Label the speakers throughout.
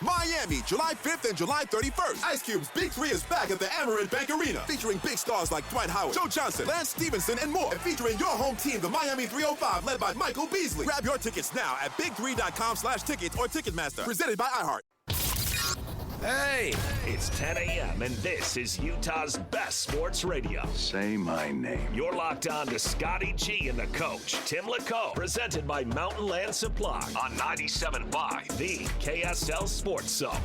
Speaker 1: Miami, July 5th and July 31st. Ice Cube's Big 3 is back at the Amerant Bank Arena, featuring big stars like Dwight Howard, Joe Johnson, Lance Stevenson, and more. And featuring your home team, the Miami 305, led by Michael Beasley. Grab your tickets now at big3.com/tickets or Ticketmaster. Presented by iHeart.
Speaker 2: Hey, it's 10 a.m. and this is Utah's best sports radio.
Speaker 3: Say my name.
Speaker 2: You're locked on to Scotty G and the coach, Tim LaComb, presented by Mountain Land Supply on 97.5, the KSL Sports Zone.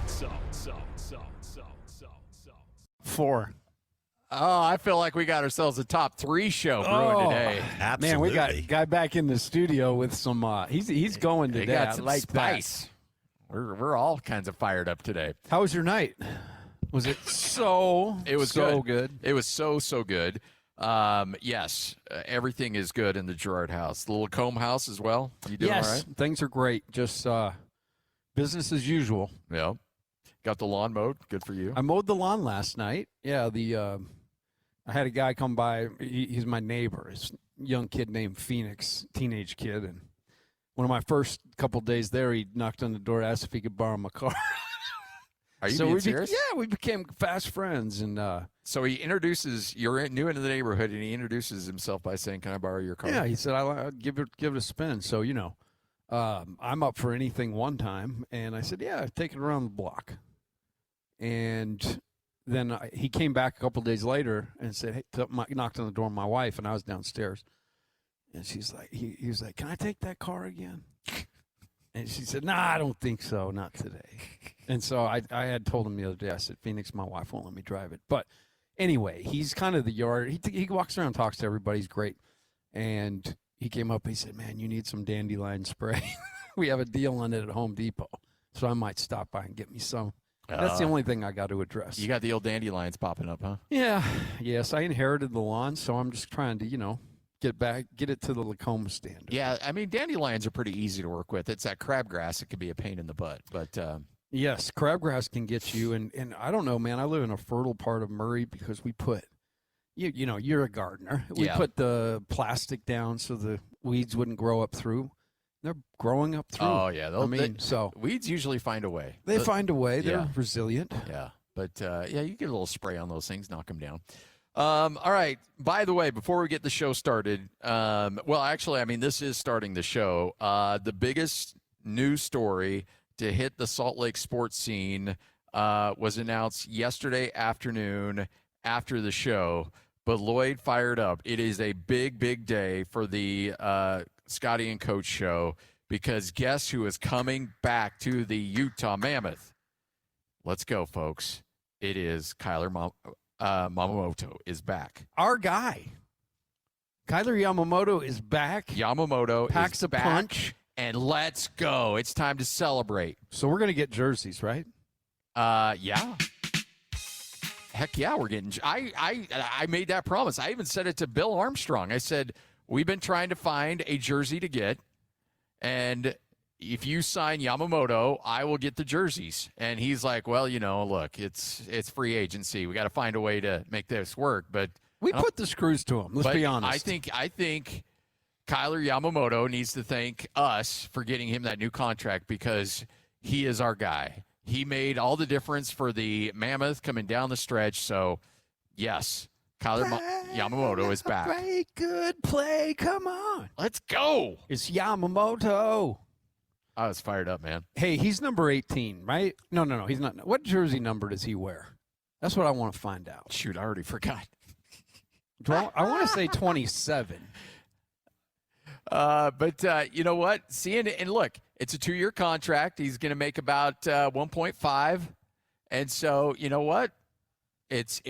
Speaker 4: 4. Oh, I feel like we got ourselves a top 3 show brewing today.
Speaker 5: Absolutely.
Speaker 6: Man, we got a guy back in the studio with some he's going today.
Speaker 4: They got
Speaker 6: I
Speaker 4: some
Speaker 6: like
Speaker 4: spice. We're all kinds of fired up today.
Speaker 6: How was your night? Was it so
Speaker 4: It was
Speaker 6: so
Speaker 4: good.
Speaker 6: good?
Speaker 4: It was so good. Yes, everything is good in the Garrard house. The LaComb house as well. You doing all right?
Speaker 6: Things are great. Just business as usual.
Speaker 4: Yeah. Got the lawn mowed. Good for you.
Speaker 6: I mowed the lawn last night. Yeah, I had a guy come by. He's my neighbor. He's a young kid named Phoenix, teenage kid, and one of my first couple days there, he knocked on the door, asked if he could borrow my car.
Speaker 4: Are you being serious?
Speaker 6: Yeah, we became fast friends, and
Speaker 4: so he introduces. You're new into the neighborhood, and he introduces himself by saying, "Can I borrow your car?"
Speaker 6: yeah, he said, "I'll give it a spin." So I'm up for anything one time, and I said, "Yeah, take it around the block." And then he came back a couple days later and said, "Hey," knocked on the door of my wife, and I was downstairs. And she's like, he was like, "Can I take that car again?" And she said, "Nah, I don't think so, not today." And so I had told him the other day, I said, "Phoenix, my wife won't let me drive it." But anyway, he's kind of the yard. He walks around and talks to everybody. He's great. And he came up, he said, "Man, you need some dandelion spray." We have a deal on it at Home Depot. So I might stop by and get me some. That's the only thing I got to address.
Speaker 4: You got the old dandelions popping up, huh?
Speaker 6: Yeah. Yes, I inherited the lawn, so I'm just trying to, get it to the LaComb standard.
Speaker 4: Yeah, I mean, dandelions are pretty easy to work with. It's that crabgrass that can be a pain in the butt. But
Speaker 6: yes, crabgrass can get you. And I don't know, man. I live in a fertile part of Murray because we put, you're a gardener. We put the plastic down so the weeds wouldn't grow up through. They're growing up through.
Speaker 4: Oh, yeah.
Speaker 6: So
Speaker 4: weeds usually find a way.
Speaker 6: They find a way. They're resilient.
Speaker 4: Yeah. But, you get a little spray on those things, knock them down. All right. By the way, before we get the show started, this is starting the show. The biggest news story to hit the Salt Lake sports scene was announced yesterday afternoon after the show. But Lloyd fired up. It is a big, big day for the Scotty and Coach show because guess who is coming back to the Utah Mammoth? Let's go, folks. It is Kyler Yamamoto is back.
Speaker 6: Our guy. Kyler Yamamoto is back.
Speaker 4: Yamamoto
Speaker 6: packs
Speaker 4: is
Speaker 6: a
Speaker 4: back,
Speaker 6: punch.
Speaker 4: and let's go. It's time to celebrate.
Speaker 6: So we're going to get jerseys, right?
Speaker 4: Yeah. Heck yeah, we're getting. I made that promise. I even said it to Bill Armstrong. I said, we've been trying to find a jersey to get, and if you sign Yamamoto, I will get the jerseys. And he's like, well, look, it's free agency. We got to find a way to make this work. But
Speaker 6: we put the screws to him. Let's be honest.
Speaker 4: I think Kyler Yamamoto needs to thank us for getting him that new contract because he is our guy. He made all the difference for the Mammoth coming down the stretch. So, yes, Kyler Yamamoto is back.
Speaker 6: Play, good play. Come on.
Speaker 4: Let's go.
Speaker 6: It's Yamamoto.
Speaker 4: I was fired up, man.
Speaker 6: Hey, he's number 18, right? No, he's not. What jersey number does he wear? That's what I want to find out.
Speaker 4: Shoot, I already forgot.
Speaker 6: I want to say 27.
Speaker 4: But you know what? And look, it's a 2-year contract. He's going to make about 1.5. And so, you know what? It's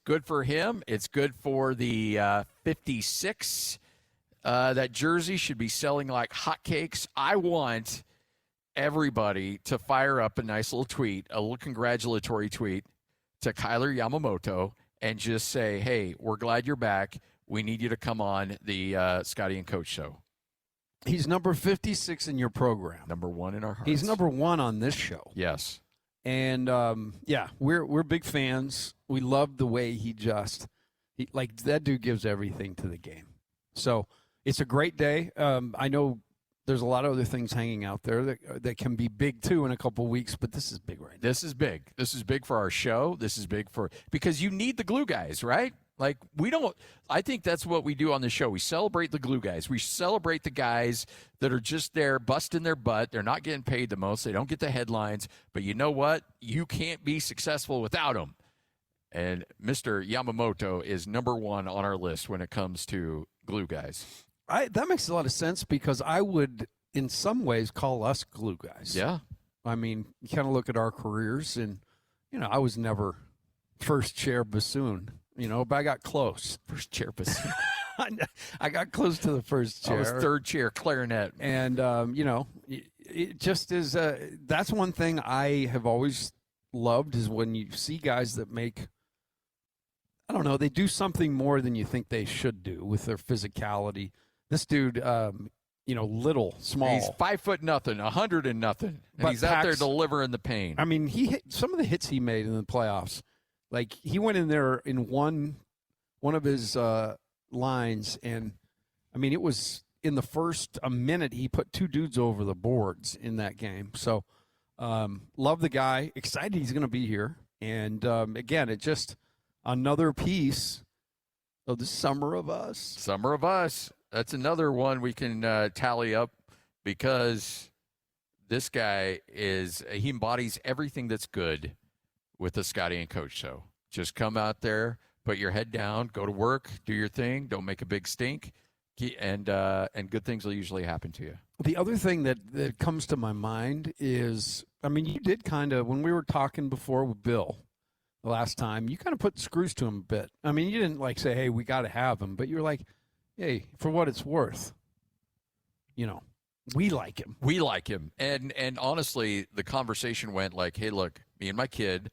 Speaker 4: good for him. It's good for the 56. That jersey should be selling like hotcakes. I want everybody to fire up a nice little tweet, a little congratulatory tweet to Kyler Yamamoto and just say, hey, we're glad you're back. We need you to come on the Scotty and Coach show.
Speaker 6: He's number 56 in your program.
Speaker 4: Number 1 in our hearts.
Speaker 6: He's number 1 on this show.
Speaker 4: Yes.
Speaker 6: And, we're big fans. We love the way that dude gives everything to the game. So it's a great day. I know there's a lot of other things hanging out there that can be big too in a couple of weeks, but this is big right now.
Speaker 4: This is big. This is big for our show. This is big because you need the glue guys, right? Like I think that's what we do on the show. We celebrate the glue guys. We celebrate the guys that are just there busting their butt. They're not getting paid the most. They don't get the headlines, but you know what? You can't be successful without them. And Mr. Yamamoto is number one on our list when it comes to glue guys.
Speaker 6: That makes a lot of sense because I would, in some ways, call us glue guys.
Speaker 4: Yeah.
Speaker 6: I mean, you kind of look at our careers, and, I was never first chair bassoon, but I got close.
Speaker 4: First chair bassoon.
Speaker 6: I got close to the first chair.
Speaker 4: I was third chair clarinet.
Speaker 6: And, it just is, that's one thing I have always loved is when you see guys that make, I don't know, they do something more than you think they should do with their physicality. This dude, little, small.
Speaker 4: He's 5'0" nothing, 100 and nothing. And he's out there delivering the pain.
Speaker 6: I mean, he hit some of the hits he made in the playoffs. Like he went in there in one of his lines, and I mean, it was in the first a minute he put two dudes over the boards in that game. So, love the guy. Excited he's going to be here. And again, it just another piece of the Summer of Us.
Speaker 4: Summer of Us. That's another one we can tally up because this guy he embodies everything that's good with the Scotty and Coach show. Just come out there, put your head down, go to work, do your thing, don't make a big stink, and good things will usually happen to you.
Speaker 6: The other thing that comes to my mind is, I mean, you did kind of, when we were talking before with Bill the last time, you kind of put screws to him a bit. I mean, you didn't like say, hey, we got to have him, but you're like, hey, for what it's worth, we like him.
Speaker 4: We like him. And honestly, the conversation went like, hey, look, me and my kid,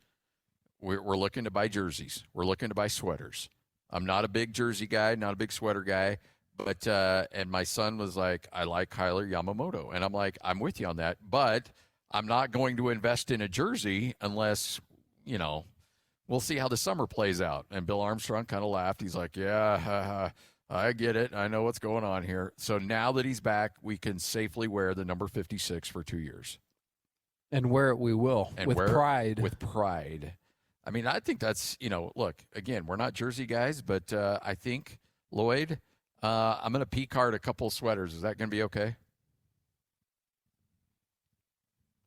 Speaker 4: we're looking to buy jerseys. We're looking to buy sweaters. I'm not a big jersey guy, not a big sweater guy, but and my son was like, I like Kyler Yamamoto. And I'm like, I'm with you on that, but I'm not going to invest in a jersey unless, we'll see how the summer plays out. And Bill Armstrong kind of laughed. He's like, yeah, I get it. I know what's going on here. So now that he's back, we can safely wear the number 56 for 2 years.
Speaker 6: And wear it we will,
Speaker 4: and
Speaker 6: with pride.
Speaker 4: With pride. I mean, I think that's, look, again, we're not jersey guys, but I think, Lloyd, I'm going to P-card a couple sweaters. Is that going to be okay?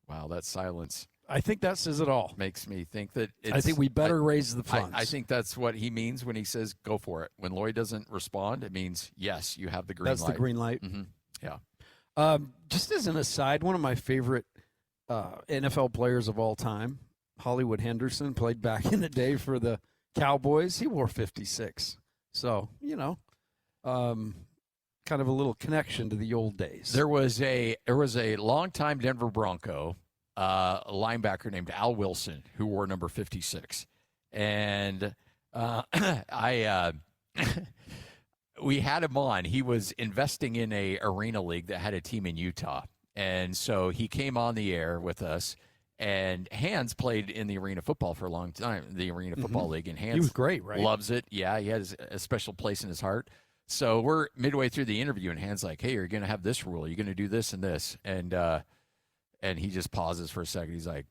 Speaker 4: Wow, that silence.
Speaker 6: I think that says it all.
Speaker 4: Makes me think that
Speaker 6: I think we better raise the funds.
Speaker 4: I think that's what he means when he says go for it. When Lloyd doesn't respond, it means, yes, you have the green light.
Speaker 6: That's the green light.
Speaker 4: Mm-hmm.
Speaker 6: Yeah. Just as an aside, one of my favorite NFL players of all time, Hollywood Henderson, played back in the day for the Cowboys. He wore 56. So, kind of a little connection to the old days.
Speaker 4: There was a longtime Denver Bronco linebacker named Al Wilson who wore number 56. And we had him on. He was investing in a arena league that had a team in Utah. And so he came on the air with us. And Hans played in the Arena Football for a long time, the Arena Football League. And Hans
Speaker 6: he was great, right?
Speaker 4: Loves it. Yeah, he has a special place in his heart. So we're midway through the interview, and Hans like, hey, you're going to have this rule. You're going to do this and this. And he just pauses for a second. He's like,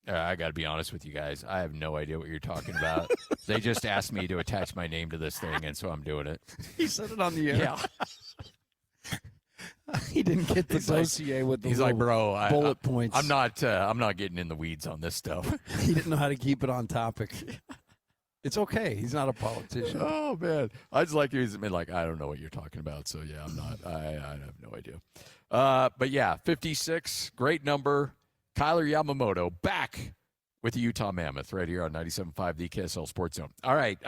Speaker 4: I got to be honest with you guys. I have no idea what you're talking about. They just asked me to attach my name to this thing, and so I'm doing it.
Speaker 6: He said it on the air.
Speaker 4: Yeah.
Speaker 6: He didn't get the dossier with the
Speaker 4: he's like, bro,
Speaker 6: bullet points.
Speaker 4: I'm not getting in the weeds on this stuff.
Speaker 6: He didn't know how to keep it on topic. It's okay. He's not a politician.
Speaker 4: Oh man, I just like he's been like, I don't know what you're talking about. So yeah, I'm not. I have no idea. But yeah, 56, great number. Kyler Yamamoto back with the Utah Mammoth right here on 97.5 the KSL Sports Zone. All right,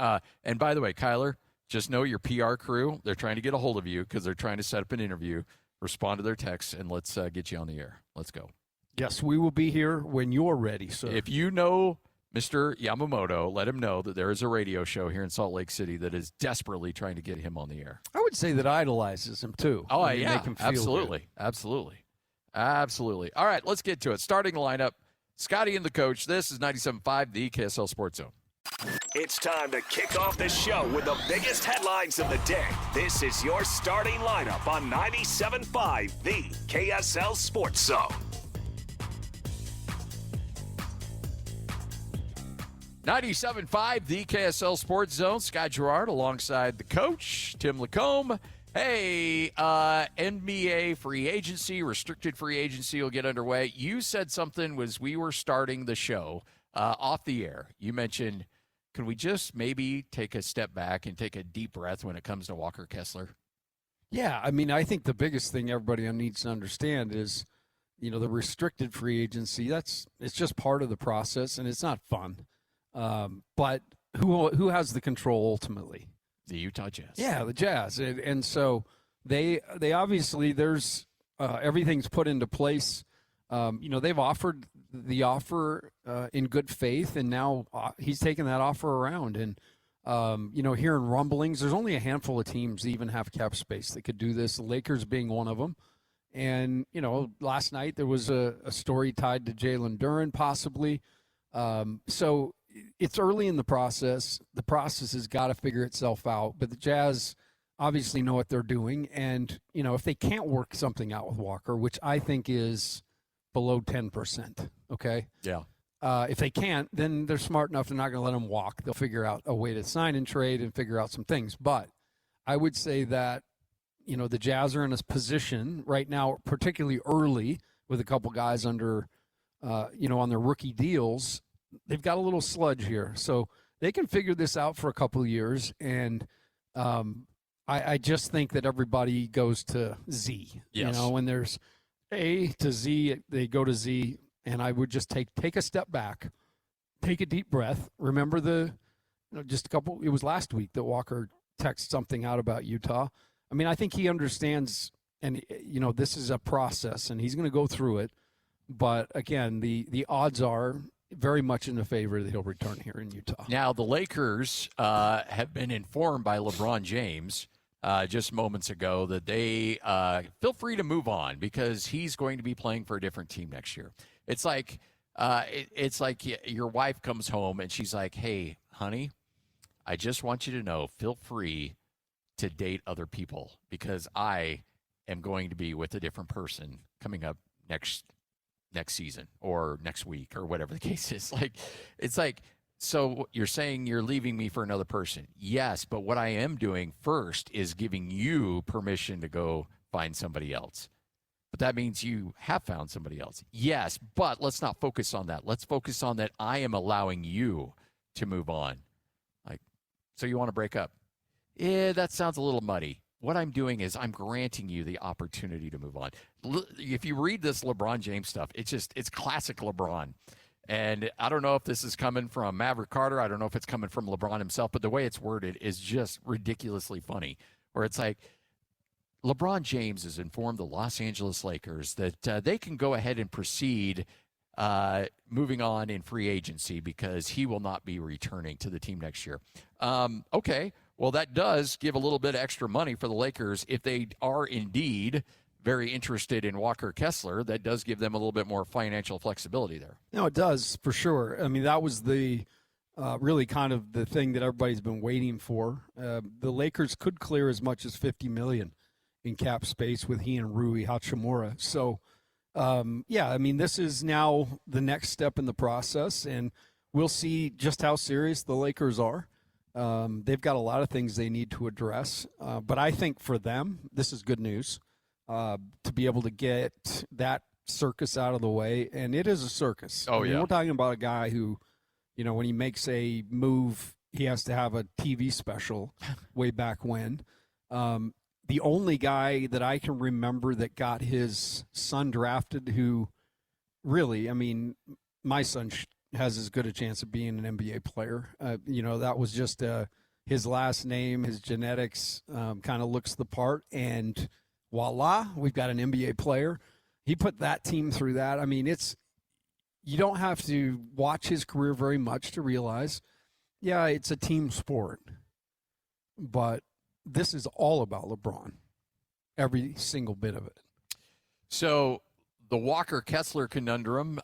Speaker 4: and by the way, Kyler, just know your PR crew, they're trying to get a hold of you because they're trying to set up an interview. Respond to their texts, and let's get you on the air. Let's go.
Speaker 6: Yes, we will be here when you're ready, sir.
Speaker 4: If you know Mr. Yamamoto, let him know that there is a radio show here in Salt Lake City that is desperately trying to get him on the air.
Speaker 6: I would say that idolizes him, too.
Speaker 4: Oh, yeah,
Speaker 6: make him feel
Speaker 4: absolutely.
Speaker 6: Good.
Speaker 4: Absolutely. All right, let's get to it. Starting lineup, Scotty and the coach. This is 97.5, the KSL Sports Zone.
Speaker 2: It's time to kick off the show with the biggest headlines of the day. This is your starting lineup on 97.5, the KSL Sports Zone.
Speaker 4: 97.5, the KSL Sports Zone. Scott Garrard alongside the coach, Tim LaComb. Hey, NBA free agency, restricted free agency will get underway. You said something as we were starting the show off the air. You mentioned, can we just maybe take a step back and take a deep breath when it comes to Walker Kessler?
Speaker 6: Yeah, I mean, I think the biggest thing everybody needs to understand is, the restricted free agency, it's just part of the process, and it's not fun. But who has the control ultimately?
Speaker 4: The Utah Jazz.
Speaker 6: Yeah, the Jazz. And so they obviously, there's everything's put into place. They've offered the offer in good faith, and now he's taking that offer around. And, hearing rumblings, there's only a handful of teams that even have cap space that could do this, the Lakers being one of them. And, last night there was a story tied to Jalen Duren possibly. So it's early in the process. The process has got to figure itself out. But the Jazz obviously know what they're doing. And, if they can't work something out with Walker, which I think is below 10%, okay?
Speaker 4: Yeah.
Speaker 6: If they can't, then they're smart enough they're not going to let him walk. They'll figure out a way to sign and trade and figure out some things. But I would say that, the Jazz are in a position right now, particularly early with a couple guys under, on their rookie deals. They've got a little sludge here. So they can figure this out for a couple of years. And I just think that everybody goes to Z.
Speaker 4: Yes.
Speaker 6: When there's A to Z, they go to Z. And I would just take a step back, take a deep breath. Remember it was last week that Walker texted something out about Utah. I mean, I think he understands, and, this is a process, and he's going to go through it. But, again, the odds are very much in the favor that he'll return here in Utah.
Speaker 4: Now, the Lakers have been informed by LeBron James just moments ago that they feel free to move on because he's going to be playing for a different team next year. It's like your wife comes home and she's like, hey, honey, I just want you to know, feel free to date other people because I am going to be with a different person coming up next season or next week or whatever the case is. So you're saying you're leaving me for another person. Yes, but what I am doing first is giving you permission to go find somebody else. But that means you have found somebody else. Yes, but let's not focus on that. Let's focus on that I am allowing you to move on. So you want to break up? Yeah, that sounds a little muddy. What I'm doing is I'm granting you the opportunity to move on. If you read this LeBron James stuff, it's classic LeBron. And I don't know if this is coming from Maverick Carter. I don't know if it's coming from LeBron himself, but the way it's worded is just ridiculously funny, where it's like LeBron James has informed the Los Angeles Lakers that they can go ahead and proceed moving on in free agency because he will not be returning to the team next year. Okay, well, that does give a little bit of extra money for the Lakers if they are indeed very interested in Walker Kessler. That does give them a little bit more financial flexibility there.
Speaker 6: No, it does, for sure. I mean, that was the really kind of the thing that everybody's been waiting for. The Lakers could clear as much as $50 million in cap space with he and Rui Hachimura. So, I mean, this is now the next step in the process, and we'll see just how serious the Lakers are. They've got a lot of things they need to address, but I think for them, this is good news. To be able to get that circus out of the way, and it is a circus.
Speaker 4: Oh, yeah.
Speaker 6: We're talking about a guy who, when he makes a move, he has to have a TV special way back when. The only guy that I can remember that got his son drafted who really, I mean, my son has as good a chance of being an NBA player. That was just his last name, his genetics kind of looks the part, and voila, we've got an NBA player. He put that team through that. I mean, you don't have to watch his career very much to realize, yeah, it's a team sport. But this is all about LeBron, every single bit of it.
Speaker 4: So the Walker Kessler conundrum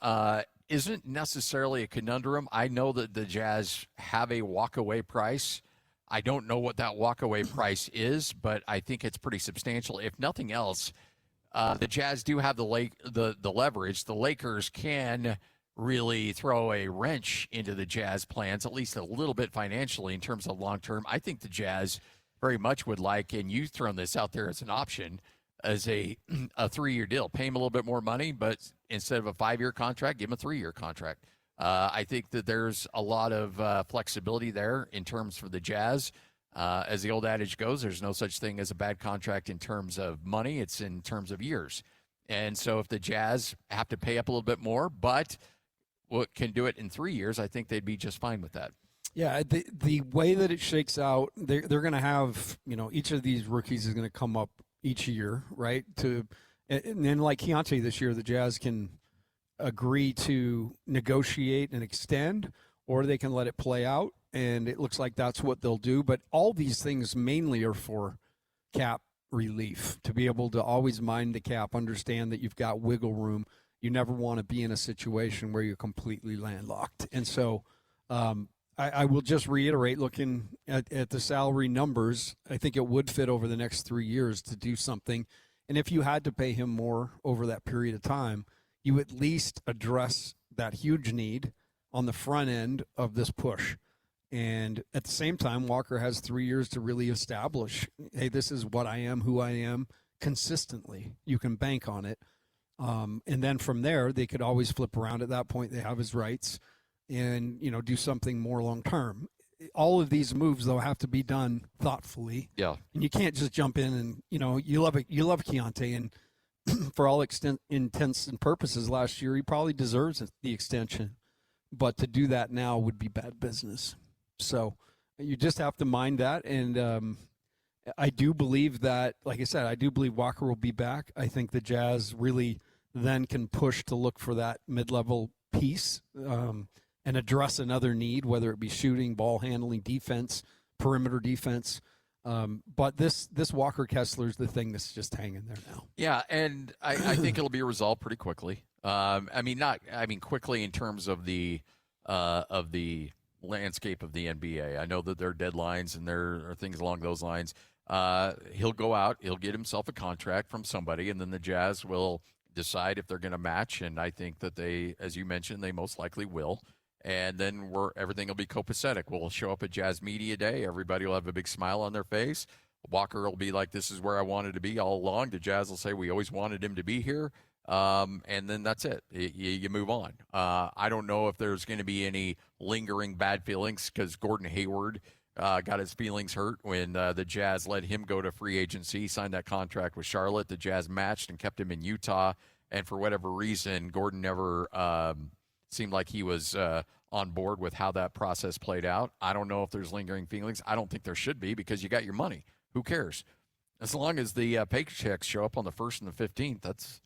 Speaker 4: isn't necessarily a conundrum. I know that the Jazz have a walkaway price. I don't know what that walkaway price is, but I think it's pretty substantial. If nothing else, the Jazz do have the leverage. The Lakers can really throw a wrench into the Jazz plans, at least a little bit financially in terms of long term. I think the Jazz very much would like, and you've thrown this out there as an option, as a 3-year deal. Pay him a little bit more money, but instead of a 5-year contract, give him a 3-year contract. I think that there's a lot of flexibility there in terms for the Jazz. As the old adage goes, there's no such thing as a bad contract in terms of money. It's in terms of years. And so if the Jazz have to pay up a little bit more, but can do it in 3 years, I think they'd be just fine with that.
Speaker 6: Yeah, the way that it shakes out, they're going to have, each of these rookies is going to come up each year, right? And then like Keontae this year, the Jazz can agree to negotiate and extend, or they can let it play out, and it looks like that's what they'll do. But all these things mainly are for cap relief, to be able to always mind the cap, understand that you've got wiggle room. You never want to be in a situation where you're completely landlocked. And so I will just reiterate, looking at the salary numbers, I think it would fit over the next 3 years to do something. And if you had to pay him more over that period of time, you at least address that huge need on the front end of this push. And at the same time, Walker has 3 years to really establish, hey, this is what I am, who I am, consistently. You can bank on it. And then from there, they could always flip around at that point. They have his rights and, do something more long term. All of these moves, though, have to be done thoughtfully.
Speaker 4: Yeah. And
Speaker 6: you can't just jump in and, you love Keontae. And for all intents and purposes last year, he probably deserves the extension. But to do that now would be bad business. So you just have to mind that. And I do believe that, like I said, I do believe Walker will be back. I think the Jazz really then can push to look for that mid-level piece and address another need, whether it be shooting, ball handling, defense, perimeter defense. But this Walker Kessler is the thing that's just hanging there now.
Speaker 4: Yeah, and I think it'll be resolved pretty quickly. Quickly in terms of the landscape of the NBA. I know that there are deadlines and there are things along those lines. He'll go out, he'll get himself a contract from somebody, and then the Jazz will decide if they're going to match. And I think that they, as you mentioned, they most likely will. And then everything will be copacetic. We'll show up at Jazz Media Day. Everybody will have a big smile on their face. Walker will be like, this is where I wanted to be all along. The Jazz will say, we always wanted him to be here. And then that's it. You move on. I don't know if there's going to be any lingering bad feelings because Gordon Hayward got his feelings hurt when the Jazz let him go to free agency. He signed that contract with Charlotte. The Jazz matched and kept him in Utah. And for whatever reason, Gordon never seemed like he was on board with how that process played out. I don't know if there's lingering feelings. I don't think there should be because you got your money. Who cares? As long as the paychecks show up on the 1st and the 15th,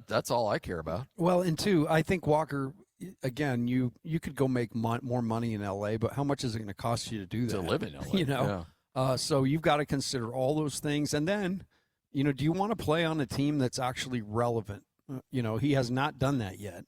Speaker 4: that's all I care about.
Speaker 6: Well, and two, I think Walker, again, you could go make more money in L.A., but how much is it going to cost you to do that?
Speaker 4: To live in L.A.,
Speaker 6: Yeah. So you've got to consider all those things. And then, do you want to play on a team that's actually relevant? He has not done that yet.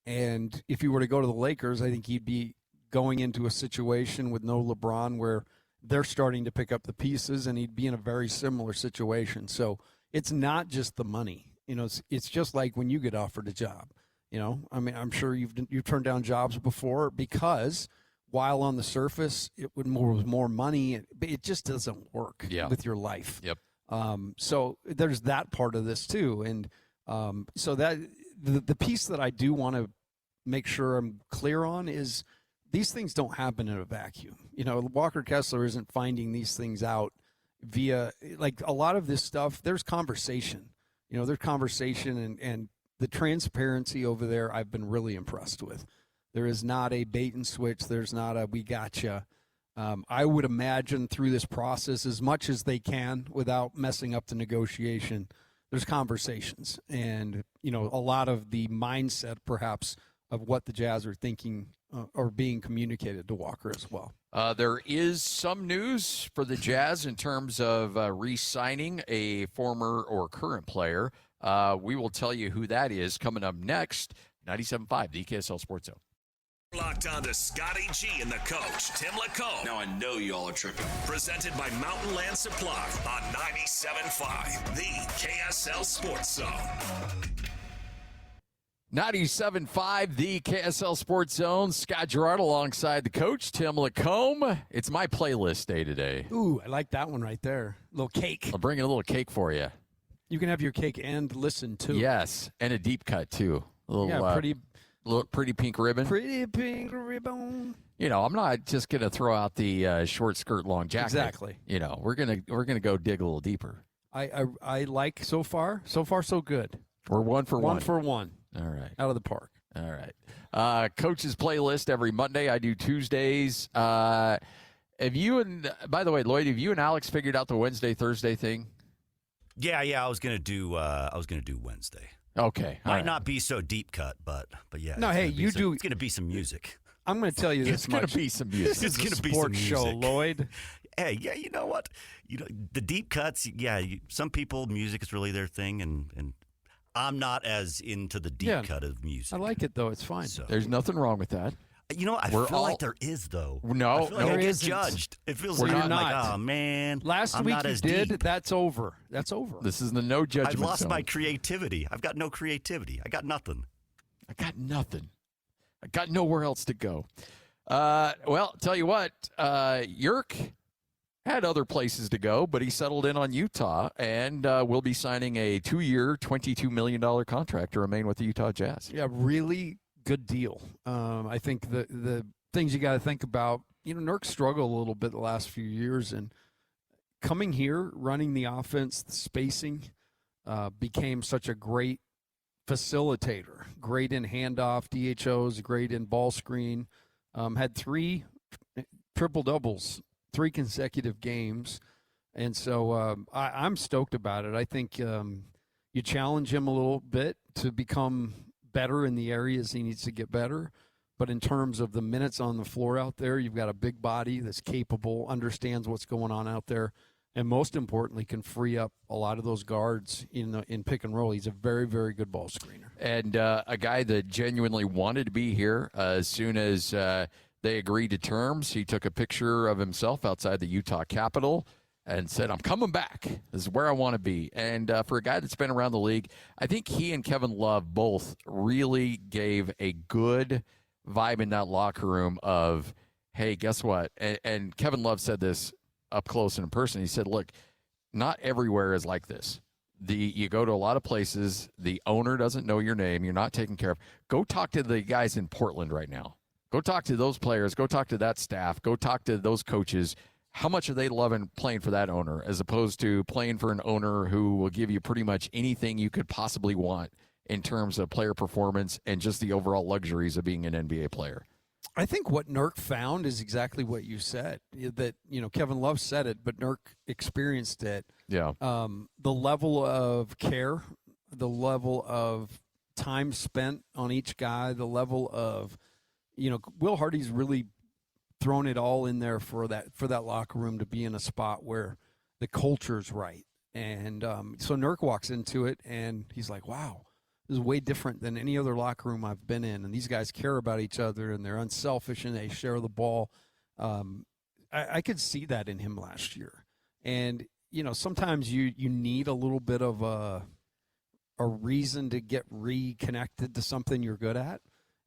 Speaker 6: And if you were to go to the Lakers, I think he'd be going into a situation with no LeBron where they're starting to pick up the pieces, and he'd be in a very similar situation. So it's not just the money. It's just like when you get offered a job. I'm sure you've turned down jobs before because while on the surface it was more money, it just doesn't work with your life.
Speaker 4: Yep.
Speaker 6: So there's that part of this too, and so that the piece that I do want to make sure I'm clear on is these things don't happen in a vacuum. Walker Kessler isn't finding these things out via like a lot of this stuff. There's conversation. There's conversation and the transparency over there I've been really impressed with. There is not a bait and switch. There's not a we gotcha. I would imagine through this process, as much as they can without messing up the negotiation, there's conversations and, a lot of the mindset perhaps of what the Jazz are thinking or being communicated to Walker as well.
Speaker 4: There is some news for the Jazz in terms of re-signing a former or current player. We will tell you who that is coming up next. 97.5, the KSL Sports Zone.
Speaker 2: Locked on to Scotty G and the coach, Tim LaComb.
Speaker 3: Now I know y'all are tripping.
Speaker 2: Presented by Mountain Land Supply on 97.5, the KSL Sports Zone.
Speaker 4: 97.5, the KSL Sports Zone. Scott Garrard alongside the coach, Tim LaComb. It's my playlist day today.
Speaker 6: Ooh, I like that one right there. Little cake.
Speaker 4: I'll bring in a little cake for you.
Speaker 6: You can have your cake and listen too.
Speaker 4: Yes, and a deep cut too. A little, pretty pink ribbon.
Speaker 6: Pretty pink ribbon.
Speaker 4: You know, I'm not just gonna throw out the short skirt, long jacket.
Speaker 6: Exactly.
Speaker 4: You know, we're gonna go dig a little deeper.
Speaker 6: I like so far so good.
Speaker 4: We're one for one.
Speaker 6: One for one.
Speaker 4: All right.
Speaker 6: Out of the park.
Speaker 4: All right. Coach's playlist every Monday. I do Tuesdays. By the way, Lloyd, have you and Alex figured out the Wednesday, Thursday thing?
Speaker 5: Yeah. I was gonna do Wednesday.
Speaker 4: Okay.
Speaker 5: Might not be so deep cut, but yeah.
Speaker 6: No, hey, you do.
Speaker 5: It's gonna be some music.
Speaker 6: I'm going to tell you this
Speaker 4: It's going
Speaker 6: much.
Speaker 4: to be some music.
Speaker 6: This is
Speaker 5: gonna
Speaker 6: a
Speaker 5: be
Speaker 6: sports
Speaker 5: some
Speaker 6: show,
Speaker 5: music.
Speaker 6: Lloyd.
Speaker 5: Hey, yeah, you know what? The deep cuts. Yeah, some people music is really their thing, and I'm not as into the deep cut of music.
Speaker 6: I like it though. It's fine.
Speaker 5: So,
Speaker 4: There's nothing wrong with that.
Speaker 5: you know, I feel like there is though.
Speaker 4: No,
Speaker 5: I feel like
Speaker 4: no,
Speaker 5: I get
Speaker 6: isn't.
Speaker 5: judged. It feels
Speaker 4: We're
Speaker 5: like,
Speaker 6: not.
Speaker 5: oh man,
Speaker 6: Last
Speaker 5: I'm
Speaker 6: week
Speaker 5: not
Speaker 6: you
Speaker 5: as
Speaker 6: did.
Speaker 5: deep.
Speaker 6: That's over. That's over.
Speaker 4: This is the no judgment
Speaker 5: I've lost
Speaker 4: zone.
Speaker 5: my creativity. I've got no creativity. I got nothing.
Speaker 4: I got nothing. I got nowhere else to go. Well, tell you what, Yerk had other places to go, but he settled in on Utah and will be signing a 2-year, $22 million contract to remain with the Utah Jazz.
Speaker 6: Yeah, really good deal. I think the things you got to think about, Nurk struggled a little bit the last few years, and coming here, running the offense, the spacing, became such a great facilitator, great in handoff, DHOs, great in ball screen, had 3 triple-doubles, 3 consecutive games. And so I'm stoked about it. I think you challenge him a little bit to become better in the areas he needs to get better. But in terms of the minutes on the floor out there, you've got a big body that's capable, understands what's going on out there, and most importantly, can free up a lot of those guards in pick and roll. He's a very, very good ball screener. And
Speaker 4: a guy that genuinely wanted to be here as soon as they agreed to terms. He took a picture of himself outside the Utah Capitol and said, I'm coming back. This is where I want to be. And for a guy that's been around the league, I think he and Kevin Love both really gave a good vibe in that locker room of, hey, guess what? And Kevin Love said this up close and in person. He said, look, not everywhere is like this. You go to a lot of places, the owner doesn't know your name, you're not taken care of. Go talk to the guys in Portland right now. Go talk to those players. Go talk to that staff. Go talk to those coaches. How much are they loving playing for that owner as opposed to playing for an owner who will give you pretty much anything you could possibly want in terms of player performance and just the overall luxuries of being an NBA player?
Speaker 6: I think what Nurk found is exactly what you said, that, Kevin Love said it, but Nurk experienced it.
Speaker 4: Yeah.
Speaker 6: The level of care, the level of time spent on each guy, the level of, Will Hardy's really thrown it all in there for that locker room to be in a spot where the culture's right. And so Nurk walks into it and he's like, wow, this is way different than any other locker room I've been in. And these guys care about each other and they're unselfish and they share the ball. I could see that in him last year. And, sometimes you need a little bit of a reason to get reconnected to something you're good at.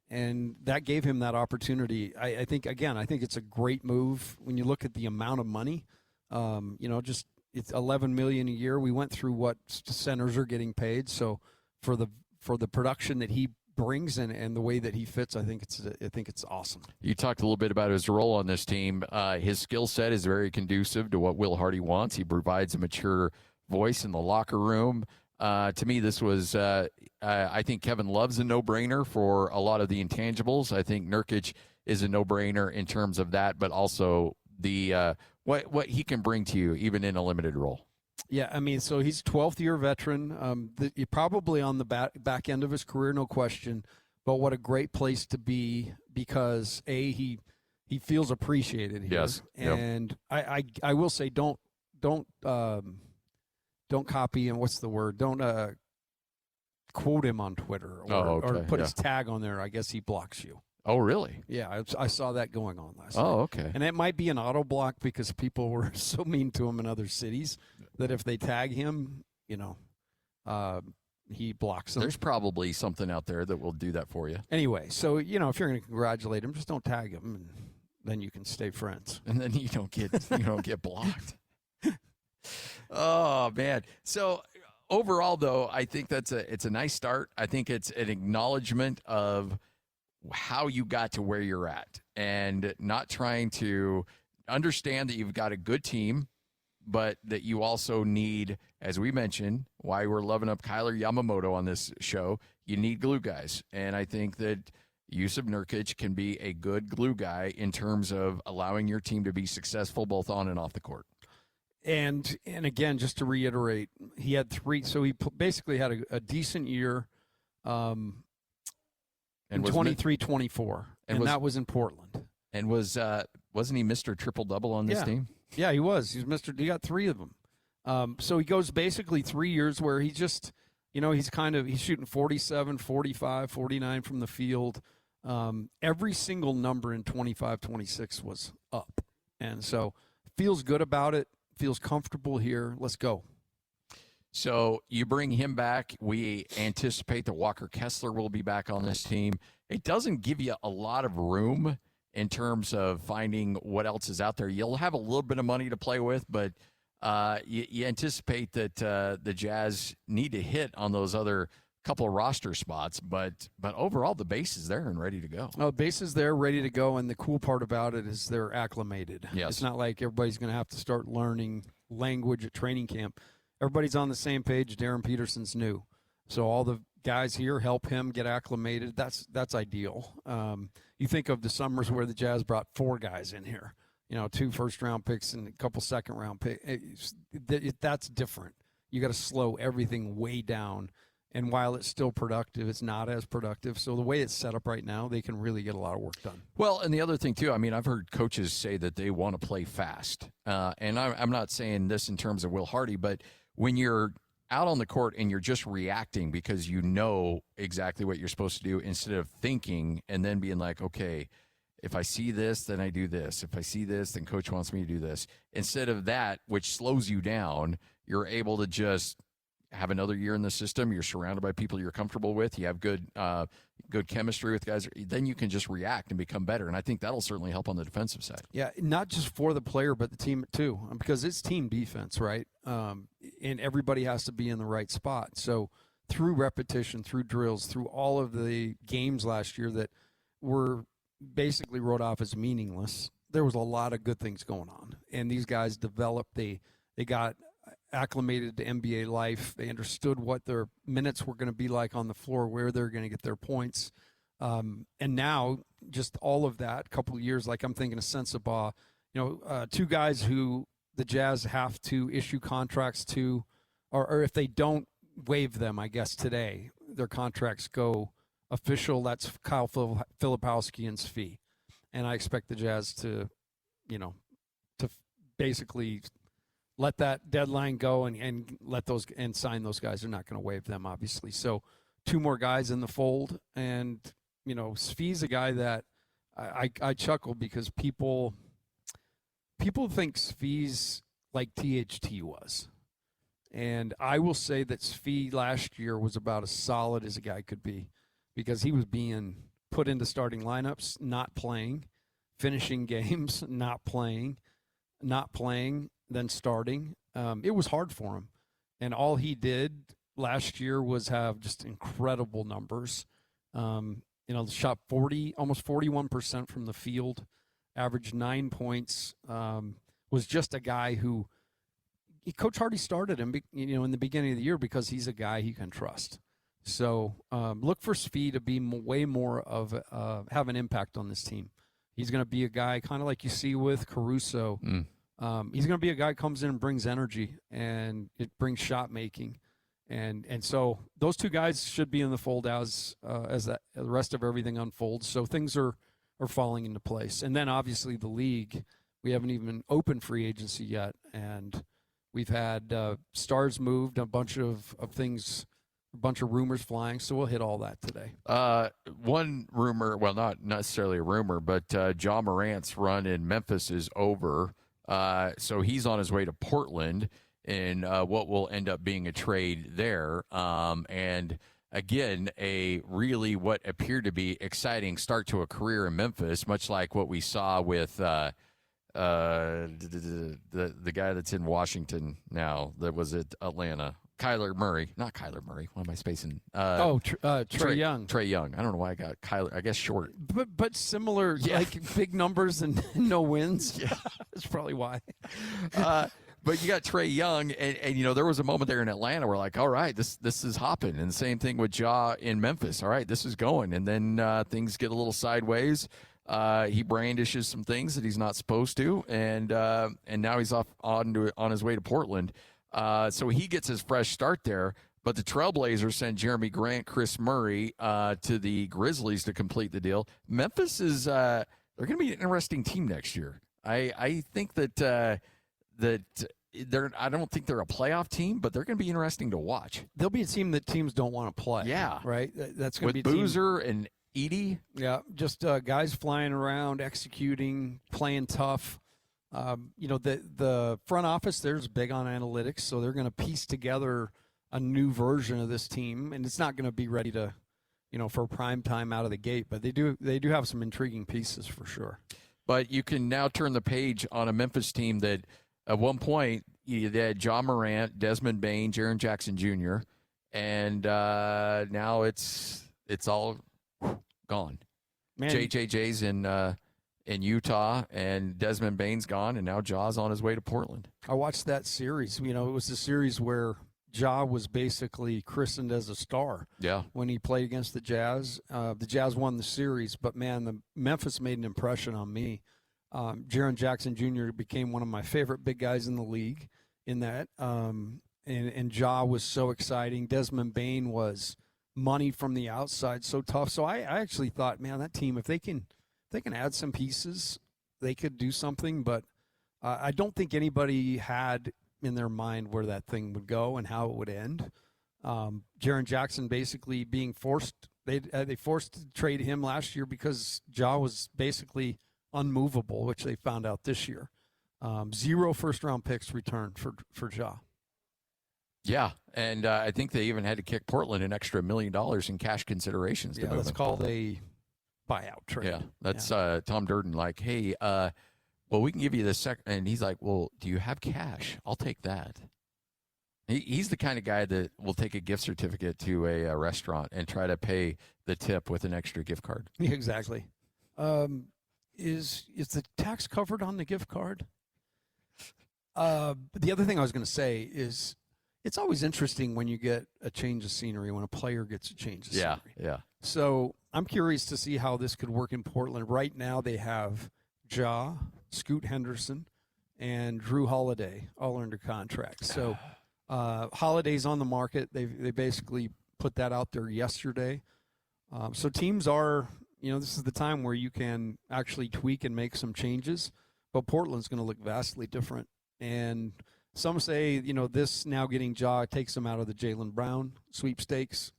Speaker 6: And that gave him that opportunity. I think it's a great move when you look at the amount of money. It's $11 million a year. We went through what centers are getting paid. So for the production that he brings and the way that he fits, I think it's awesome. You talked a little bit about his role on this team. His skill set is very conducive to what Will Hardy wants. He provides a mature voice in the locker room. To me, this was, I think Kevin Love's a no-brainer for a lot of the intangibles. I think Nurkic is a no-brainer in terms of that, but also the what he can bring to you, even in a limited role. Yeah, I mean, so he's 12th-year veteran. Probably on the back end of his career, no question. But what a great place to be because, A, he feels appreciated here. Yes. And yep. I will say don't copy and what's the word? Don't quote him on Twitter or put his tag on there, I guess he blocks you.
Speaker 4: Oh, really?
Speaker 6: Yeah, I saw that going on last night.
Speaker 4: Oh, okay.
Speaker 6: And it might be an auto block because people were so mean to him in other cities that if they tag him, he blocks them.
Speaker 4: There's probably something out there that will do that for you.
Speaker 6: Anyway, so, if you're going to congratulate him, just don't tag him, and then you can stay friends.
Speaker 4: And then you don't get blocked. Oh, man. So overall, though, I think it's a nice start. I think it's an acknowledgement of how you got to where you're at and not trying to understand that you've got a good team, but that you also need, as we mentioned, why we're loving up Kyler Yamamoto on this show, you need glue guys. And I think that Yusuf Nurkic can be a good glue guy in terms of allowing your team to be successful both on and off the court.
Speaker 6: And again, just to reiterate, he had 3. So he basically had a decent year in 23-24, and that was in Portland. And
Speaker 4: wasn't he Mr. Triple-Double on this team?
Speaker 6: Yeah, he was. He got 3 of them. So he goes basically 3 years where he just, he's shooting 47, 45, 49 from the field. Every single number in 25-26 was up. And so feels good about it, feels comfortable here. Let's go.
Speaker 4: So you bring him back. We anticipate that Walker Kessler will be back on this team. It doesn't give you a lot of room in terms of finding what else is out there. You'll have a little bit of money to play with, but you anticipate that the Jazz need to hit on those other couple of roster spots. But overall, the base is there and ready to go.
Speaker 6: Oh, the base is there, ready to go, and the cool part about it is they're acclimated.
Speaker 4: Yes.
Speaker 6: It's not like everybody's going to have to start learning language at training camp. Everybody's on the same page. Darren Peterson's new. So all the guys here help him get acclimated. That's ideal. You think of the summers where the Jazz brought 4 guys in here, 2 first-round picks and a couple second-round picks. That's different. You got to slow everything way down. And while it's still productive, it's not as productive. So the way it's set up right now, they can really get a lot of work done.
Speaker 4: Well, and the other thing, too, I've heard coaches say that they want to play fast. And I'm not saying this in terms of Will Hardy, but when you're out on the court and you're just reacting because you know exactly what you're supposed to do instead of thinking and then being like, okay, if I see this, then I do this. If I see this, then coach wants me to do this. Instead of that, which slows you down, you're able to just have another year in the system. You're surrounded by people you're comfortable with. You have good chemistry with guys. Then you can just react and become better. And I think that'll certainly help on the defensive side.
Speaker 6: Yeah, not just for the player, but the team too, because it's team defense, right? And everybody has to be in the right spot. So through repetition, through drills, through all of the games last year that were basically wrote off as meaningless, there was a lot of good things going on. And these guys developed. They got acclimated to NBA life. They understood what their minutes were going to be like on the floor, where they're going to get their points. And now just all of that, couple of years, like I'm thinking of Sensabaugh, 2 guys who the Jazz have to issue contracts to, or if they don't waive them, I guess today, their contracts go official. That's Kyle Filipowski and Svi. And I expect the Jazz to basically let that deadline go and let those and sign those guys. They're not going to waive them, obviously. So 2 more guys in the fold. And, Svi's a guy that I chuckle because people think Svi's like THT was. And I will say that Svi last year was about as solid as a guy could be because he was being put into starting lineups, not playing, finishing games, not playing, then starting. It was hard for him. And all he did last year was have just incredible numbers. Shot almost 41% from the field, averaged 9 points, was just a guy who Coach Hardy started him, in the beginning of the year because he's a guy he can trust. So look for Svi to be way more of have an impact on this team. He's going to be a guy kind of like you see with Caruso. He's going to be a guy who comes in and brings energy, and it brings shot making. And so those 2 guys should be in the fold as the rest of everything unfolds. So things are falling into place. And then obviously the league, we haven't even opened free agency yet. And we've had stars moved, a bunch of things A bunch of rumors flying, so we'll hit all that today.
Speaker 4: One rumor, well, not necessarily a rumor, but Ja Morant's run in Memphis is over. So he's on his way to Portland in what will end up being a trade there. And again, a really what appeared to be exciting start to a career in Memphis, much like what we saw with the guy that's in Washington now that was at Atlanta. Kyler Murray. Not Kyler Murray. What am I spacing?
Speaker 6: Trae Young.
Speaker 4: Trae Young. I don't know why I got Kyler. I guess short.
Speaker 6: But similar, like big numbers and no wins. Yeah, that's probably why.
Speaker 4: But you got Trae Young, and you know there was a moment there in Atlanta where like, all right, this is hopping, and the same thing with Ja in Memphis. All right, this is going, and then things get a little sideways. He brandishes some things that he's not supposed to, and now he's on his way to Portland. So he gets his fresh start there. But the Trailblazers sent Jeremy Grant, Chris Murray to the Grizzlies to complete the deal. Memphis is they're going to be an interesting team next year. I think that they're I don't think they're a playoff team, but they're going to be interesting to watch.
Speaker 6: They'll be a team that teams don't want to play.
Speaker 4: Yeah,
Speaker 6: right. That's going to be a
Speaker 4: Boozer and Edey.
Speaker 6: Yeah, just guys flying around, executing, playing tough. The front office there's big on analytics, so they're going to piece together a new version of this team, and it's not going to be ready to, for prime time out of the gate. But they do have some intriguing pieces for sure.
Speaker 4: But you can now turn the page on a Memphis team that at one point they had Ja Morant, Desmond Bane, Jaren Jackson Jr., and now it's all gone.
Speaker 6: Man.
Speaker 4: JJJ's in Utah, and Desmond Bane's gone, and now Ja's on his way to Portland.
Speaker 6: I watched that series. It was the series where Ja was basically christened as a star.
Speaker 4: Yeah.
Speaker 6: When he played against the Jazz. The Jazz won the series, but, man, the Memphis made an impression on me. Jaren Jackson Jr. became one of my favorite big guys in the league in that. And Ja was so exciting. Desmond Bane was money from the outside, so tough. So I actually thought, man, that team, if they can add some pieces, they could do something. But I don't think anybody had in their mind where that thing would go and how it would end. Jaren Jackson basically being forced. They forced to trade him last year because Ja was basically unmovable, which they found out this year. 0 first-round picks returned for Ja.
Speaker 4: Yeah, and I think they even had to kick Portland an extra $1 million in cash considerations.
Speaker 6: Yeah, that's called a buyout trade.
Speaker 4: Yeah, that's Tom Durden like, hey, well, we can give you the second. And he's like, well, do you have cash? I'll take that. He's the kind of guy that will take a gift certificate to a restaurant and try to pay the tip with an extra gift card.
Speaker 6: Yeah, exactly. Is the tax covered on the gift card? The other thing I was going to say is it's always interesting when you get a change of scenery, when a player gets a change of scenery.
Speaker 4: Yeah.
Speaker 6: So I'm curious to see how this could work in Portland. Right now they have Ja, Scoot Henderson, and Drew Holiday all under contract. So Holiday's on the market. They basically put that out there yesterday. So teams are, this is the time where you can actually tweak and make some changes. But Portland's going to look vastly different. And some say, this now getting Ja takes them out of the Jaylen Brown sweepstakes.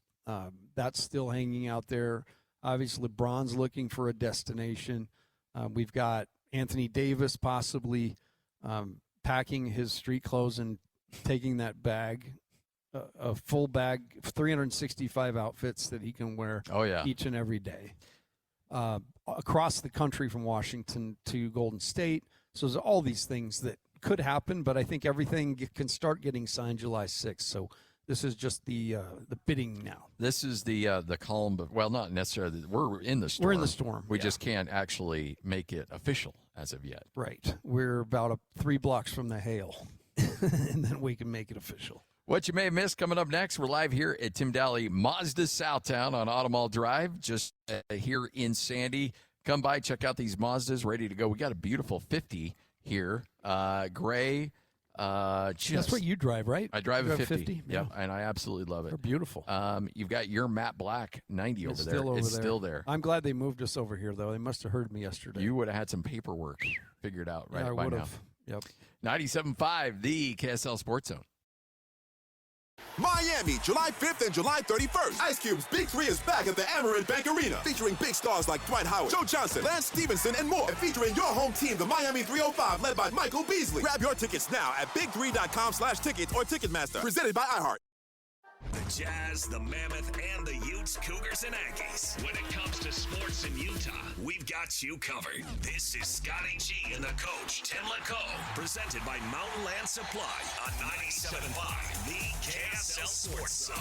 Speaker 6: That's still hanging out there. Obviously, LeBron's looking for a destination. We've got Anthony Davis possibly packing his street clothes and taking that bag, a full bag, 365 outfits that he can wear each and every day. Across the country from Washington to Golden State. So there's all these things that could happen, but I think everything can start getting signed July 6th. So this is just the bidding now.
Speaker 4: This is the calm, well, not necessarily. We're in the storm.
Speaker 6: We're in the storm.
Speaker 4: We just can't actually make it official as of yet.
Speaker 6: Right. We're about 3 blocks from the hail, and then we can make it official.
Speaker 4: What you may have missed coming up next, we're live here at Tim Daly Mazda Southtown on Automall Drive, just here in Sandy. Come by, check out these Mazdas, ready to go. We got a beautiful 50 here, gray.
Speaker 6: That's what you drive, right?
Speaker 4: I drive a 50.
Speaker 6: Yeah,
Speaker 4: Yep, and I absolutely love it.
Speaker 6: They're beautiful.
Speaker 4: You've got your matte black 90
Speaker 6: It's
Speaker 4: over there.
Speaker 6: Still over
Speaker 4: it's
Speaker 6: there.
Speaker 4: still there.
Speaker 6: I'm glad they moved us over here, though. They must have heard me yesterday.
Speaker 4: You would have had some paperwork figured out right
Speaker 6: I
Speaker 4: by
Speaker 6: would
Speaker 4: now.
Speaker 6: have. Yep.
Speaker 4: 97.5, the KSL Sports Zone.
Speaker 1: Miami, July 5th and July 31st. Ice Cube's Big Three is back at the Amerant Bank Arena, featuring big stars like Dwight Howard, Joe Johnson, Lance Stevenson, and more. And featuring your home team, the Miami 305, led by Michael Beasley. Grab your tickets now at big3.com/tickets or Ticketmaster. Presented by iHeart.
Speaker 2: The Jazz, the Mammoth, and the Utes, Cougars, and Aggies. When it comes to sports in Utah, we've got you covered. This is Scotty G and the coach, Tim LaComb, presented by Mountain Land Supply on 97.5, the KSL Sports Zone.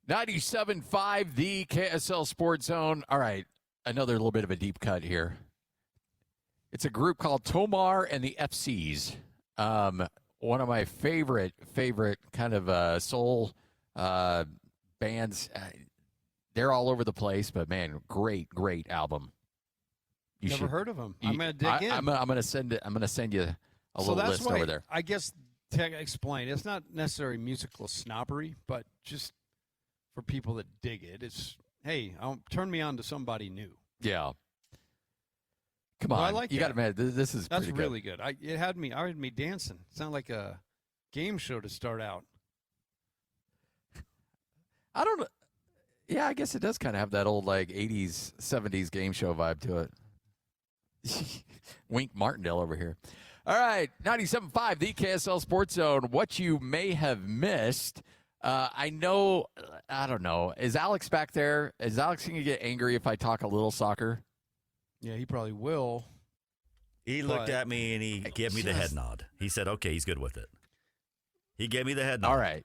Speaker 4: 97.5, the KSL Sports Zone. All right, another little bit of a deep cut here. It's a group called Tomar and the FCs. One of my favorite kind of soul bands. They're all over the place, but man, great album.
Speaker 6: Never heard of them. I'm gonna dig in.
Speaker 4: I'm gonna send you a little list over there.
Speaker 6: I guess to explain, it's not necessarily musical snobbery, but just for people that dig it, it's hey, turn me on to somebody new.
Speaker 4: Yeah. Come on,
Speaker 6: I like
Speaker 4: you got to admit, this is
Speaker 6: that's
Speaker 4: pretty
Speaker 6: really good. I had me dancing. It sounded like a game show to start out.
Speaker 4: I don't know. Yeah, I guess it does kind of have that old like 80s, 70s game show vibe to it. Wink Martindale over here. All right, 97.5, the KSL Sports Zone. What you may have missed, I don't know. Is Alex back there? Is Alex going to get angry if I talk a little soccer?
Speaker 6: Yeah, he probably will.
Speaker 5: He looked at me and he gave me the head nod. He said, okay, he's good with it. He gave me the head nod.
Speaker 4: All right.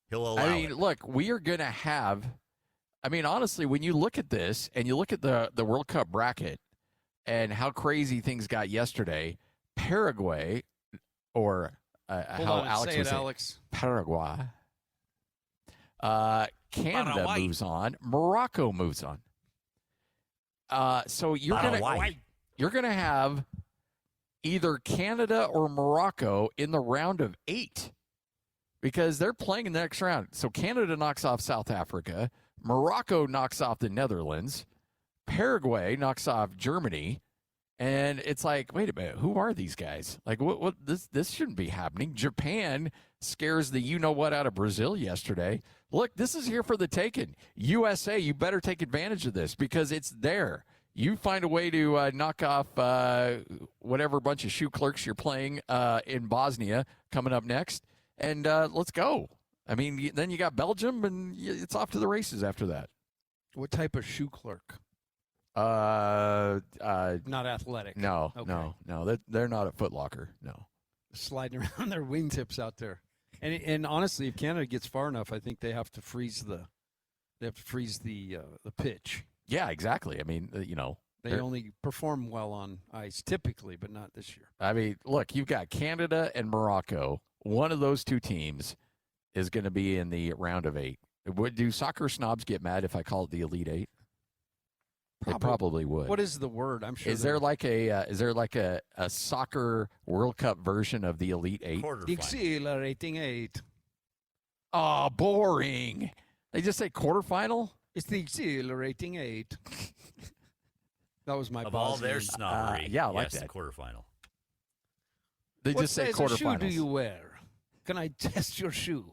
Speaker 5: He'll allow it.
Speaker 4: Look, we are going to have – honestly, when you look at this and you look at the World Cup bracket and how crazy things got yesterday, Paraguay or how Alex was saying,
Speaker 6: Alex.
Speaker 4: Paraguay. Canada moves on. Morocco moves on. So you're gonna have either Canada or Morocco in the round of 8 because they're playing in the next round. So Canada knocks off South Africa, Morocco knocks off the Netherlands, Paraguay knocks off Germany, and it's like, wait a minute, who are these guys? Like, what? This shouldn't be happening. Japan scares the you-know-what out of Brazil yesterday. Look, this is here for the taking. USA, you better take advantage of this because it's there. You find a way to knock off whatever bunch of shoe clerks you're playing in Bosnia coming up next, and let's go. Then you got Belgium, and it's off to the races after that.
Speaker 6: What type of shoe clerk?
Speaker 4: Not
Speaker 6: athletic.
Speaker 4: No,
Speaker 6: okay.
Speaker 4: no. They're not at Foot Locker. No.
Speaker 6: Sliding around their wingtips out there. And honestly, if Canada gets far enough, I think they have to freeze the pitch.
Speaker 4: Yeah, exactly.
Speaker 6: They only perform well on ice typically, but not this year.
Speaker 4: Look, you've got Canada and Morocco. One of those two teams is going to be in the round of 8. Do soccer snobs get mad if I call it the Elite 8? They probably would.
Speaker 6: What is the word? I'm sure.
Speaker 4: Is there like a soccer World Cup version of the Elite 8?
Speaker 6: The exhilarating 8.
Speaker 4: Oh, boring. They just say quarterfinal?
Speaker 6: It's the exhilarating 8. That was my
Speaker 5: of all their snobbery.
Speaker 4: Yeah, I like
Speaker 5: that.
Speaker 4: The
Speaker 5: quarterfinal.
Speaker 4: They just say quarterfinals.
Speaker 6: What size shoe do you wear? Can I test your shoe?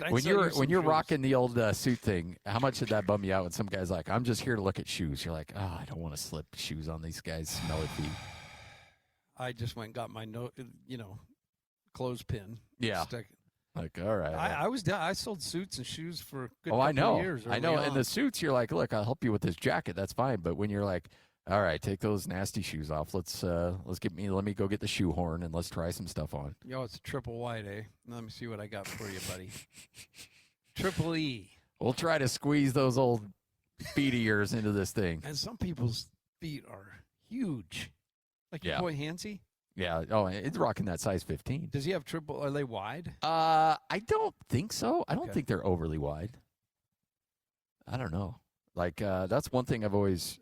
Speaker 4: When you're rocking the old suit thing, how much did that bum you out when some guy's like, I'm just here to look at shoes? You're like, oh, I don't want to slip shoes on these guys' smelly feet.
Speaker 6: I just went and got my clothespin.
Speaker 4: Yeah. Like, all right.
Speaker 6: I sold suits and shoes for a good couple of years.
Speaker 4: I know. And the suits, you're like, look, I'll help you with this jacket. That's fine. But when you're like, all right, take those nasty shoes off. Let me go get the shoehorn and let's try some stuff on.
Speaker 6: Yo, it's a triple white, eh? Let me see what I got for you, buddy. Triple E.
Speaker 4: We'll try to squeeze those old feet of yours into this thing.
Speaker 6: And some people's feet are huge. Like your boy Hansy?
Speaker 4: Yeah. Oh, it's rocking that size 15.
Speaker 6: Does he have triple? Are they wide?
Speaker 4: I don't think so. I don't think they're overly wide. I don't know. Like that's one thing I've always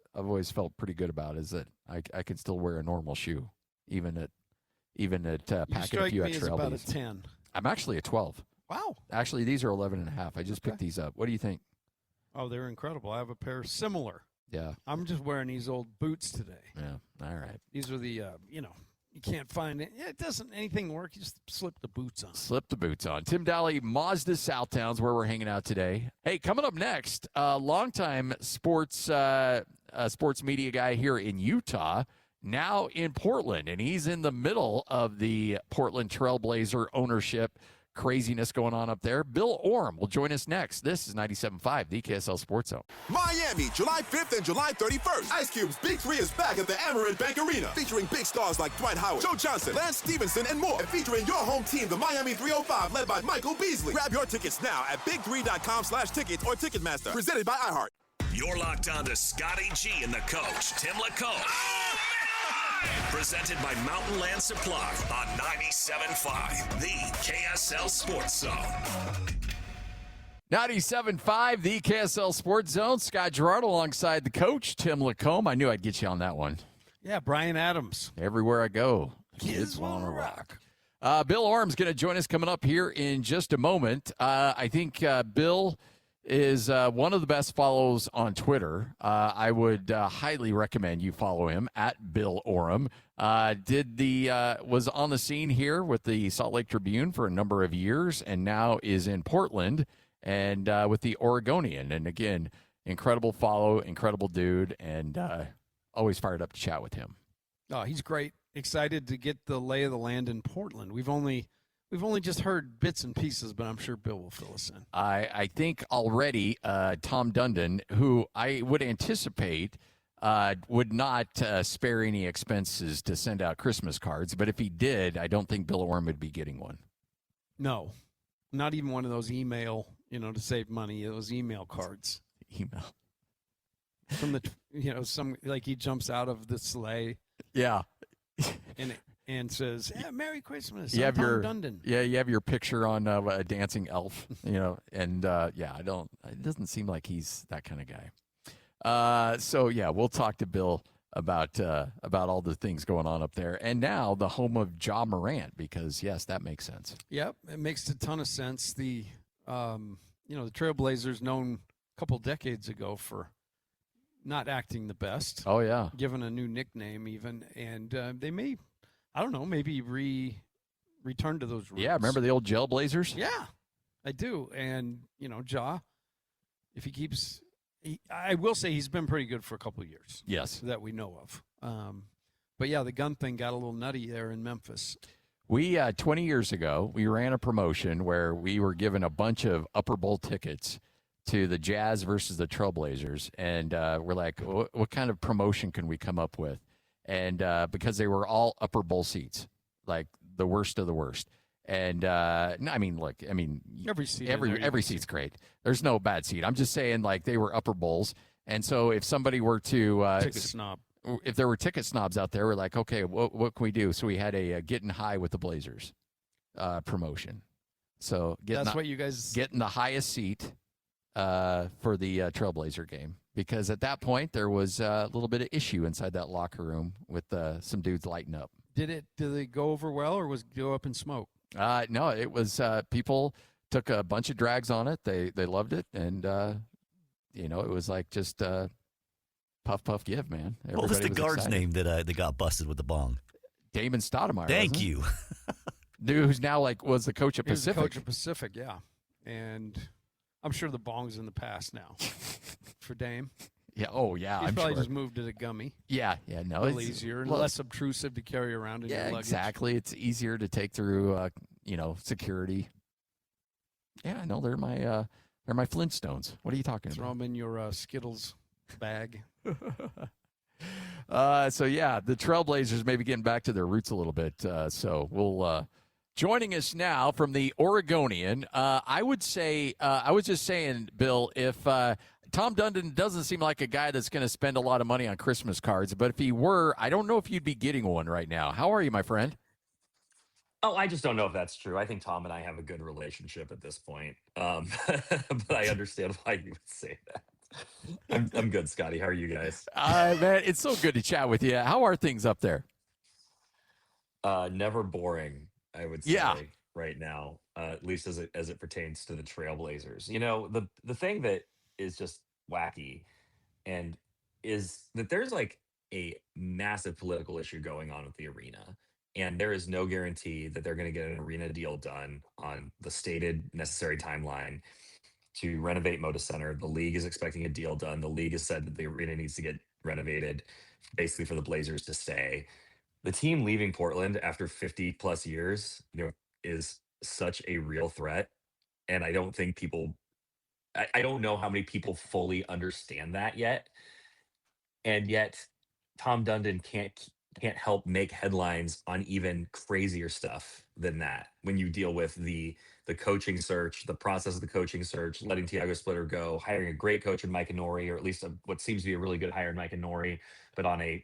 Speaker 4: felt pretty good about is that I can still wear a normal shoe, even at packing a few extra
Speaker 6: about
Speaker 4: lbs.
Speaker 6: A 10.
Speaker 4: I'm actually a 12.
Speaker 6: Wow.
Speaker 4: Actually, these are 11 and a half. I just picked these up. What do you think?
Speaker 6: Oh, they're incredible. I have a pair similar.
Speaker 4: Yeah.
Speaker 6: I'm just wearing these old boots today.
Speaker 4: Yeah. All right.
Speaker 6: These are the You can't find it. It doesn't anything work. You just slip the boots on.
Speaker 4: Slip the boots on. Tim Daly, Mazda Southtown's where we're hanging out today. Hey, coming up next, longtime sports media guy here in Utah, now in Portland, and he's in the middle of the Portland Trailblazer ownership craziness going on up there. Bill Oram will join us next. This is 97.5, the KSL Sports Zone.
Speaker 1: Miami, July 5th and July 31st. Ice Cube's Big 3 is back at the Amerant Bank Arena, featuring big stars like Dwight Howard, Joe Johnson, Lance Stevenson, and more. And featuring your home team, the Miami 305, led by Michael Beasley. Grab your tickets now at big3.com/tickets or Ticketmaster. Presented by iHeart.
Speaker 2: You're locked on to Scotty G and the coach, Tim LaComb. Presented by Mountain Land Supply on 97.5, the KSL Sports Zone.
Speaker 4: 97.5, the KSL Sports Zone. Scott Garrard alongside the coach, Tim LaComb. I knew I'd get you on that one.
Speaker 6: Yeah, Brian Adams.
Speaker 4: Everywhere I go, kids want to rock. Bill Oram's going to join us coming up here in just a moment. I think Bill is one of the best follows on Twitter. I would highly recommend you follow him at Bill Oram. Was on the scene here with the Salt Lake Tribune for a number of years, and now is in Portland and with the Oregonian. And again, incredible follow, incredible dude, and always fired up to chat with him.
Speaker 6: Oh, he's great. Excited to get the lay of the land in Portland. We've only just heard bits and pieces, but I'm sure Bill will fill us in.
Speaker 4: I think already Tom Dundon, who I would anticipate would not spare any expenses to send out Christmas cards, but if he did, I don't think Bill Oram would be getting one.
Speaker 6: No, not even one of those email, to save money, those email cards.
Speaker 4: Email.
Speaker 6: From the, some, like he jumps out of the sleigh.
Speaker 4: Yeah.
Speaker 6: And says, Merry Christmas.
Speaker 4: You
Speaker 6: I'm
Speaker 4: have
Speaker 6: Tom Dundon.
Speaker 4: you have your picture on a dancing elf, and it doesn't seem like he's that kind of guy. We'll talk to Bill about all the things going on up there. And now the home of Ja Morant, because yes, that makes sense.
Speaker 6: Yep. It makes a ton of sense. The Trailblazers, known a couple decades ago for not acting the best.
Speaker 4: Oh yeah.
Speaker 6: Given a new nickname even. And they may, I don't know, maybe return to those roots.
Speaker 4: Yeah, remember the old Jailblazers?
Speaker 6: Yeah, I do. And, Ja, if he keeps I will say he's been pretty good for a couple of years.
Speaker 4: Yes.
Speaker 6: That we know of. But, yeah, the gun thing got a little nutty there in Memphis.
Speaker 4: We, 20 years ago, we ran a promotion where we were given a bunch of Upper Bowl tickets to the Jazz versus the Trailblazers. And we're like, what kind of promotion can we come up with? And because they were all Upper Bowl seats, like the worst of the worst. And
Speaker 6: every seat,
Speaker 4: every seat's great. There's no bad seat. I'm just saying, like, they were Upper Bowls. And so if somebody were to
Speaker 6: ticket snob,
Speaker 4: if there were ticket snobs out there, we're like, okay, what can we do? So we had a getting high with the Blazers promotion. So
Speaker 6: what you guys
Speaker 4: getting the highest seat for the Trailblazer game, because at that point there was a little bit of issue inside that locker room with some dudes lighting up.
Speaker 6: Did they go over well, or was it go up in smoke?
Speaker 4: No, it was people took a bunch of drags on it. They loved it, and it was like just puff puff give, man.
Speaker 5: What was the guard's name that they got busted with the bong?
Speaker 4: Damon Stoudemire.
Speaker 5: Thank you.
Speaker 4: Dude, who's now was the coach of Pacific.
Speaker 6: Coach of Pacific, yeah, and I'm sure the bong's in the past now for Dame.
Speaker 4: Yeah. Oh, yeah.
Speaker 6: He's
Speaker 4: I'm
Speaker 6: probably
Speaker 4: sure.
Speaker 6: just moved to the gummy.
Speaker 4: Yeah. Yeah. No,
Speaker 6: a little easier and less obtrusive to carry around in your luggage.
Speaker 4: Exactly. It's easier to take through, security. Yeah. No, they're my Flintstones. What are you talking
Speaker 6: Throw
Speaker 4: about?
Speaker 6: them in your Skittles bag.
Speaker 4: The Trailblazers maybe getting back to their roots a little bit. So we'll. Joining us now from the Oregonian, I would say, I was just saying, Bill, if Tom Dundon doesn't seem like a guy that's going to spend a lot of money on Christmas cards, but if he were, I don't know if you'd be getting one right now. How are you, my friend?
Speaker 3: Oh, I just don't know if that's true. I think Tom and I have a good relationship at this point. But I understand why you would say that. I'm good, Scotty. How are you guys?
Speaker 4: Man, it's so good to chat with you. How are things up there?
Speaker 3: Never boring, I would say, right now, at least as it pertains to the Trailblazers. The thing that is just wacky and is that there's like a massive political issue going on with the arena. and there is no guarantee that they're going to get an arena deal done on the stated necessary timeline to renovate Moda Center. The league is expecting a deal done. The league has said that the arena needs to get renovated, basically for the Blazers to stay. The team leaving Portland after 50 plus years, is such a real threat. And I don't think I don't know how many people fully understand that yet. And yet Tom Dundon can't help make headlines on even crazier stuff than that. When you deal with the coaching search, the process of the coaching search, letting Tiago Splitter go, hiring a great coach in Mike Nori, or at least what seems to be a really good hire in Mike Nori, but on a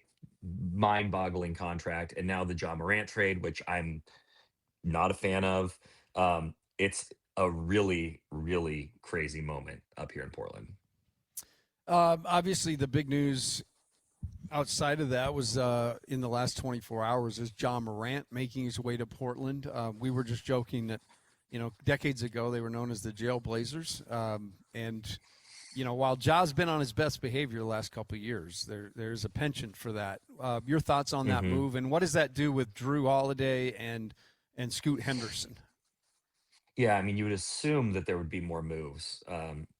Speaker 3: mind-boggling contract, and now the John Morant trade, which I'm not a fan of. It's a really, really crazy moment up here in Portland.
Speaker 6: Obviously, the big news outside of that was in the last 24 hours is John Morant making his way to Portland. We were just joking that, decades ago they were known as the Jailblazers. And, while Ja's been on his best behavior the last couple of years, there's a penchant for that. Your thoughts on that move, and what does that do with Drew Holiday and Scoot Henderson?
Speaker 3: Yeah, I mean, you would assume that there would be more moves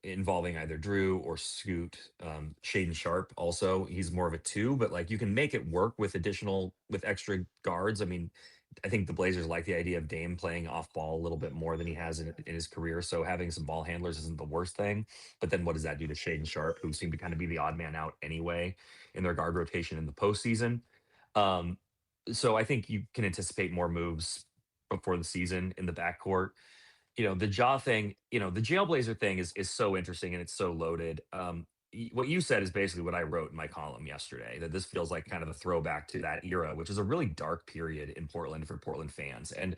Speaker 3: involving either Drew or Scoot. Shaden Sharp also, he's more of a 2, but like you can make it work with extra guards. I mean, I think the Blazers like the idea of Dame playing off ball a little bit more than he has in his career. So having some ball handlers isn't the worst thing. But then what does that do to Shaden Sharp, who seemed to kind of be the odd man out anyway in their guard rotation in the postseason? So I think you can anticipate more moves before the season in the backcourt. The jaw thing, the Jailblazer thing is so interesting, and it's so loaded. What you said is basically what I wrote in my column yesterday, that this feels like kind of a throwback to that era, which is a really dark period in Portland for Portland fans. And,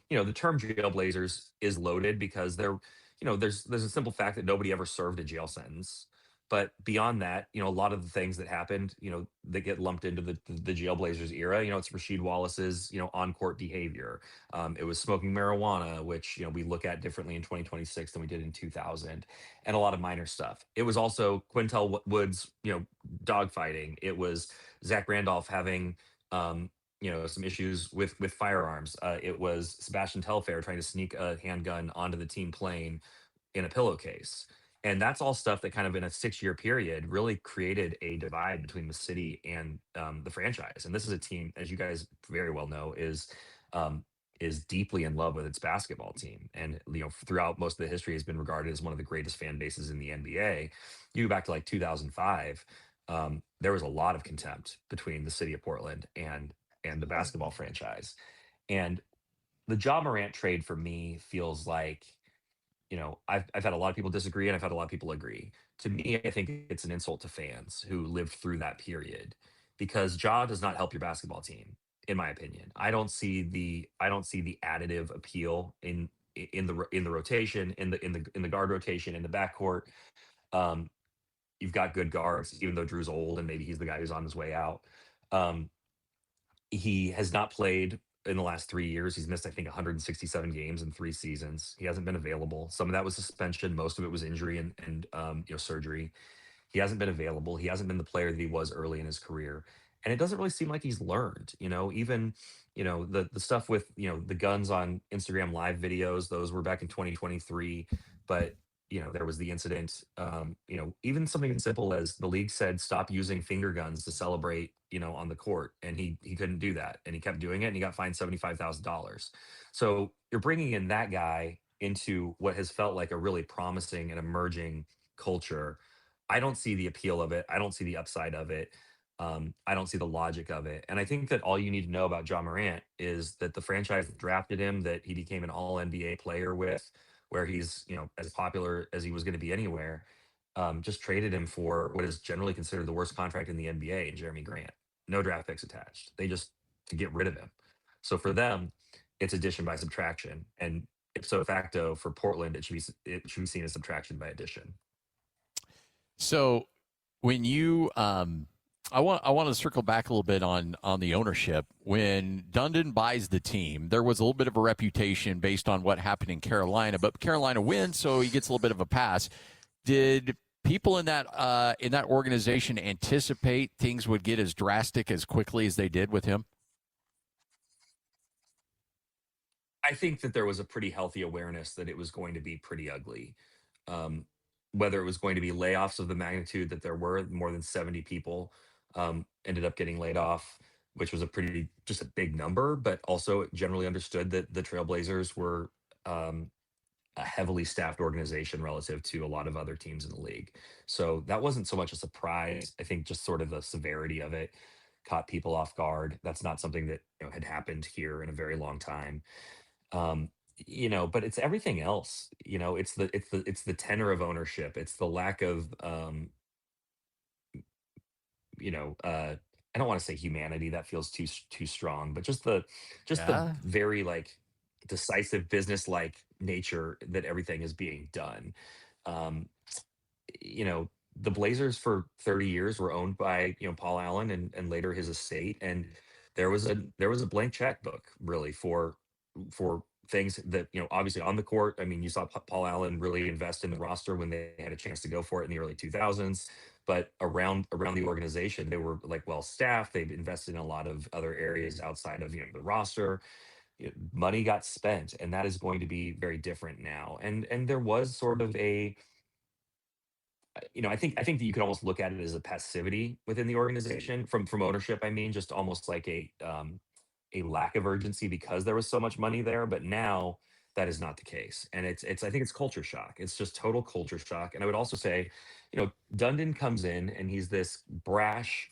Speaker 3: the term Jailblazers is loaded because there's a simple fact that nobody ever served a jail sentence. But beyond that, a lot of the things that happened, that get lumped into the Jailblazers era, it's Rasheed Wallace's, on-court behavior. It was smoking marijuana, which, we look at differently in 2026 than we did in 2000, and a lot of minor stuff. It was also Quintel Woods, dogfighting. It was Zach Randolph having, some issues with firearms. It was Sebastian Telfair trying to sneak a handgun onto the team plane in a pillowcase. And that's all stuff that kind of in a 6-year period really created a divide between the city and the franchise. And this is a team, as you guys very well know, is deeply in love with its basketball team. And, throughout most of the history has been regarded as one of the greatest fan bases in the NBA. You go back to like 2005, there was a lot of contempt between the city of Portland and the basketball franchise. And the Ja Morant trade for me feels like, I've had a lot of people disagree and I've had a lot of people agree. To me, I think it's an insult to fans who lived through that period, because Ja does not help your basketball team, in my opinion. I don't see the additive appeal in the rotation, in the guard rotation, in the backcourt. You've got good guards, even though Drew's old and maybe he's the guy who's on his way out. He has not played in the last 3 years. He's missed, I think, 167 games in 3 seasons. He hasn't been available. Some of that was suspension. Most of it was injury and surgery. He hasn't been available. He hasn't been the player that he was early in his career. And it doesn't really seem like he's learned, even, the stuff with, the guns on Instagram live videos, those were back in 2023. But, there was the incident, even something as simple as the league said, stop using finger guns to celebrate, on the court. And he couldn't do that. And he kept doing it and he got fined $75,000. So you're bringing in that guy into what has felt like a really promising and emerging culture. I don't see the appeal of it. I don't see the upside of it. I don't see the logic of it. And I think that all you need to know about Ja Morant is that the franchise drafted him, that he became an all NBA player with, where he's, as popular as he was going to be anywhere, just traded him for what is generally considered the worst contract in the NBA, Jeremy Grant. No draft picks attached. They just to get rid of him. So for them, it's addition by subtraction. And ipso facto for Portland, it should be seen as subtraction by addition.
Speaker 4: So when you I want to circle back a little bit on the ownership. When Dundon buys the team, there was a little bit of a reputation based on what happened in Carolina, but Carolina wins, so he gets a little bit of a pass. Did people in that organization anticipate things would get as drastic as quickly as they did with him?
Speaker 3: I think that there was a pretty healthy awareness that it was going to be pretty ugly. Um, Whether it was going to be layoffs of the magnitude that there were, more than 70 people ended up getting laid off, which was just a big number, but also generally understood that the Trailblazers were um, a heavily staffed organization relative to a lot of other teams in the league. So that wasn't so much a surprise. I think just sort of the severity of it caught people off guard. That's not something that had happened here in a very long time. um but it's everything else. It's the tenor of ownership. It's the lack of you know I don't want to say humanity, that feels too strong, but just the
Speaker 4: Yeah.
Speaker 3: very like decisive business like nature that everything is being done. um you know the Blazers for 30 years were owned by Paul Allen and later his estate, and there was a blank checkbook really for things that obviously on the court. I mean, you saw Paul Allen really invest in the roster when they had a chance to go for it in the early 2000s, but around the organization they were like well staffed. They've invested in a lot of other areas outside of the roster. Money got spent, and that is going to be very different now. And there was sort of I think that you could almost look at it as a passivity within the organization from ownership. I mean, just almost like a lack of urgency because there was so much money there. But now that is not the case, and it's I think it's culture shock. It's just total culture shock. And I would also say, Dundon comes in and he's this brash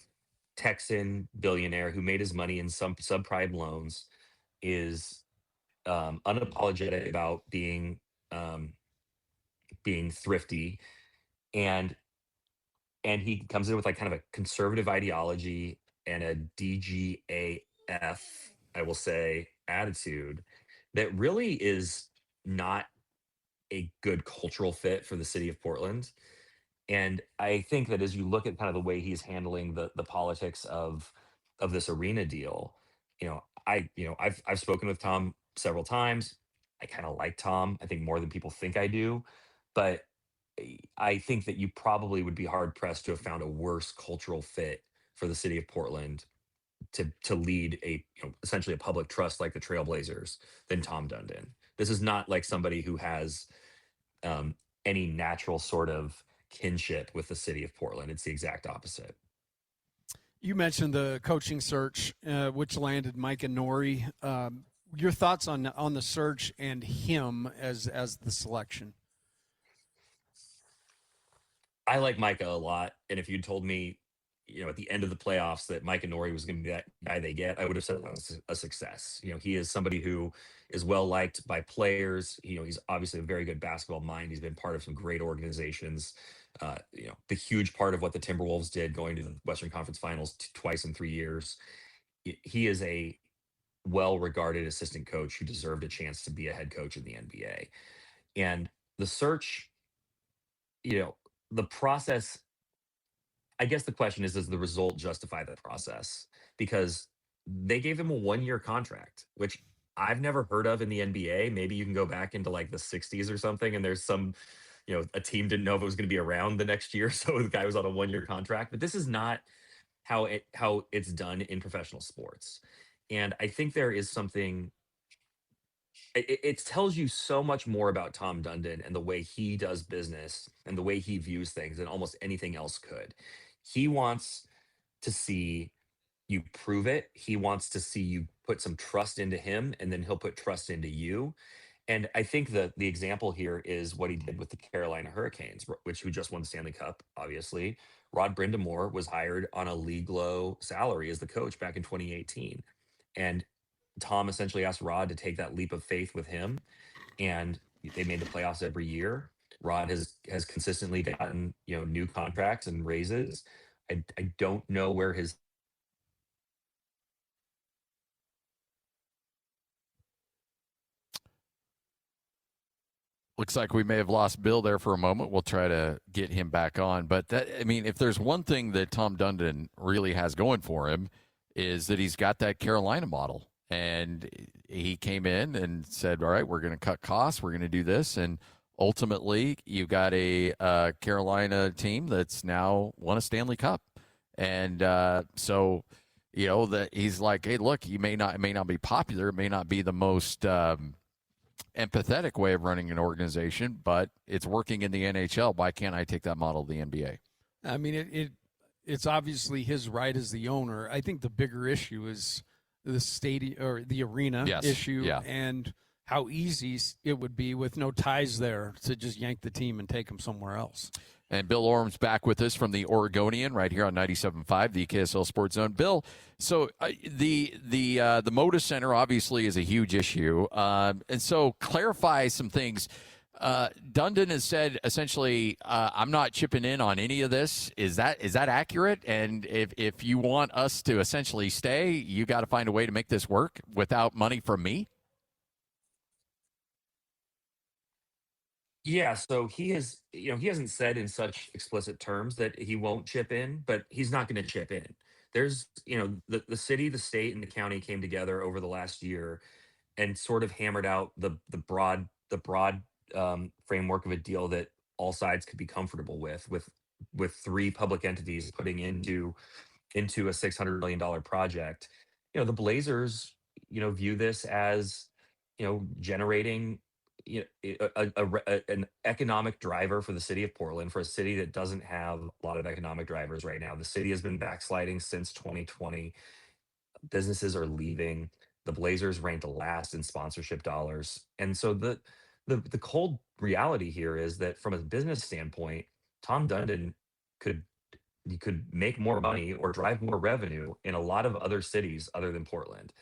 Speaker 3: Texan billionaire who made his money in some subprime loans, is unapologetic about being thrifty, and he comes in with like kind of a conservative ideology and a DGAF, I will say, attitude that really is not a good cultural fit for the city of Portland. And I think that as you look at kind of the way he's handling the politics of this arena deal, I've spoken with Tom several times. I kind of like Tom, I think, more than people think I do. But I think that you probably would be hard pressed to have found a worse cultural fit for the city of Portland to lead essentially a public trust like the Trailblazers than Tom Dundon. This is not like somebody who has um, any natural sort of kinship with the city of Portland. It's the exact opposite.
Speaker 6: You mentioned the coaching search, which landed Mike and Nori. Your thoughts on the search and him as the selection?
Speaker 3: I like Micah a lot, and if you'd told me, at the end of the playoffs that Micah Nori was going to be that guy they get, I would have said that was a success. He is somebody who is well liked by players. He's obviously a very good basketball mind. He's been part of some great organizations. The huge part of what the Timberwolves did, going to the Western Conference Finals twice in 3 years. He is a well-regarded assistant coach who deserved a chance to be a head coach in the NBA. And the search, the process, I guess the question is, does the result justify the process? Because they gave him a 1-year contract, which I've never heard of in the NBA. Maybe you can go back into like the 60s or something, and there's a team didn't know if it was going to be around the next year, so the guy was on a 1-year contract. But this is not how it's done in professional sports. And I think there is something. It tells you so much more about Tom Dundon and the way he does business and the way he views things than almost anything else could. He wants to see you prove it. He wants to see you put some trust into him, and then he'll put trust into you. And I think the example here is what he did with the Carolina Hurricanes, who just won the Stanley Cup, obviously. Rod Brindamore was hired on a league low salary as the coach back in 2018. And Tom essentially asked Rod to take that leap of faith with him, and they made the playoffs every year. Rod has consistently gotten new contracts and raises. I don't know where his.
Speaker 4: Looks like we may have lost Bill there for a moment. We'll try to get him back on. But if there's one thing that Tom Dundon really has going for him, is that he's got that Carolina model. And he came in and said, all right, we're going to cut costs. We're going to do this. And ultimately, you've got a Carolina team that's now won a Stanley Cup. And that he's like, hey, look, it may not be popular. It may not be the most empathetic way of running an organization, but it's working in the NHL. Why can't I take that model to the NBA?
Speaker 6: I mean, it's obviously his right as the owner. I think the bigger issue is the stadium or the arena issue and how easy it would be with no ties there to just yank the team and take them somewhere else.
Speaker 4: And Bill Oram's back with us from the Oregonian right here on 97.5, the KSL Sports Zone. Bill, so the Moda Center obviously is a huge issue. And so clarify some things. Dundon has said essentially, I'm not chipping in on any of this. Is that accurate? And if you want us to essentially stay, you got to find a way to make this work without money from me?
Speaker 3: Yeah, so he hasn't said in such explicit terms that he won't chip in, but he's not going to chip in. There's, the city, the state, and the county came together over the last year and sort of hammered out the broad framework of a deal that all sides could be comfortable with three public entities putting into a $600 million project. The Blazers, view this as, generating, an economic driver for the city of Portland, for a city that doesn't have a lot of economic drivers right now. The city has been backsliding since 2020. Businesses are leaving. The Blazers ranked last in sponsorship dollars, and so the cold reality here is that from a business standpoint, Tom Dundon could you could make more money or drive more revenue in a lot of other cities other than Portland.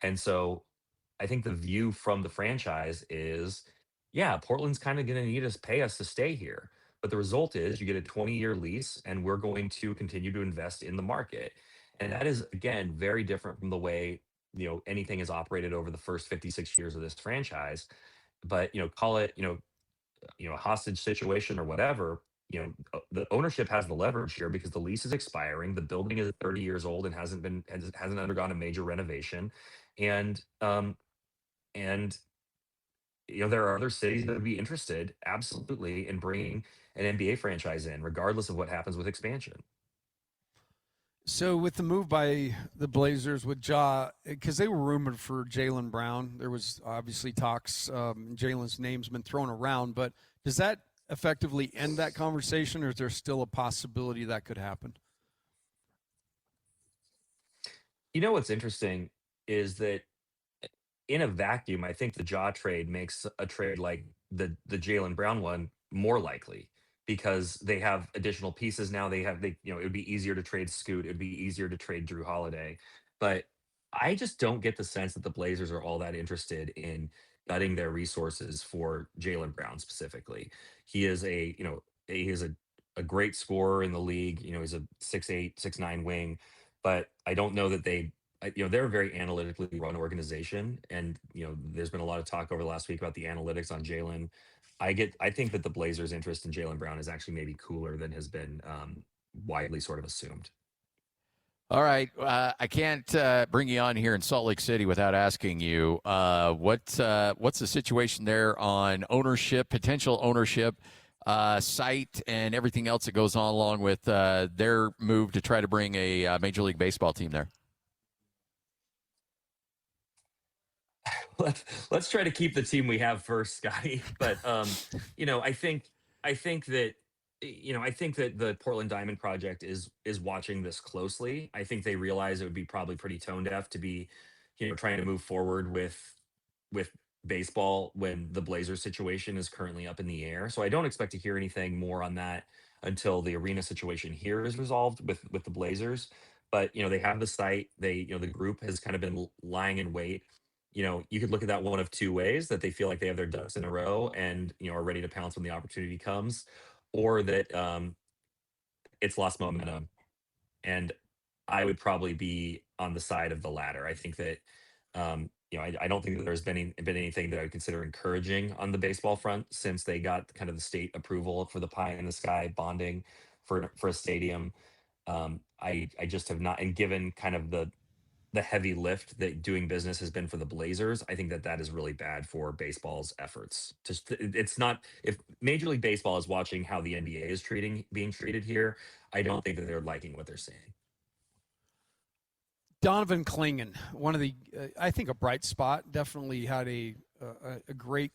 Speaker 3: And so I think the view from the franchise is, yeah, Portland's kind of going to need us, pay us to stay here. But the result is you get a 20-year lease and we're going to continue to invest in the market. And that is, again, very different from the way, anything is operated over the first 56 years of this franchise. But, call it, a hostage situation or whatever. The ownership has the leverage here because the lease is expiring. The building is 30 years old and hasn't undergone a major renovation. And there are other cities that would be interested, absolutely, in bringing an NBA franchise in, regardless of what happens with expansion.
Speaker 6: So with the move by the Blazers with Ja, because they were rumored for Jaylen Brown, there was obviously talks. Jalen's name's been thrown around, but does that effectively end that conversation, or is there still a possibility that could happen?
Speaker 3: What's interesting is that in a vacuum, I think the Ja trade makes a trade like the Jaylen Brown one more likely because they have additional pieces now. It would be easier to trade Scoot. It would be easier to trade Drew Holiday. But I just don't get the sense that the Blazers are all that interested in gutting their resources for Jaylen Brown specifically. He is a great scorer in the league. He's a 6'8", 6'9" wing, but I don't know that they're a very analytically run organization. And, there's been a lot of talk over the last week about the analytics on Jaylen. I think that the Blazers' interest in Jaylen Brown is actually maybe cooler than has been widely sort of assumed.
Speaker 4: All right. I can't bring you on here in Salt Lake City without asking you what's the situation there on ownership, potential ownership, site, and everything else that goes on along with their move to try to bring a Major League Baseball team there.
Speaker 3: Let's try to keep the team we have first, Scotty. But I think that the Portland Diamond Project is watching this closely. I think they realize it would be probably pretty tone deaf to be, trying to move forward with baseball when the Blazers situation is currently up in the air. So I don't expect to hear anything more on that until the arena situation here is resolved with the Blazers. But they have the site. The group has kind of been lying in wait. You could look at that one of two ways: that they feel like they have their ducks in a row and are ready to pounce when the opportunity comes, or that it's lost momentum. And I would probably be on the side of the latter. I think that I don't think that there's been anything that I would consider encouraging on the baseball front since they got kind of the state approval for the pie in the sky bonding for a stadium. I just have not, and given kind of the heavy lift that doing business has been for the Blazers, I think that is really bad for baseball's efforts. It's not, if Major League Baseball is watching how the NBA is being treated here, I don't think that they're liking what they're seeing. Donovan
Speaker 6: Clingan, one of the, I think a bright spot, definitely had a great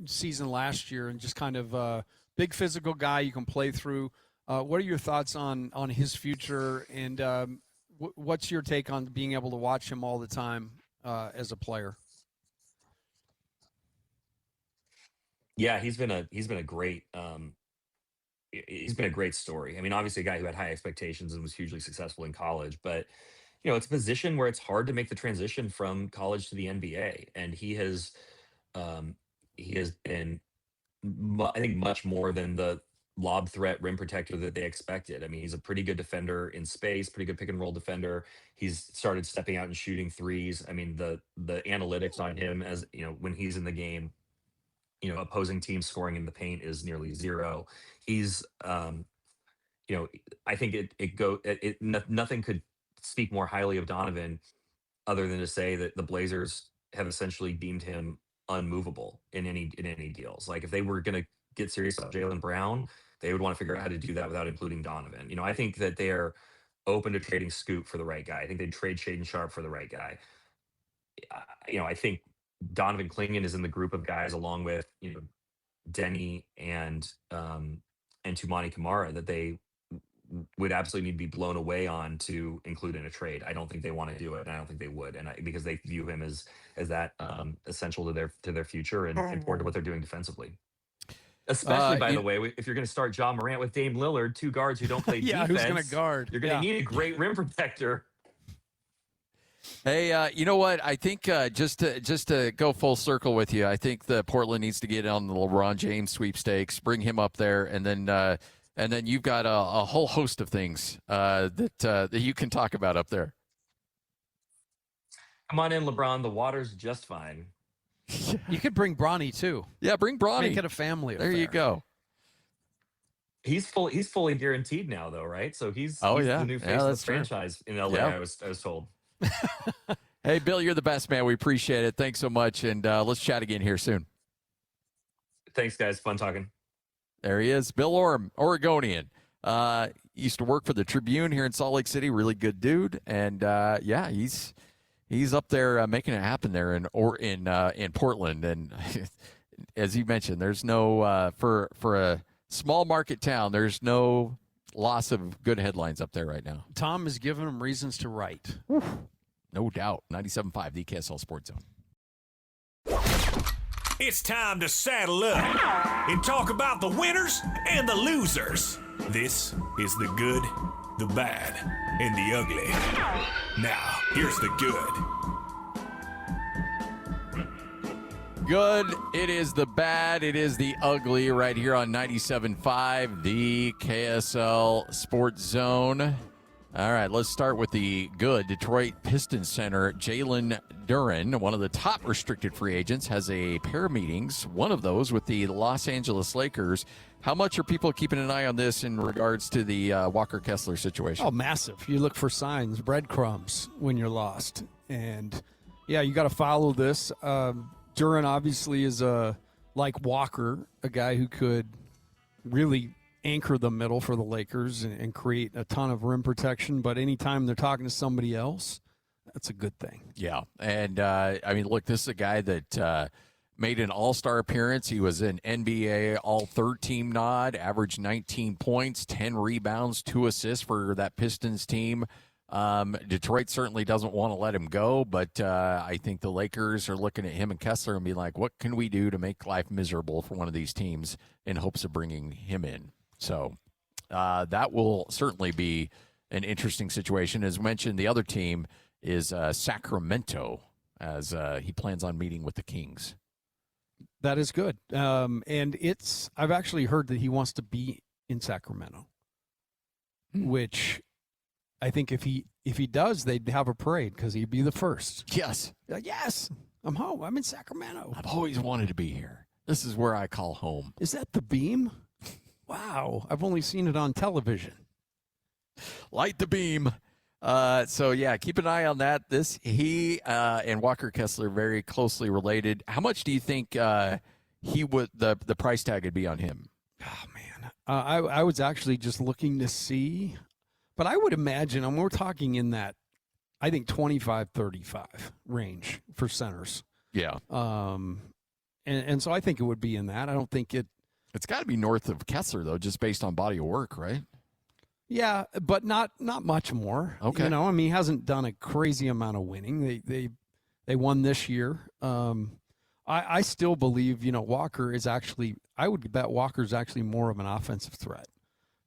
Speaker 6: season last year and just kind of big physical guy you can play through. What are your thoughts on his future, and what's your take on being able to watch him all the time as a player?
Speaker 3: Yeah, he's been a great he's been a great story. I mean, obviously a guy who had high expectations and was hugely successful in college, but it's a position where it's hard to make the transition from college to the NBA, and um, he has been, I think, much more than the lob threat rim protector that they expected. I mean, he's a pretty good defender in space, pretty good pick and roll defender. He's started stepping out and shooting threes. I mean, the analytics on him, as when he's in the game, opposing teams scoring in the paint is nearly zero. He's I think nothing could speak more highly of Donovan other than to say that the Blazers have essentially deemed him unmovable in any deals. Like, if they were going to get serious about Jaylen Brown, they would want to figure out how to do that without including Donovan. I think that they are open to trading Scoot for the right guy. I think they'd trade Shaedon Sharpe for the right guy. I think Donovan Clingan is in the group of guys, along with Denny and Tumani Kamara, that they would absolutely need to be blown away on to include in a trade. I don't think they want to do it, and I don't think they would, because they view him as that essential to their future and important to what they're doing defensively. Especially, by the way, if you're going to start Ja Morant with Dame Lillard, two guards who don't play defense,
Speaker 6: who's going to guard?
Speaker 3: You're going to need a great rim protector.
Speaker 4: Hey, you know what? I think just to go full circle with you, I think the Portland needs to get on the LeBron James sweepstakes, bring him up there, and then you've got a whole host of things that you can talk about up there.
Speaker 3: Come on in, LeBron. The water's just fine.
Speaker 6: You could bring Bronny too.
Speaker 4: Yeah, bring Bronny.
Speaker 6: Make it a family affair.
Speaker 4: There you go.
Speaker 3: He's fully guaranteed now, though, right? So he's the new face of the franchise in LA. I was told.
Speaker 4: Hey, Bill, you're the best, man. We appreciate it. Thanks so much, and let's chat again here soon.
Speaker 3: Thanks, guys. Fun talking.
Speaker 4: There he is, Bill Oram, Oregonian. Used to work for the Tribune here in Salt Lake City. Really good dude, and he's up there making it happen there in Portland. And as you mentioned, there's no for a small market town, there's no loss of good headlines up there right now.
Speaker 6: Tom has given him reasons to write.
Speaker 4: No doubt. 97.5, the KSL Sports Zone.
Speaker 2: It's time to saddle up and talk about the winners and the losers. This is the good, the bad, and the ugly. Now, here's the good.
Speaker 4: Good. It is the bad. It is the ugly right here on 97.5, the KSL Sports Zone. All right, let's start with the good. Detroit Pistons center Jalen Duren, one of the top restricted free agents, has a pair of meetings, one of those with the Los Angeles Lakers. How much are people keeping an eye on this in regards to the Walker Kessler situation?
Speaker 6: Oh, massive. You look for signs, breadcrumbs when you're lost. And, yeah, you got to follow this. Duren obviously is, like Walker, a guy who could really anchor the middle for the Lakers and create a ton of rim protection. But anytime they're talking to somebody else, that's a good thing.
Speaker 4: Yeah. And, I mean, look, this is a guy that made an all-star appearance. He was an NBA all-third team nod, averaged 19 points, 10 rebounds, 2 assists for that Pistons team. Detroit certainly doesn't want to let him go, but I think the Lakers are looking at him and Kessler and be like, what can we do to make life miserable for one of these teams in hopes of bringing him in? So that will certainly be an interesting situation. As mentioned, the other team is Sacramento, as he plans on meeting with the Kings.
Speaker 6: That is good. And I've actually heard that he wants to be in Sacramento, which I think if he does, they'd have a parade because he'd be the first.
Speaker 4: Yes.
Speaker 6: Yes, I'm home. I'm in Sacramento.
Speaker 4: I've always wanted to be here. This is where I call home.
Speaker 6: Is that the beam? Wow. I've only seen it on television.
Speaker 4: Light the beam. So, yeah, keep an eye on that. He and Walker Kessler very closely related. How much do you think the price tag would be on him?
Speaker 6: Oh, man. I was actually just looking to see. But I would imagine, and we're talking in that, I think, 25-35 range for centers.
Speaker 4: Yeah.
Speaker 6: And so I think it would be in that. I don't think it.
Speaker 4: It's got to be north of Kessler, though, just based on body of work, right?
Speaker 6: Yeah, but not much more.
Speaker 4: Okay.
Speaker 6: You know, I mean, he hasn't done a crazy amount of winning. They won this year. I still believe, you know, Walker is actually, I would bet Walker's actually more of an offensive threat.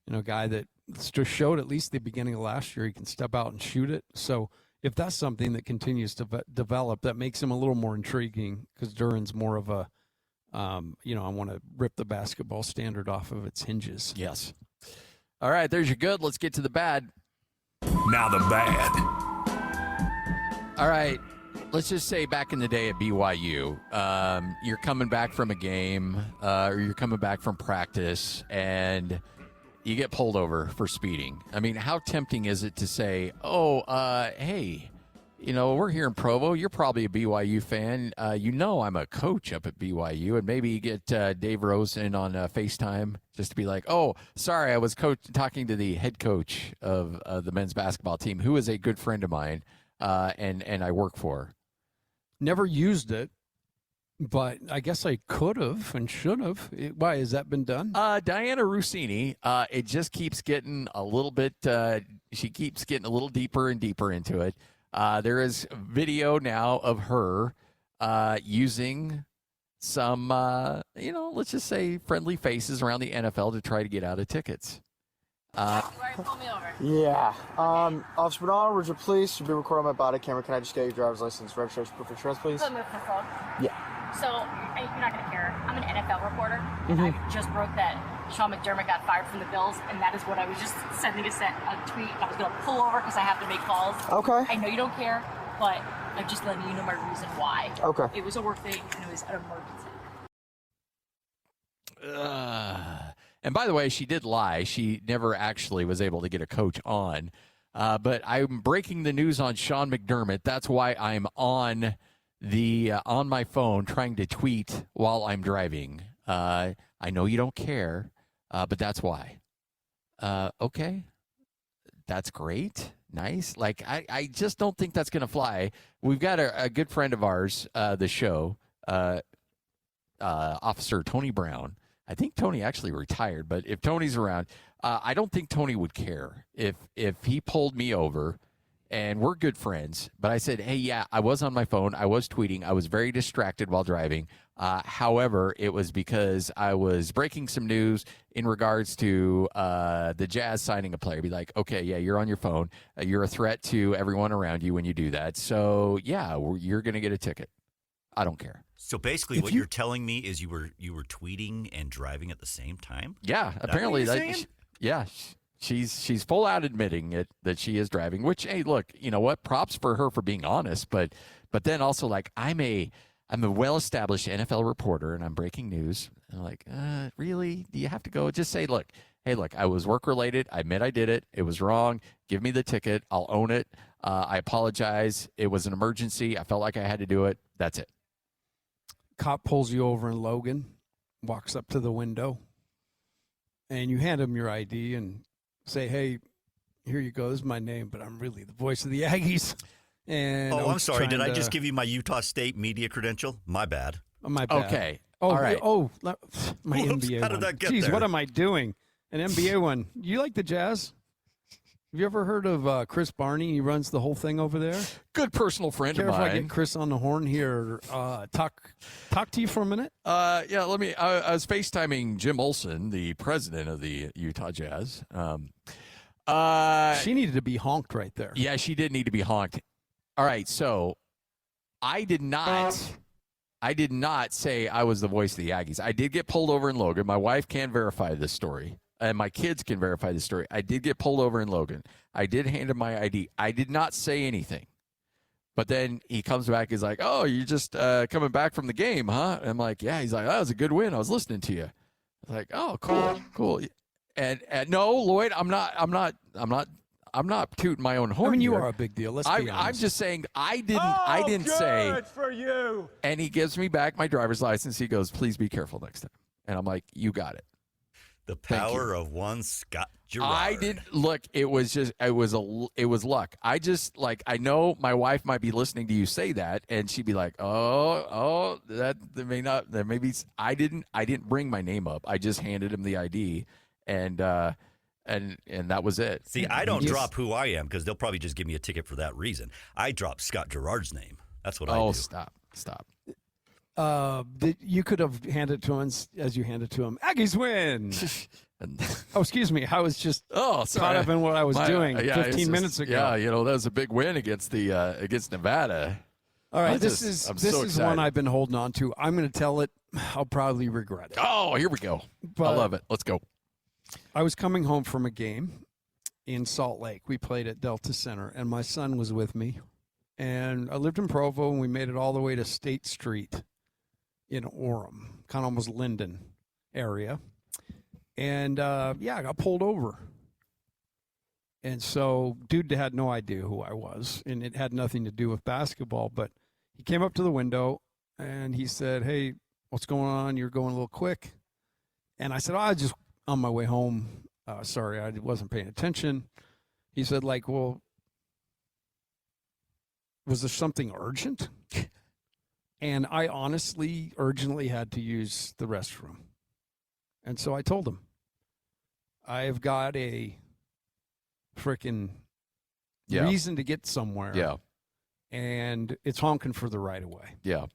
Speaker 6: You know, a guy that just showed at least the beginning of last year he can step out and shoot it. So if that's something that continues to develop, that makes him a little more intriguing because Duran's more of a, you know, I want to rip the basketball standard off of its hinges.
Speaker 4: Yes. All right, there's your good. Let's get to the bad.
Speaker 2: Now the bad.
Speaker 4: All right. Let's just say back in the day at BYU, you're coming back from a game or you're coming back from practice and you get pulled over for speeding. I mean, how tempting is it to say, hey, you know, we're here in Provo. You're probably a BYU fan. You know I'm a coach up at BYU. And maybe you get Dave Rosen on FaceTime just to be like, oh, sorry, I was talking to the head coach of the men's basketball team, who is a good friend of mine and I work for.
Speaker 6: Never used it, but I guess I could have and should have. Why, has that been done?
Speaker 4: Dianna Russini, it just keeps getting a little bit, she keeps getting a little deeper and deeper into it. There is video now of her using some, you know, let's just say friendly faces around the NFL to try to get out of tickets.
Speaker 7: Pull me over.
Speaker 8: Yeah. Officer Bernard, would you please be recording my body camera? Can I just get your driver's license, registration, proof of insurance, please?
Speaker 7: Put me for phone.
Speaker 8: Yeah.
Speaker 7: So, you're not going to care. I'm an NFL reporter, and I just broke that Sean McDermott got fired from the Bills, and that is what I was just sending a tweet. I was going to pull over because I have to make calls.
Speaker 8: Okay.
Speaker 7: I know you don't care, but I'm just letting you know my reason why.
Speaker 8: Okay.
Speaker 7: It was a work thing, and it was an emergency.
Speaker 4: And by the way, she did lie. She never actually was able to get a coach on. But I'm breaking the news on Sean McDermott. That's why I'm on my phone trying to tweet while I'm driving. I know you don't care, but that's why. Okay. That's great. Nice. Like, I just don't think that's going to fly. We've got a good friend of ours, the show, Officer Tony Brown. I think Tony actually retired, but if Tony's around, I don't think Tony would care if he pulled me over, and we're good friends. But I said, hey, yeah, I was on my phone. I was tweeting. I was very distracted while driving. However, it was because I was breaking some news in regards to the Jazz signing a player. Be like, okay, yeah, you're on your phone. You're a threat to everyone around you when you do that. So, yeah, you're going to get a ticket. I don't care.
Speaker 5: So basically, what you're telling me is you were tweeting and driving at the same time?
Speaker 4: Yeah, apparently she's full out admitting it that she is driving. Which, hey, look, you know what? Props for her for being honest, but then also like I'm a well-established NFL reporter and I'm breaking news. And I'm like, really? Do you have to go? Just say, look, I was work related. I admit I did it. It was wrong. Give me the ticket. I'll own it. I apologize. It was an emergency. I felt like I had to do it. That's it.
Speaker 6: Cop pulls you over in Logan, walks up to the window, and you hand him your ID and say, hey, here you go. This is my name, but I'm really the voice of the Aggies. And
Speaker 5: I'm sorry. Did I just give you my Utah State media credential? My bad.
Speaker 6: Oh, my bad.
Speaker 4: Okay.
Speaker 6: All
Speaker 4: right.
Speaker 6: My
Speaker 5: Whoops,
Speaker 6: NBA
Speaker 5: how did
Speaker 6: one.
Speaker 5: that get
Speaker 6: Jeez,
Speaker 5: there?
Speaker 6: what am I doing? An NBA one. You like the Jazz? Have you ever heard of Chris Barney? He runs the whole thing over there.
Speaker 4: Good personal friend
Speaker 6: Care
Speaker 4: of
Speaker 6: if I
Speaker 4: mine.
Speaker 6: get Chris on the horn here? Talk to you for a minute.
Speaker 4: Yeah, let me. I was FaceTiming Jim Olson, the president of the Utah Jazz.
Speaker 6: She needed to be honked right there.
Speaker 4: Yeah, she did need to be honked. All right, so I did not say I was the voice of the Aggies. I did get pulled over in Logan. My wife can verify this story, and my kids can verify this story. I did get pulled over in Logan. I did hand him my ID. I did not say anything. But then he comes back. He's like, "Oh, you're just coming back from the game, huh?" And I'm like, "Yeah." He's like, "That was a good win. I was listening to you." I was like, "Oh, cool." And no, Lloyd, I'm not tooting my own horn.
Speaker 6: I mean, you
Speaker 4: here.
Speaker 6: are a big deal. Let's be honest.
Speaker 4: I'm just saying I didn't say.
Speaker 9: Good for you.
Speaker 4: And he gives me back my driver's license. He goes, "Please be careful next time." And I'm like, "You got it."
Speaker 5: The power of one Scott Garrard.
Speaker 4: I didn't look. It was luck. I just I know my wife might be listening to you say that, and she'd be like, "Oh, that may not. That maybe." I didn't bring my name up. I just handed him the ID, and that was it.
Speaker 5: See, I don't drop who I am because they'll probably just give me a ticket for that reason. I drop Scott Garrard's name. That's what I do.
Speaker 4: Oh, stop.
Speaker 6: You could have handed it to him as you handed it to him. Aggies win. Excuse me. I was just caught up in what I was doing 15 minutes ago.
Speaker 4: Yeah, that was a big win against Nevada.
Speaker 6: All right, this is one I've been holding on to. I'm going to tell it. I'll probably regret it.
Speaker 4: Oh, here we go. I love it. Let's go.
Speaker 6: I was coming home from a game in Salt Lake. We played at Delta Center, and my son was with me. And I lived in Provo, and we made it all the way to State Street in Oram, kind of almost Linden area. And, I got pulled over. And so dude had no idea who I was, and it had nothing to do with basketball. But he came up to the window, and he said, "Hey, what's going on? You're going a little quick." And I said, I just on my way home. Sorry, I wasn't paying attention. He said, well, was there something urgent? And I honestly, urgently had to use the restroom. And so I told him, I've got a freaking reason to get somewhere.
Speaker 4: Yeah.
Speaker 6: And it's honking for the right of way.
Speaker 4: Yeah.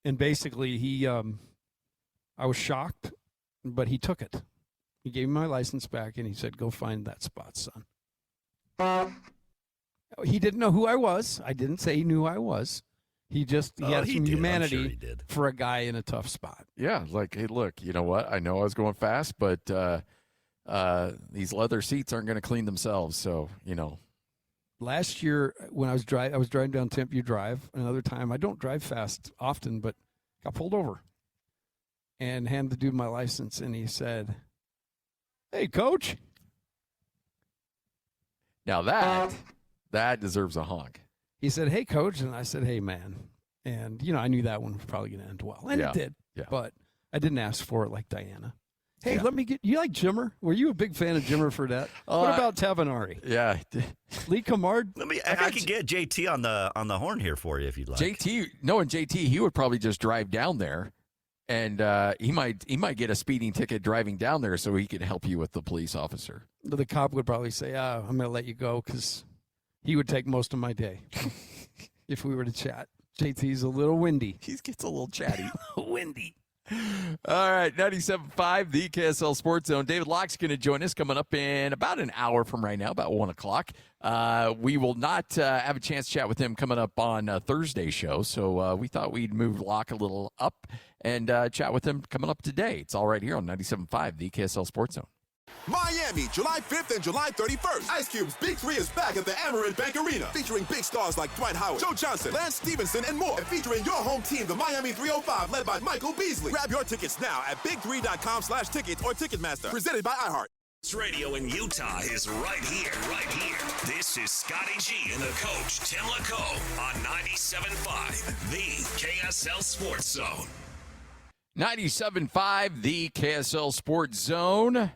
Speaker 6: And basically I was shocked, but he took it. He gave me my license back and he said, "Go find that spot, son." He didn't know who I was. I didn't say he knew who I was. He had some humanity for a guy in a tough spot.
Speaker 4: Yeah, hey, look, you know what? I know I was going fast, but these leather seats aren't going to clean themselves. So,
Speaker 6: Last year when I was driving down Tempe Drive. Another time, I don't drive fast often, but got pulled over and handed the dude my license, and he said, "Hey, coach."
Speaker 4: Now that deserves a honk.
Speaker 6: He said, "Hey, coach," and I said, "Hey, man." And, I knew that one was probably going to end well. And it did. Yeah. But I didn't ask for it like Dianna. Hey, let me you like Jimmer? Were you a big fan of Jimmer Fredette? What about Tavanari?
Speaker 4: Yeah.
Speaker 6: LeComb?
Speaker 5: I could get JT on the horn here for you if you'd like.
Speaker 4: JT, he would probably just drive down there, and he might get a speeding ticket driving down there so he could help you with the police officer.
Speaker 6: The cop would probably say, I'm going to let you go because he would take most of my day if we were to chat. JT's a little windy.
Speaker 4: He gets a little chatty.
Speaker 6: Windy.
Speaker 4: All right, 97.5, the KSL Sports Zone. David Locke's going to join us coming up in about an hour from right now, about 1 o'clock. We will not have a chance to chat with him coming up on Thursday's show, so we thought we'd move Locke a little up and chat with him coming up today. It's all right here on 97.5, the KSL Sports Zone.
Speaker 1: Miami, July 5th and July 31st. Ice Cube's Big 3 is back at the Amerant Bank Arena, featuring big stars like Dwight Howard, Joe Johnson, Lance Stevenson, and more. And featuring your home team, the Miami 305, led by Michael Beasley. Grab your tickets now at big3.com/tickets or Ticketmaster. Presented by iHeart.
Speaker 2: Radio in Utah is right here. This is Scotty G and the coach, Tim LaComb, on 97.5, the KSL Sports Zone.
Speaker 4: 97.5, the KSL Sports Zone.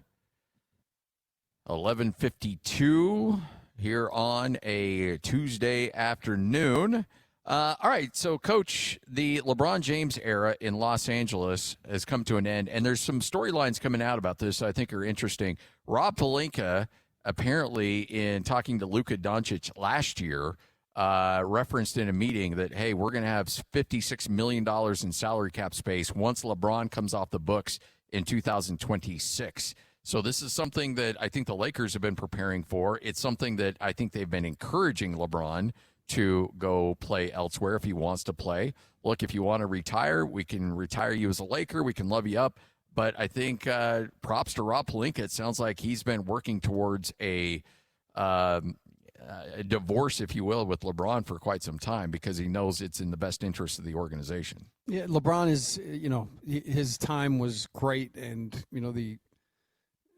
Speaker 4: 11:52 here on a Tuesday afternoon. All right, so, Coach, the LeBron James era in Los Angeles has come to an end, and there's some storylines coming out about this I think are interesting. Rob Pelinka, apparently, in talking to Luka Doncic last year, referenced in a meeting that, hey, we're going to have $56 million in salary cap space once LeBron comes off the books in 2026. So this is something that I think the Lakers have been preparing for. It's something that I think they've been encouraging LeBron to go play elsewhere if he wants to play. Look, if you want to retire, we can retire you as a Laker. We can love you up. But I think props to Rob Pelinka. It sounds like he's been working towards a divorce, if you will, with LeBron for quite some time because he knows it's in the best interest of the organization.
Speaker 6: Yeah, LeBron is, his time was great, and,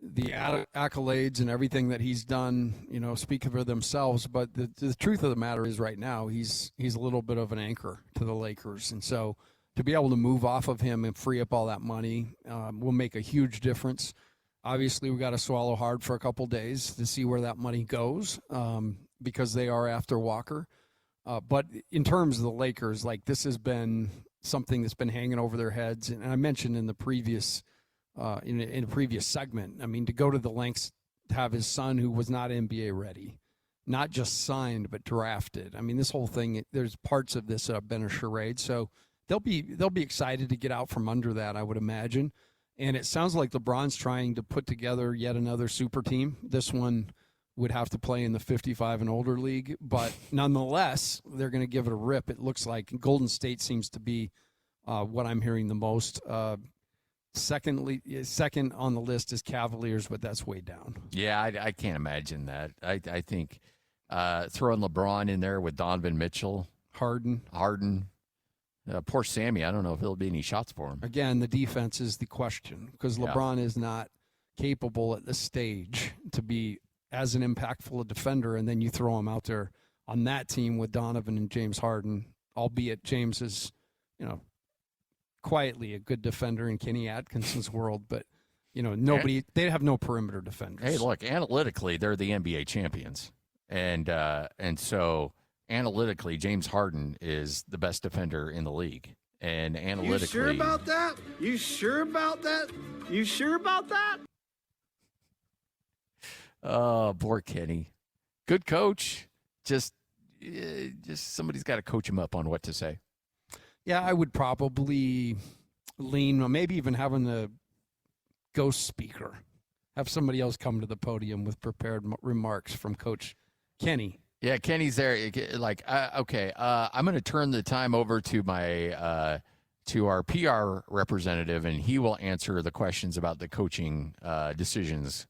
Speaker 6: the accolades and everything that he's done, speak for themselves. But the truth of the matter is right now he's a little bit of an anchor to the Lakers. And so to be able to move off of him and free up all that money will make a huge difference. Obviously, we got to swallow hard for a couple days to see where that money goes because they are after Walker. But in terms of the Lakers, like, this has been something that's been hanging over their heads. And I mentioned in the previous in a previous segment, I mean, to go to the lengths to have his son, who was not NBA ready, not just signed but drafted. I mean, this whole thing, there's parts of this that have been a charade. So they'll be excited to get out from under that, I would imagine. And it sounds like LeBron's trying to put together yet another super team. This one would have to play in the 55 and older league, but nonetheless, they're going to give it a rip. It looks like Golden State seems to be what I'm hearing the most. Second on the list is Cavaliers, but that's way down.
Speaker 4: Yeah, I can't imagine that. I think throwing LeBron in there with Donovan Mitchell,
Speaker 6: Harden.
Speaker 4: Poor Sammy. I don't know if there'll be any shots for him.
Speaker 6: Again, the defense is the question because LeBron is not capable at this stage to be as an impactful a defender, and then you throw him out there on that team with Donovan and James Harden, albeit James is, quietly a good defender in Kenny Atkinson's world, but, they have no perimeter defenders.
Speaker 4: Hey, look, analytically, they're the NBA champions. And so analytically, James Harden is the best defender in the league. And analytically,
Speaker 9: You sure about that?
Speaker 4: Oh, poor Kenny. Good coach. Just somebody's got to coach him up on what to say.
Speaker 6: Yeah, I would probably lean, maybe even having a ghost speaker, have somebody else come to the podium with prepared remarks from Coach Kenny.
Speaker 4: Yeah, Kenny's there. Like, okay, I'm going to turn the time over to my to our PR representative, and he will answer the questions about the coaching decisions.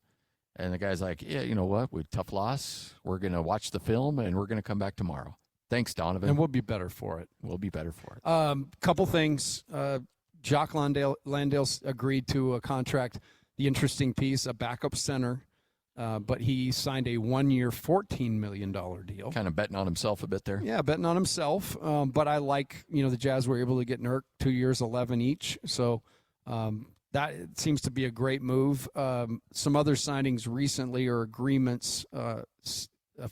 Speaker 4: And the guy's like, yeah, you know what? Tough loss. We're going to watch the film, and we're going to come back tomorrow. Thanks, Donovan.
Speaker 6: And we'll be better for it. Couple things. Jock Landale's agreed to a contract. The interesting piece, a backup center, but he signed a 1-year, $14 million deal.
Speaker 4: Kind of betting on himself a bit there.
Speaker 6: Yeah, betting on himself. But I like, the Jazz were able to get Nurk 2 years, 11 each. So that seems to be a great move. Some other signings recently or agreements. A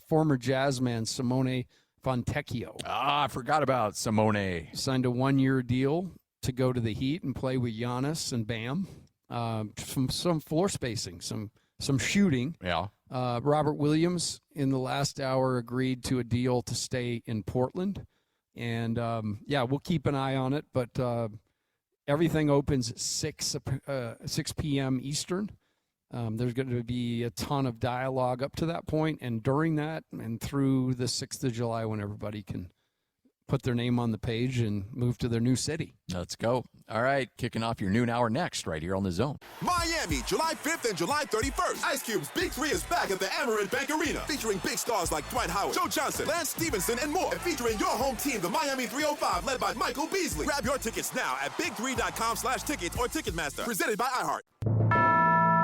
Speaker 6: former Jazzman, Simone Fontecchio.
Speaker 4: I forgot about Simone.
Speaker 6: Signed a 1-year deal to go to the Heat and play with Giannis and Bam. Some floor spacing, some shooting.
Speaker 4: Yeah.
Speaker 6: Robert Williams in the last hour agreed to a deal to stay in Portland. And, we'll keep an eye on it. But everything opens at 6 p.m. Eastern. There's going to be a ton of dialogue up to that point and during that and through the 6th of July when everybody can put their name on the page and move to their new city.
Speaker 4: Let's go. All right, kicking off your noon hour next right here on The Zone.
Speaker 1: Miami, July 5th and July 31st. Ice Cube's Big 3 is back at the Amerant Bank Arena, featuring big stars like Dwight Howard, Joe Johnson, Lance Stevenson, and more. And featuring your home team, the Miami 305, led by Michael Beasley. Grab your tickets now at big3.com/tickets or Ticketmaster. Presented by iHeart.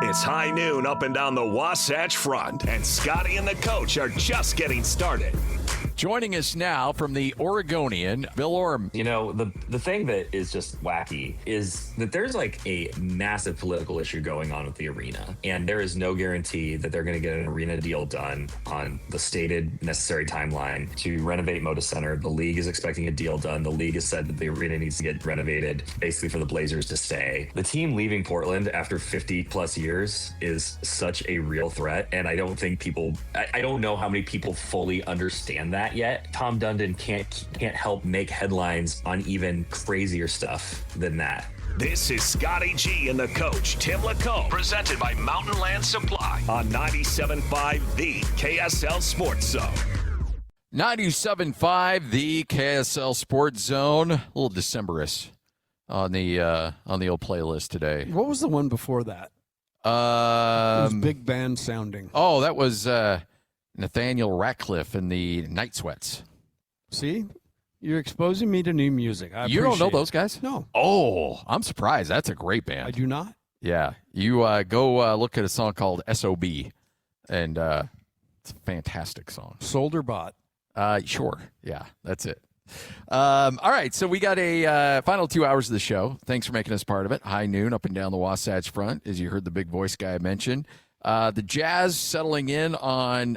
Speaker 2: It's high noon up and down the Wasatch Front, and Scotty and the coach are just getting started.
Speaker 4: Joining us now from the Oregonian, Bill Oram.
Speaker 3: The thing that is just wacky is that there's like a massive political issue going on with the arena, and there is no guarantee that they're going to get an arena deal done on the stated necessary timeline to renovate Moda Center. The league is expecting a deal done. The league has said that the arena needs to get renovated, basically for the Blazers to stay. The team leaving Portland after 50 plus years is such a real threat, and I don't think I don't know how many people fully understand that yet. Tom Dundon can't help make headlines on even crazier stuff than that.
Speaker 2: This is Scotty G and the coach, Tim LaComb, presented by Mountain Land Supply on 97.5 The KSL Sports Zone.
Speaker 4: 97.5 The KSL Sports Zone. A little Decemberous on the old playlist today.
Speaker 6: What was the one before that? It was big band sounding.
Speaker 4: Oh, that was Nathaniel Ratcliffe and the Night Sweats.
Speaker 6: See? You're exposing me to new music.
Speaker 4: You don't know those guys?
Speaker 6: No.
Speaker 4: Oh, I'm surprised. That's a great band.
Speaker 6: I do not.
Speaker 4: Yeah. You go look at a song called S.O.B., and it's a fantastic song.
Speaker 6: Sold or bought?
Speaker 4: Sure. Yeah, that's it. All right, so we got a final 2 hours of the show. Thanks for making us part of it. High noon up and down the Wasatch Front, as you heard the big voice guy mention. The Jazz settling in on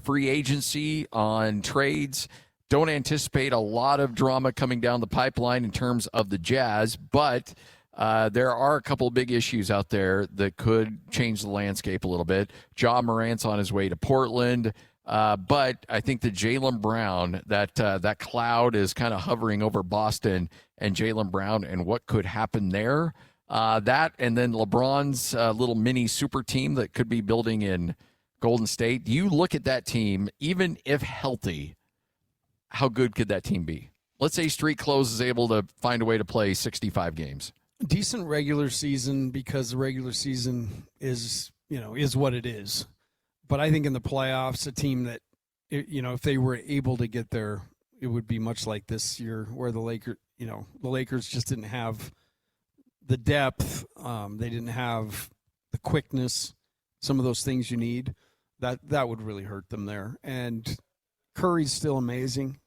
Speaker 4: free agency, on trades. Don't anticipate a lot of drama coming down the pipeline in terms of the Jazz, but there are a couple of big issues out there that could change the landscape a little bit. Ja Morant's on his way to Portland. But I think that Jaylen Brown, that cloud is kind of hovering over Boston and Jaylen Brown and what could happen there. That and then LeBron's little mini super team that could be building in Golden State. You look at that team, even if healthy, how good could that team be? Let's say Street Clothes is able to find a way to play 65 games.
Speaker 6: Decent regular season, because the regular season is what it is. But I think in the playoffs, a team that, if they were able to get there, it would be much like this year, where the Lakers just didn't have the depth. They didn't have the quickness, some of those things you need. That would really hurt them there. And Curry's still amazing.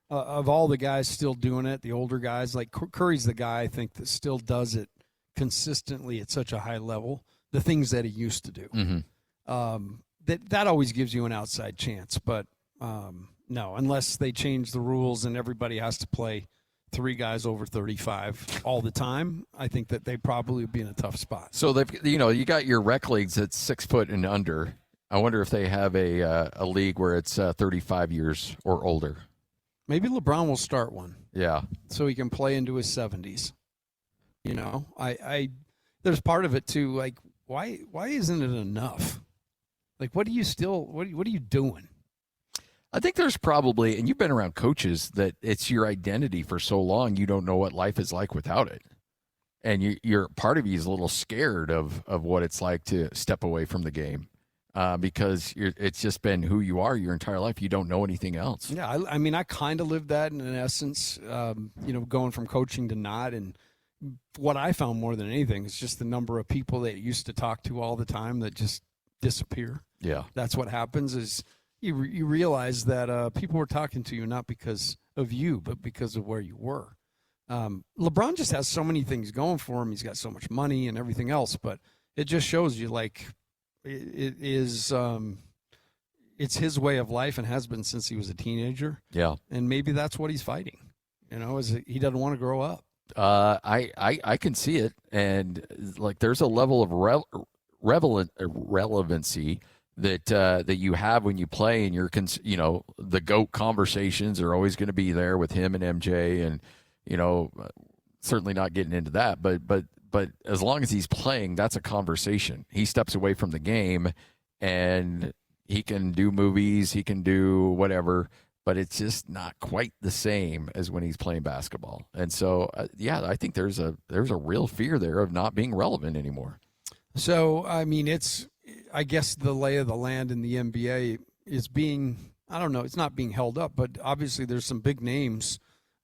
Speaker 6: Of all the guys still doing it, the older guys, like Curry's the guy I think that still does it consistently at such a high level, the things that he used to do.
Speaker 4: Mm-hmm.
Speaker 6: That always gives you an outside chance. But, no, unless they change the rules and everybody has to play 3 guys over 35 all the time, I think that they probably would be in a tough spot.
Speaker 4: So, you got your rec leagues at 6 foot and under. I wonder if they have a league where it's 35 years or older.
Speaker 6: Maybe LeBron will start one.
Speaker 4: Yeah.
Speaker 6: So he can play into his 70s. There's part of it too. Like, why isn't it enough? Like, what are you doing?
Speaker 4: I think there's probably, and you've been around coaches, that it's your identity for so long, you don't know what life is like without it. And you're part of you is a little scared of what it's like to step away from the game. Because it's just been who you are your entire life. You don't know anything else.
Speaker 6: Yeah, I kind of lived that in essence, going from coaching to not. And what I found more than anything is just the number of people that you used to talk to all the time that just disappear.
Speaker 4: Yeah.
Speaker 6: That's what happens is you realize that people were talking to you not because of you, but because of where you were. LeBron just has so many things going for him. He's got so much money and everything else, but it just shows you, like, it's his way of life and has been since he was a teenager.
Speaker 4: Yeah.
Speaker 6: And maybe that's what he's fighting, is he doesn't want to grow up.
Speaker 4: I can see it. And like, there's a level of relevancy that you have when you play, and the GOAT conversations are always going to be there with him and MJ, and, certainly not getting into that, but as long as he's playing, that's a conversation. He steps away from the game and he can do movies, he can do whatever, but it's just not quite the same as when he's playing basketball. And so, I think there's a real fear there of not being relevant anymore.
Speaker 6: So, I guess the lay of the land in the NBA is it's not being held up, but obviously there's some big names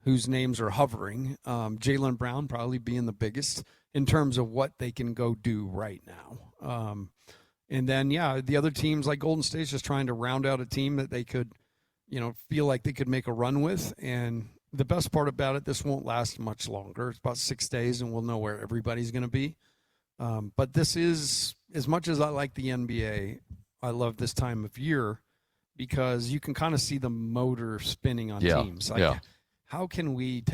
Speaker 6: whose names are hovering. Jaylen Brown probably being the biggest in terms of what they can go do right now. And then, the other teams like Golden State's just trying to round out a team that they could, feel like they could make a run with. And the best part about it, this won't last much longer. It's about 6 days, and we'll know where everybody's going to be. But this is, as much as I like the NBA, I love this time of year because you can kind of see the motor spinning on teams. Like, how can we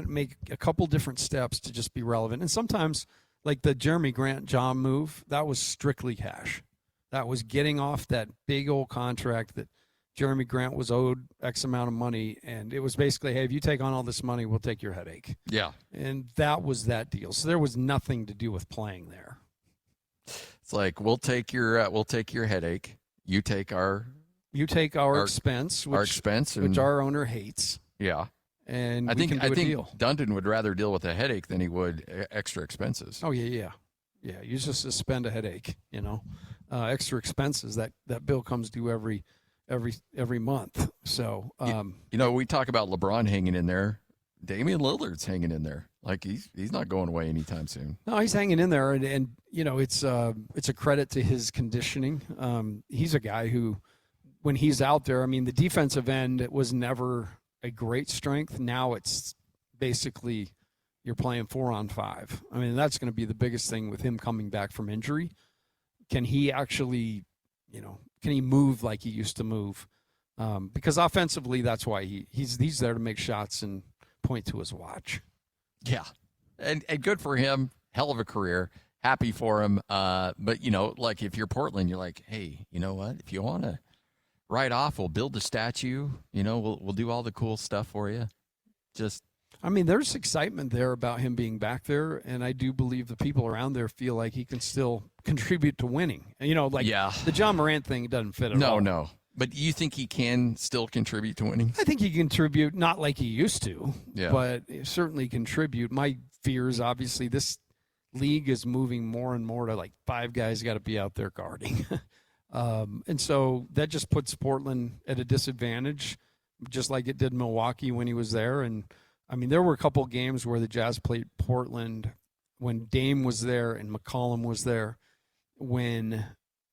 Speaker 6: make a couple different steps to just be relevant? And sometimes, like the Jeremy Grant John move, that was strictly cash. That was getting off that big old contract that Jeremy Grant was owed X amount of money. And it was basically, hey, if you take on all this money, we'll take your headache.
Speaker 4: Yeah.
Speaker 6: And that was that deal. So there was nothing to do with playing there.
Speaker 4: It's like, we'll take your headache. You take our
Speaker 6: expense, which our owner hates.
Speaker 4: Yeah.
Speaker 6: And
Speaker 4: I think
Speaker 6: deal.
Speaker 4: Dundon would rather deal with a headache than he would extra expenses.
Speaker 6: Oh yeah. You just suspend a headache, extra expenses that bill comes due every month. So
Speaker 4: we talk about LeBron hanging in there. Damian Lillard's hanging in there. Like he's not going away anytime soon.
Speaker 6: No, he's hanging in there, and it's a credit to his conditioning. He's a guy who, when he's out there, the defensive end was never a great strength. Now it's basically you're playing 4-on-5. I mean, that's going to be the biggest thing with him coming back from injury. Can he actually, can he move like he used to move? Because offensively, that's why he's there to make shots and point to his watch.
Speaker 4: Yeah, and good for him. Hell of a career. Happy for him. But, like if you're Portland, you're like, hey, you know what? If you want to write off, we'll build a statue. We'll do all the cool stuff for you.
Speaker 6: There's excitement there about him being back there, and I do believe the people around there feel like he can still contribute to winning. The John Morant thing doesn't fit at all.
Speaker 4: No. But you think he can still contribute to winning?
Speaker 6: I think he can contribute, not like he used to,
Speaker 4: yeah,
Speaker 6: but certainly contribute. My fear is obviously this league is moving more and more to like 5 guys got to be out there guarding. And so that just puts Portland at a disadvantage, just like it did Milwaukee when he was there. And there were a couple games where the Jazz played Portland when Dame was there and McCollum was there, when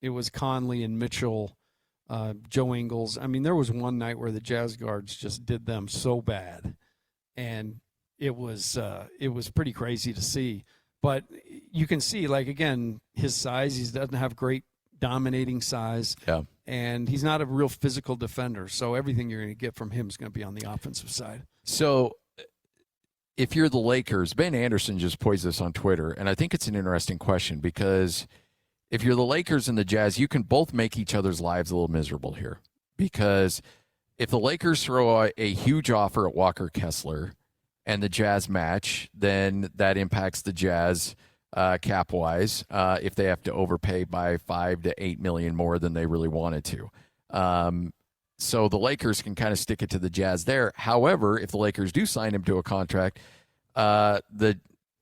Speaker 6: it was Conley and Mitchell, Joe Ingles. There was one night where the Jazz guards just did them so bad, and it was pretty crazy to see. But you can see, again, his size. He doesn't have great dominating size, and he's not a real physical defender. So everything you're going to get from him is going to be on the offensive side.
Speaker 4: So if you're the Lakers, Ben Anderson just posed this on Twitter, and I think it's an interesting question because if you're the Lakers and the Jazz, you can both make each other's lives a little miserable here. Because if the Lakers throw a huge offer at Walker Kessler and the Jazz match, then that impacts the Jazz cap-wise if they have to overpay by $5 to $8 million more than they really wanted to. So the Lakers can kind of stick it to the Jazz there. However, if the Lakers do sign him to a contract, and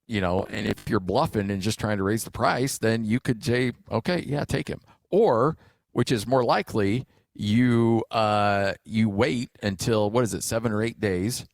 Speaker 4: if you're bluffing and just trying to raise the price, then you could say, okay, yeah, take him. Or, which is more likely, you wait until, 7 or 8 days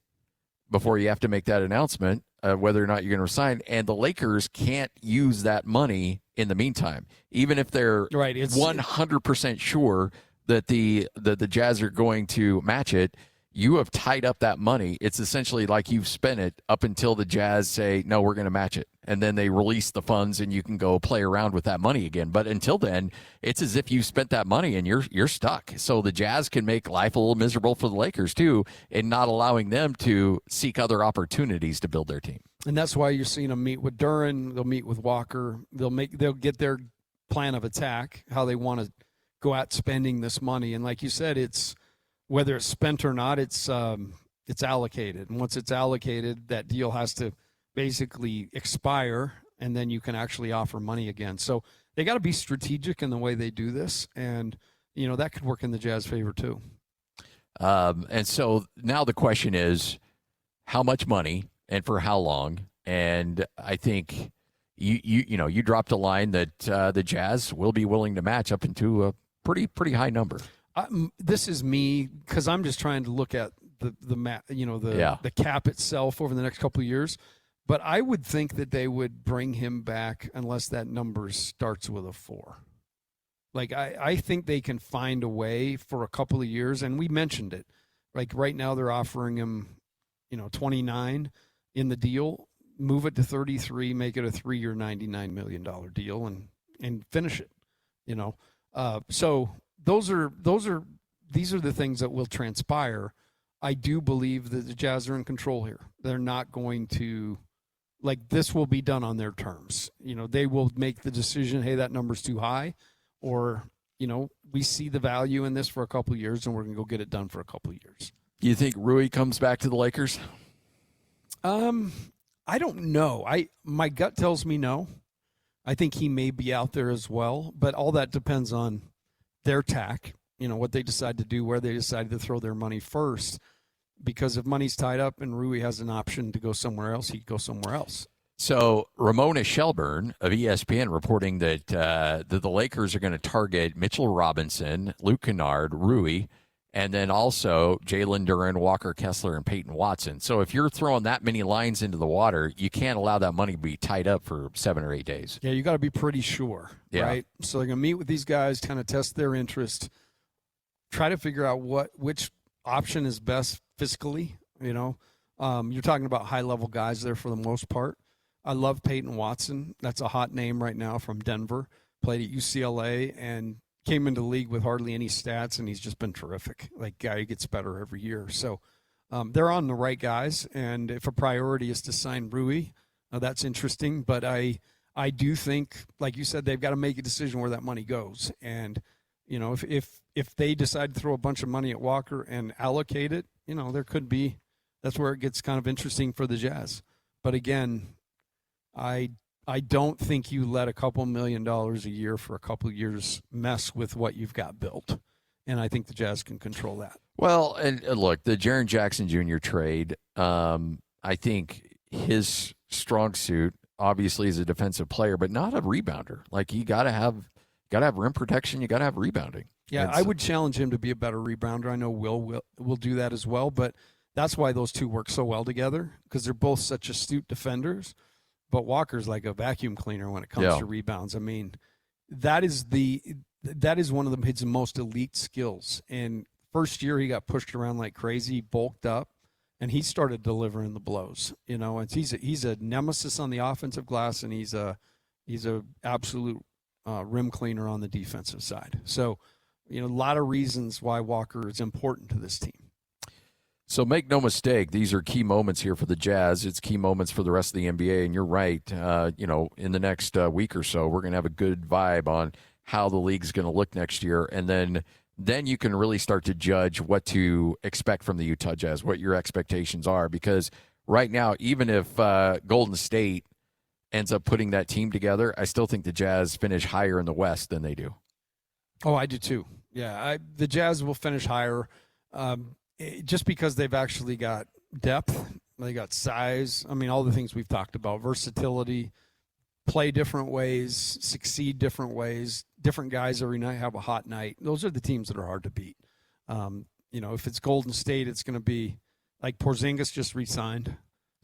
Speaker 4: before you have to make that announcement, whether or not you're going to resign. And the Lakers can't use that money in the meantime, even if they're 100% sure that the Jazz are going to match it. You have tied up that money. It's essentially like you've spent it up until the Jazz say, no, we're going to match it. And then they release the funds and you can go play around with that money again. But until then, it's as if you spent that money and you're stuck. So the Jazz can make life a little miserable for the Lakers too, in not allowing them to seek other opportunities to build their team.
Speaker 6: And that's why you're seeing them meet with Duren. They'll meet with Walker. They'll get their plan of attack, how they want to go out spending this money. And like you said, it's whether it's spent or not, it's allocated. And once it's allocated, that deal has to basically expire, and then you can actually offer money again. So they got to be strategic in the way they do this, and that could work in the Jazz favor too.
Speaker 4: And so now the question is, how much money and for how long? And I think you dropped a line that the Jazz will be willing to match up into a pretty high number.
Speaker 6: This is me because I'm just trying to look at the cap itself over the next couple of years. But I would think that they would bring him back unless that number starts with a 4. I think they can find a way for a couple of years, and we mentioned it. Like right now they're offering him, 29 in the deal. Move it to 33, make it a 3-year, $99 million deal, and finish it. So. These are the things that will transpire. I do believe that the Jazz are in control here. They're not going to, this will be done on their terms. They will make the decision, hey, that number's too high, or, we see the value in this for a couple of years and we're going to go get it done for a couple of years.
Speaker 4: Do you think Rui comes back to the Lakers?
Speaker 6: I don't know. My gut tells me no. I think he may be out there as well, but all that depends on their tack, what they decide to do, where they decide to throw their money first. Because if money's tied up and Rui has an option to go somewhere else, he'd go somewhere else.
Speaker 4: So Ramona Shelburne of ESPN reporting that the Lakers are going to target Mitchell Robinson, Luke Kennard, Rui, and then also Jalen Duren, Walker Kessler, and Peyton Watson. So if you're throwing that many lines into the water, you can't allow that money to be tied up for 7 or 8 days.
Speaker 6: Yeah, you got to be pretty sure, right? So they're going to meet with these guys, kind of test their interest, try to figure out which option is best fiscally. You know, you're talking about high-level guys there for the most part. I love Peyton Watson. That's a hot name right now from Denver. Played at UCLA and came into the league with hardly any stats, and he's just been terrific. Like, guy who gets better every year. So they're on the right guys, and if a priority is to sign Rui, that's interesting. But I do think, like you said, they've got to make a decision where that money goes. And, you know, if they decide to throw a bunch of money at Walker and allocate it, you know, there could be – that's where it gets kind of interesting for the Jazz. But, again, I don't think you let a couple $1 million a year for a couple of years mess with what you've got built. And I think the Jazz can control that.
Speaker 4: Well, and look, the Jaren Jackson Jr. trade, I think his strong suit obviously is a defensive player, but not a rebounder. Like, you got to have rim protection. You got to have rebounding.
Speaker 6: Yeah, I would challenge him to be a better rebounder. I know will do that as well, but that's why those two work so well together, because they're both such astute defenders. But Walker's like a vacuum cleaner when it comes to rebounds. I mean, that is one of his most elite skills. And first year he got pushed around like crazy, bulked up, and he started delivering the blows. You know, and he's a nemesis on the offensive glass, and he's a absolute rim cleaner on the defensive side. So, you know, a lot of reasons why Walker is important to this team.
Speaker 4: So make no mistake, these are key moments here for the Jazz. It's key moments for the rest of the NBA, and you're right. You know, in the next week or so, we're going to have a good vibe on how the league's going to look next year, and then you can really start to judge what to expect from the Utah Jazz, what your expectations are. Because right now, even if Golden State ends up putting that team together, I still think the Jazz finish higher in the West than they do.
Speaker 6: Oh, I do too. Yeah, the Jazz will finish higher. Just because they've actually got depth, they got size. I mean, all the things we've talked about, versatility, play different ways, succeed different ways. Different guys every night have a hot night. Those are the teams that are hard to beat. You know, if it's Golden State, it's going to be like Porzingis just re-signed.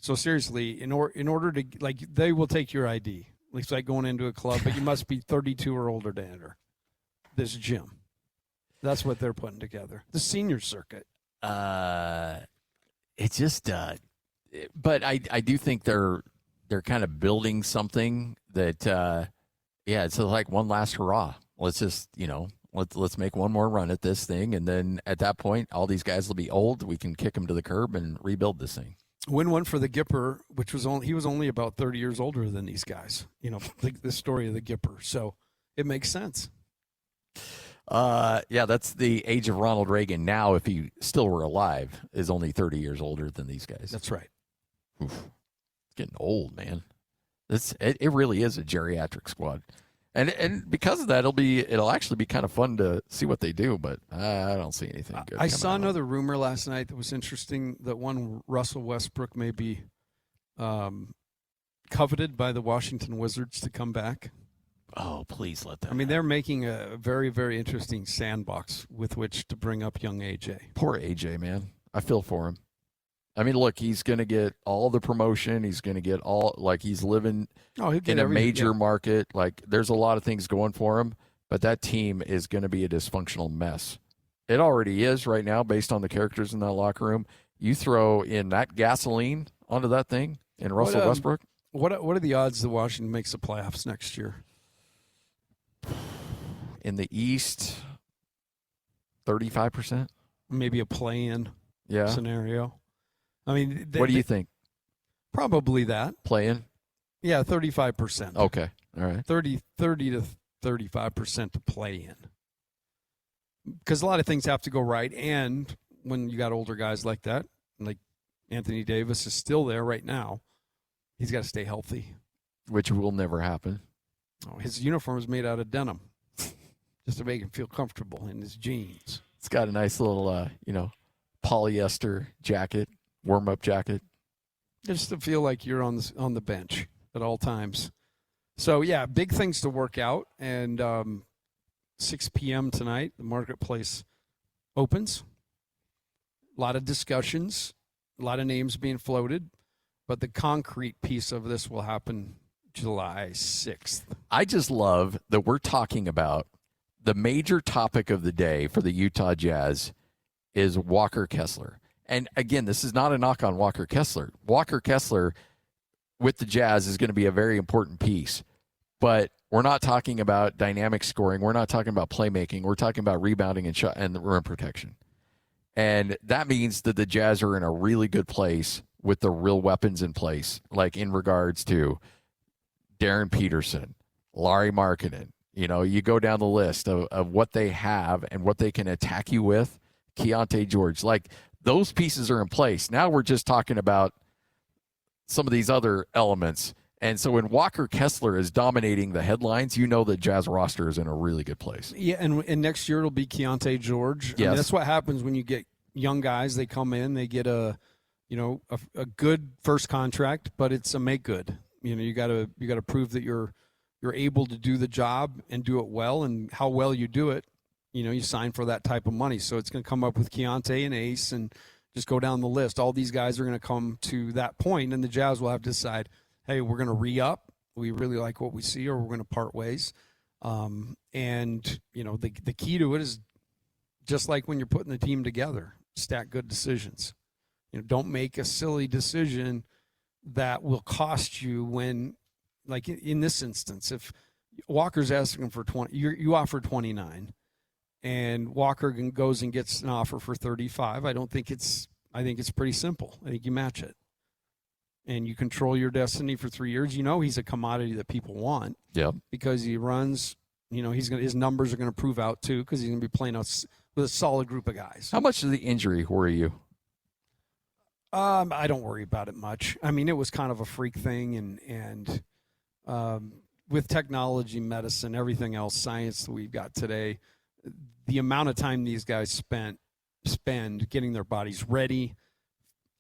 Speaker 6: So seriously, in order to, like, they will take your ID. It's like going into a club, but you must be 32 or older to enter this gym. That's what they're putting together. The senior circuit.
Speaker 4: It's just, but I do think they're kind of building something that, it's like one last hurrah. Let's just, you know, let's make one more run at this thing, and then at that point, all these guys will be old. We can kick them to the curb and rebuild this thing.
Speaker 6: Win one for the Gipper, which was he was only about 30 years older than these guys. You know, the story of the Gipper. So it makes sense.
Speaker 4: That's the age of Ronald Reagan now, if he still were alive, is only 30 years older than these guys.
Speaker 6: That's right.
Speaker 4: Oof. It's getting old, man. It really is a geriatric squad. And because of that, it'll actually be kind of fun to see what they do, but I don't see anything good.
Speaker 6: I saw another rumor last night that was interesting, that one Russell Westbrook may be coveted by the Washington Wizards to come back.
Speaker 4: Oh, please let them.
Speaker 6: I mean, they're making a very, very interesting sandbox with which to bring up young AJ.
Speaker 4: Poor AJ, man. I feel for him. I mean, look, he's going to get all the promotion. He's going to get all, like, he's living in a major market. Like, there's a lot of things going for him, but that team is going to be a dysfunctional mess. It already is right now based on the characters in that locker room. You throw in that gasoline onto that thing and Russell Westbrook.
Speaker 6: What are the odds that Washington makes the playoffs next year?
Speaker 4: In the East, 35%.
Speaker 6: Maybe a play-in scenario. I mean,
Speaker 4: what do you think?
Speaker 6: Probably that.
Speaker 4: Play-in?
Speaker 6: Yeah, 35%.
Speaker 4: Okay, all right.
Speaker 6: 30 to 35% to play in. Because a lot of things have to go right, and when you got older guys like that, like Anthony Davis is still there right now, he's got to stay healthy.
Speaker 4: Which will never happen.
Speaker 6: Oh, his uniform is made out of denim, just to make him feel comfortable in his jeans.
Speaker 4: It's got a nice little, polyester jacket, warm-up jacket.
Speaker 6: Just to feel like you're on the bench at all times. So, yeah, big things to work out. And 6 p.m. tonight, the marketplace opens. A lot of discussions, a lot of names being floated. But the concrete piece of this will happen July 6th.
Speaker 4: I just love that we're talking about the major topic of the day for the Utah Jazz is Walker Kessler. And again, this is not a knock on Walker Kessler. Walker Kessler with the Jazz is going to be a very important piece. But we're not talking about dynamic scoring. We're not talking about playmaking. We're talking about rebounding and rim protection. And that means that the Jazz are in a really good place with the real weapons in place, like in regards to Darren Peterson, Larry Markkinen. You go down the list of what they have and what they can attack you with. Keontae George, like those pieces are in place. Now we're just talking about some of these other elements. And so when Walker Kessler is dominating the headlines, the Jazz roster is in a really good place.
Speaker 6: Yeah, and next year it'll be Keontae George.
Speaker 4: Yes.
Speaker 6: That's what happens when you get young guys. They come in, they get a good first contract, but it's a make good. You got to prove that you're able to do the job and do it well, and how well you do it. You sign for that type of money. So it's going to come up with Keontae and Ace, and just go down the list. All these guys are going to come to that point, and the Jazz will have to decide, hey, we're going to re-up. We really like what we see, or we're going to part ways. The key to it is just like when you're putting the team together, stack good decisions. Don't make a silly decision that will cost you when, like in this instance, if Walker's asking for 20, you offer 29, and Walker goes and gets an offer for 35. I think it's pretty simple. I think you match it. And you control your destiny for 3 years. He's a commodity that people want.
Speaker 4: Yeah.
Speaker 6: Because he runs, his numbers are going to prove out too, because he's going to be playing with a solid group of guys.
Speaker 4: How much of the injury worry you?
Speaker 6: I don't worry about it much. I mean, it was kind of a freak thing, and with technology, medicine, everything else, science that we've got today, the amount of time these guys spend getting their bodies ready,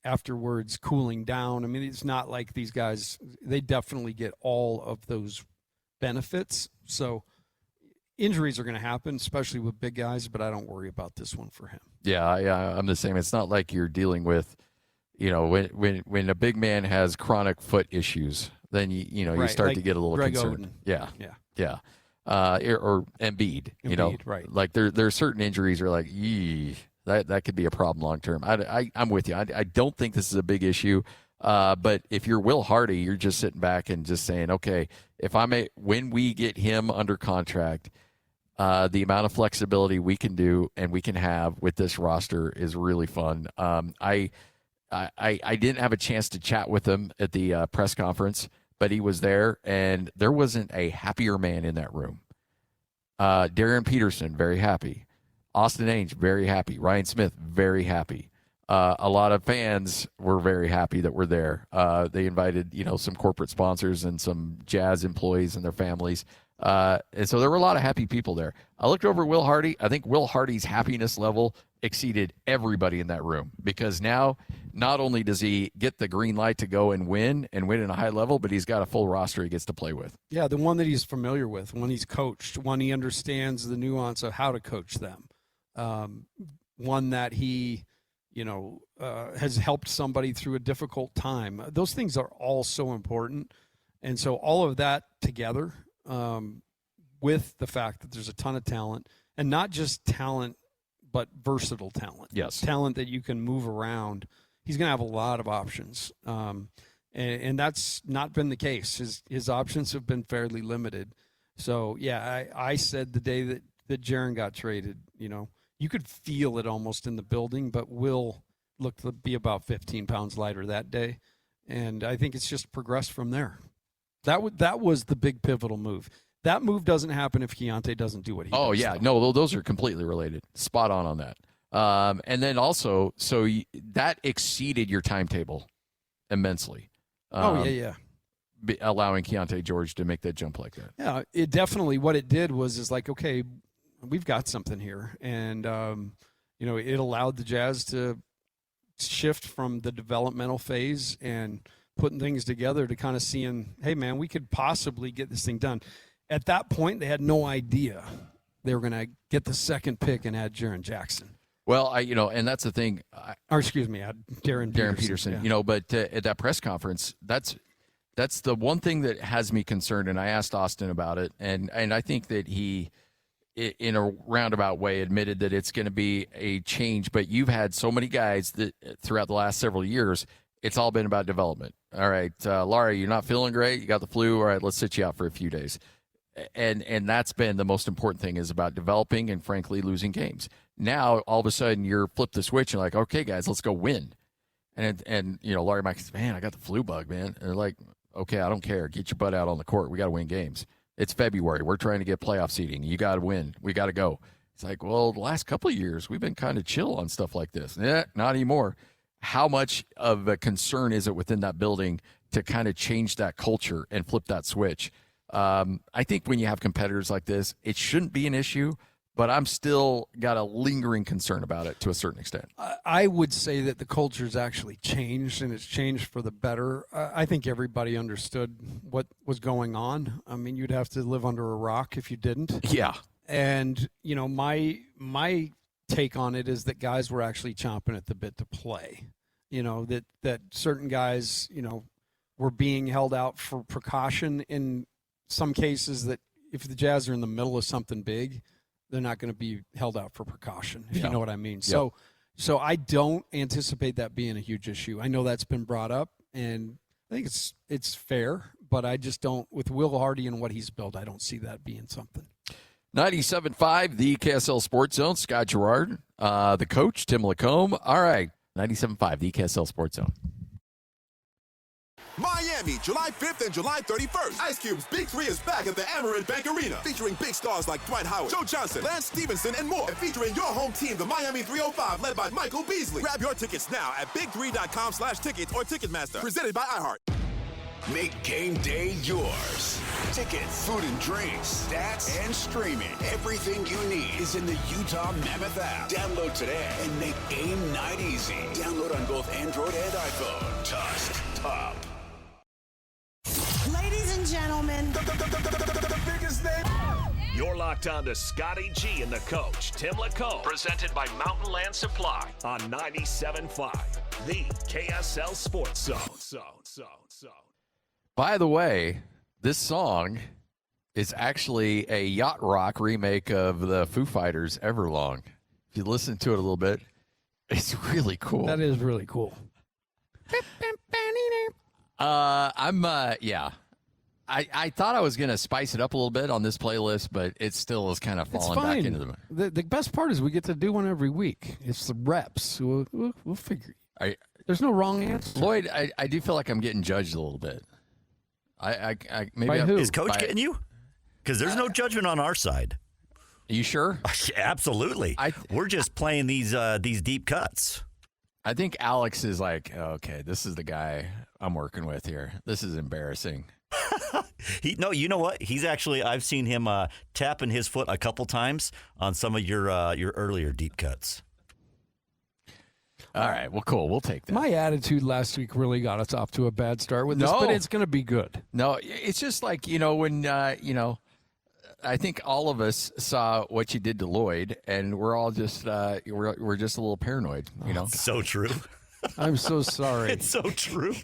Speaker 6: afterwards cooling down. I mean, it's not like these guys, they definitely get all of those benefits. So injuries are going to happen, especially with big guys, but I don't worry about this one for him.
Speaker 4: Yeah, I'm the same. It's not like you're dealing with, when a big man has chronic foot issues, then you start to get a little
Speaker 6: Greg
Speaker 4: concerned.
Speaker 6: Oden.
Speaker 4: Yeah. Or Embiid,
Speaker 6: right.
Speaker 4: like there are certain injuries are like, that could be a problem long term. I'm with you. I don't think this is a big issue. But if you're Will Hardy, you're just sitting back and just saying, okay, when we get him under contract, the amount of flexibility we can do and we can have with this roster is really fun. I didn't have a chance to chat with him at the press conference, but he was there, and there wasn't a happier man in that room. Darren Peterson, very happy. Austin Ainge, very happy. Ryan Smith, very happy. A lot of fans were very happy that we're there. They invited, some corporate sponsors and some Jazz employees and their families. And so there were a lot of happy people there. I looked over at Will Hardy. I think Will Hardy's happiness level exceeded everybody in that room, because now not only does he get the green light to go and win in a high level, but he's got a full roster he gets to play with.
Speaker 6: Yeah, the one that he's familiar with, one he's coached, one he understands the nuance of how to coach them, one that he has helped somebody through a difficult time. Those things are all so important. And so all of that together, with the fact that there's a ton of talent, and not just talent, but versatile talent.
Speaker 4: Yes.
Speaker 6: Talent that you can move around. He's going to have a lot of options. And that's not been the case. His options have been fairly limited. So, yeah, I said the day that Jaren got traded, you could feel it almost in the building, but Will looked to be about 15 pounds lighter that day. And I think it's just progressed from there. That was the big pivotal move. That move doesn't happen if Keontae doesn't do what he does.
Speaker 4: Oh, yeah.
Speaker 6: Though.
Speaker 4: No, those are completely related. Spot on that. And then also, that exceeded your timetable immensely.
Speaker 6: Yeah.
Speaker 4: Allowing Keontae George to make that jump like that.
Speaker 6: Yeah, it definitely, what it did was like, okay, we've got something here. And, it allowed the Jazz to shift from the developmental phase and putting things together to kind of seeing, hey, man, we could possibly get this thing done. At that point, they had no idea they were going to get the second pick and add Jaren Jackson.
Speaker 4: Well, and that's the thing.
Speaker 6: Add Darren
Speaker 4: Peterson.
Speaker 6: Yeah.
Speaker 4: But at that press conference, that's the one thing that has me concerned. And I asked Austin about it, and I think that he in a roundabout way, admitted that it's going to be a change. But you've had so many guys that throughout the last several years, it's all been about development. All right, Laura, you're not feeling great. You got the flu. All right, let's sit you out for a few days. And that's been the most important thing, is about developing and, frankly, losing games. Now, all of a sudden, you're flipped the switch and like, okay, guys, let's go win. And Laurie Mike says, man, I got the flu bug, man. And they're like, okay, I don't care. Get your butt out on the court. We got to win games. It's February. We're trying to get playoff seeding. You got to win. We got to go. It's like, well, the last couple of years, we've been kind of chill on stuff like this. Not anymore. How much of a concern is it within that building to kind of change that culture and flip that switch? I think when you have competitors like this, it shouldn't be an issue, but I'm still got a lingering concern about it to a certain extent.
Speaker 6: I would say that the culture's actually changed, and it's changed for the better. I think everybody understood what was going on. I mean, you'd have to live under a rock if you didn't.
Speaker 4: Yeah.
Speaker 6: And, my take on it is that guys were actually chomping at the bit to play. That certain guys, were being held out for precaution in some cases, that if the Jazz are in the middle of something big, they're not going to be held out for precaution, if you know what I mean.
Speaker 4: Yeah.
Speaker 6: So I don't anticipate that being a huge issue. I know that's been brought up, and I think it's fair, but I just don't, with Will Hardy and what he's built, I don't see that being something.
Speaker 4: 97.5, the KSL Sports Zone. Scott Garrard, the coach, Tim LaComb. All right, 97.5, the KSL Sports Zone.
Speaker 1: Miami, July 5th and July 31st. Ice Cube's Big 3 is back at the Amerant Bank Arena, featuring big stars like Dwight Howard, Joe Johnson, Lance Stevenson, and more. And featuring your home team, the Miami 305, led by Michael Beasley. Grab your tickets now at big3.com/tickets or Ticketmaster. Presented by iHeart.
Speaker 2: Make game day yours. Tickets, food and drinks, stats, and streaming. Everything you need is in the Utah Mammoth app. Download today and make game night easy. Download on both Android and iPhone. Tusk Top.
Speaker 9: Ladies and gentlemen,
Speaker 2: The biggest name. You're locked on to Scotty G and the coach, Tim LaComb. Presented by Mountain Land Supply on 97.5, the KSL Sports Zone.
Speaker 4: By the way, this song is actually a yacht rock remake of the Foo Fighters' Everlong. If you listen to it a little bit, it's really cool.
Speaker 6: That is really cool.
Speaker 4: I thought I was going to spice it up a little bit on this playlist, but it still is kind of falling back into
Speaker 6: the best part is we get to do one every week. It's the reps. We'll figure. There's no wrong answer.
Speaker 4: Lloyd, I do feel like I'm getting judged a little bit. Maybe
Speaker 6: By who?
Speaker 5: Is Coach getting you? Because there's no judgment on our side.
Speaker 4: Are you sure?
Speaker 5: Absolutely. We're just playing these deep cuts.
Speaker 4: I think Alex is like, okay, this is the guy I'm working with here. This is embarrassing.
Speaker 5: You know what? He's actually, I've seen him tapping his foot a couple times on some of your earlier deep cuts.
Speaker 4: All right, well, cool. We'll take that.
Speaker 6: My attitude last week really got us off to a bad start with this, but it's going to be good.
Speaker 4: No, it's just like, when, I think all of us saw what you did to Lloyd, and we're all just, we're just a little paranoid,
Speaker 5: So true.
Speaker 6: I'm so sorry.
Speaker 5: It's so true.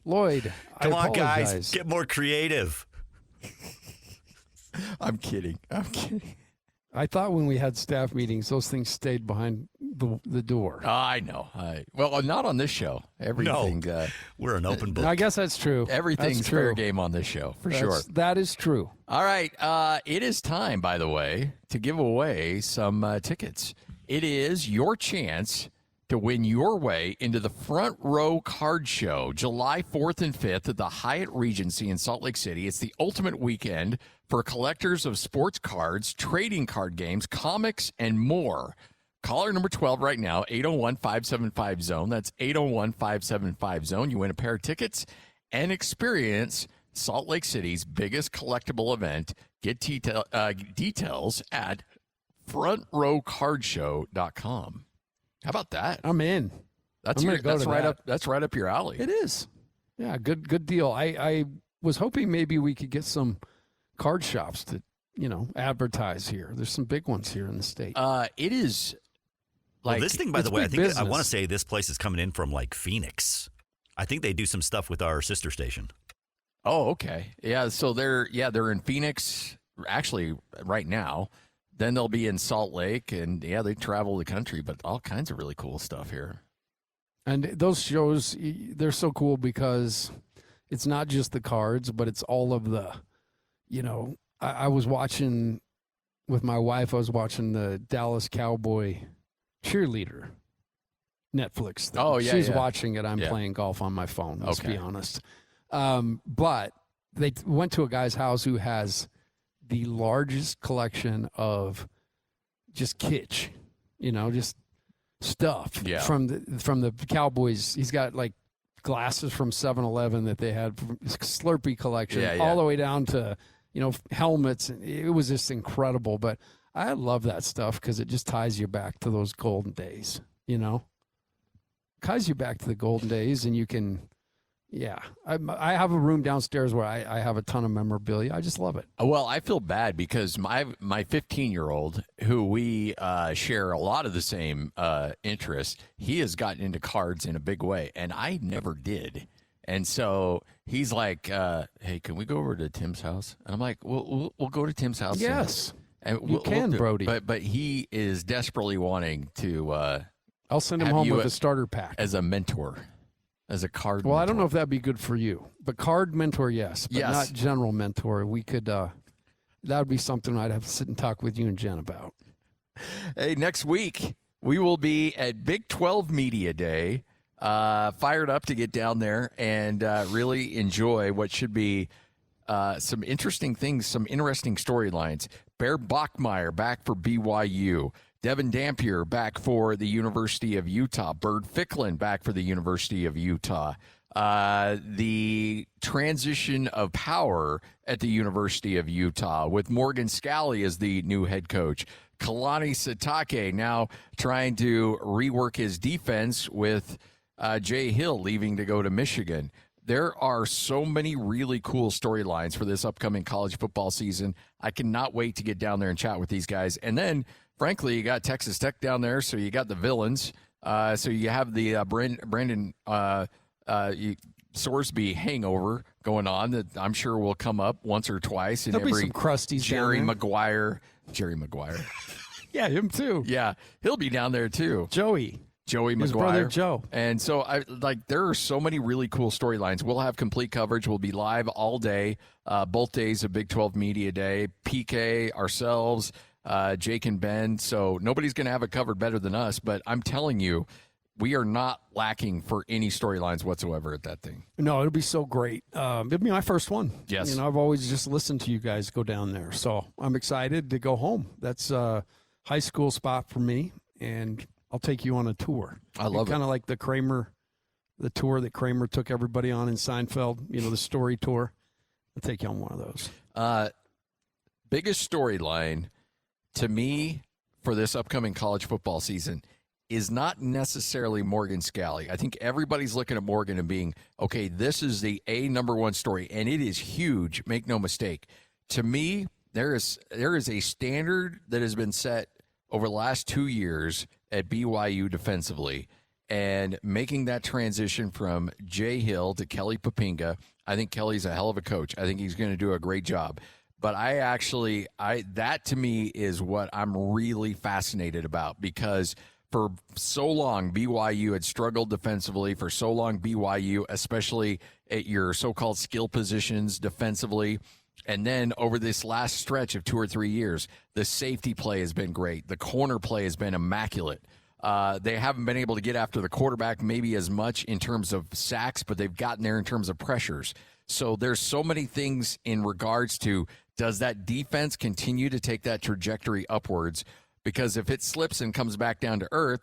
Speaker 6: Lloyd,
Speaker 5: Come
Speaker 6: I
Speaker 5: on,
Speaker 6: apologize.
Speaker 5: guys. Get more creative.
Speaker 4: I'm kidding.
Speaker 6: I thought when we had staff meetings, those things stayed behind the door.
Speaker 4: I know. Well, not on this show. Everything.
Speaker 5: No, we're an open book.
Speaker 6: I guess that's true.
Speaker 4: Everything's fair game on this show, for sure.
Speaker 6: That is true.
Speaker 4: All right. It is time, by the way, to give away some tickets. It is your chance to win your way into the Front Row Card Show, July 4th and 5th at the Hyatt Regency in Salt Lake City. It's the ultimate weekend for collectors of sports cards, trading card games, comics, and more. Caller number 12 right now, 801-575-ZONE. That's 801-575-ZONE. You win a pair of tickets and experience Salt Lake City's biggest collectible event. Get details at frontrowcardshow.com. How about that?
Speaker 6: I'm in.
Speaker 4: That's right up your alley.
Speaker 6: It is. Yeah, good deal. I was hoping maybe we could get some card shops to, advertise here. There's some big ones here in the state.
Speaker 4: It is like
Speaker 5: this thing, by the way, I
Speaker 6: business.
Speaker 5: want to say this place is coming in from like Phoenix. I think they do some stuff with our sister station.
Speaker 4: Oh, okay. Yeah, so they're in Phoenix actually right now. then they'll be in Salt Lake, and yeah, they travel the country, but all kinds of really cool stuff here.
Speaker 6: And those shows, they're so cool because it's not just the cards, but it's all of the, I was watching with my wife, I was watching the Dallas Cowboy cheerleader Netflix thing.
Speaker 4: Oh, yeah.
Speaker 6: She's
Speaker 4: yeah.
Speaker 6: watching it. I'm playing golf on my phone, let's be honest. But they went to a guy's house who has the largest collection of just kitsch, just stuff from the Cowboys. He's got like glasses from 7-Eleven that they had from his Slurpee collection all the way down to, helmets. It was just incredible. But I love that stuff because it just ties you back to those golden days, ties you back to the golden days, and you can, I have a room downstairs where I have a ton of memorabilia. I just love it.
Speaker 4: Well, I feel bad because my 15-year-old, who we share a lot of the same interests, he has gotten into cards in a big way, and I never did. And so he's like, "Hey, can we go over to Tim's house?" And I'm like, "We'll go to Tim's house."
Speaker 6: Yes,
Speaker 4: and
Speaker 6: you can, Brody.
Speaker 4: But he is desperately wanting to.
Speaker 6: I'll send him home with a starter pack
Speaker 4: as a mentor. As a card
Speaker 6: Well,
Speaker 4: mentor.
Speaker 6: I don't know if that'd be good for you. But card mentor, yes. But not general mentor. We could, that would be something I'd have to sit and talk with you and Jen about.
Speaker 4: Hey, next week, we will be at Big 12 Media Day. Fired up to get down there and really enjoy what should be some interesting things, some interesting storylines. Bear Bachmeier back for BYU. Devin Dampier back for the University of Utah. Bird Ficklin back for the University of Utah. The transition of power at the University of Utah with Morgan Scalley as the new head coach. Kalani Sitake now trying to rework his defense with Jay Hill leaving to go to Michigan. There are so many really cool storylines for this upcoming college football season. I cannot wait to get down there and chat with these guys. And then, frankly, you got Texas Tech down there, so you got the villains. So you have the Brandon Sorsby hangover going on that I'm sure will come up once or twice in
Speaker 6: There'll
Speaker 4: every
Speaker 6: be some crusties
Speaker 4: Jerry
Speaker 6: down there.
Speaker 4: Maguire. Jerry Maguire.
Speaker 6: Yeah, him too.
Speaker 4: Yeah, he'll be down there too.
Speaker 6: Joey
Speaker 4: Maguire.
Speaker 6: His brother Joe.
Speaker 4: And so there are so many really cool storylines. We'll have complete coverage. We'll be live all day, both days of Big 12 Media Day. PK, ourselves, Jake and Ben. So nobody's going to have it covered better than us. But I'm telling you, we are not lacking for any storylines whatsoever at that thing.
Speaker 6: No, it'll be so great. It'll be my first one.
Speaker 4: Yes.
Speaker 6: I've always just listened to you guys go down there. So I'm excited to go home. That's a high school spot for me. And I'll take you on a tour.
Speaker 4: I love it.
Speaker 6: Kind of like the tour that Kramer took everybody on in Seinfeld, the story tour. I'll take you on one of those.
Speaker 4: Biggest storyline to me for this upcoming college football season is not necessarily Morgan Scalley. I think everybody's looking at Morgan and being, okay, this is the number one story, and it is huge. Make no mistake. To me, there is a standard that has been set over the last 2 years at BYU defensively, and making that transition from Jay Hill to Kelly Poppinga. I think Kelly's a hell of a coach. I think he's going to do a great job. But that to me is what I'm really fascinated about, because for so long, BYU had struggled defensively. For so long, BYU, especially at your so-called skill positions defensively. And then over this last stretch of 2 or 3 years, the safety play has been great. The corner play has been immaculate. They haven't been able to get after the quarterback maybe as much in terms of sacks, but they've gotten there in terms of pressures. So there's so many things in regards to, does that defense continue to take that trajectory upwards? Because if it slips and comes back down to earth,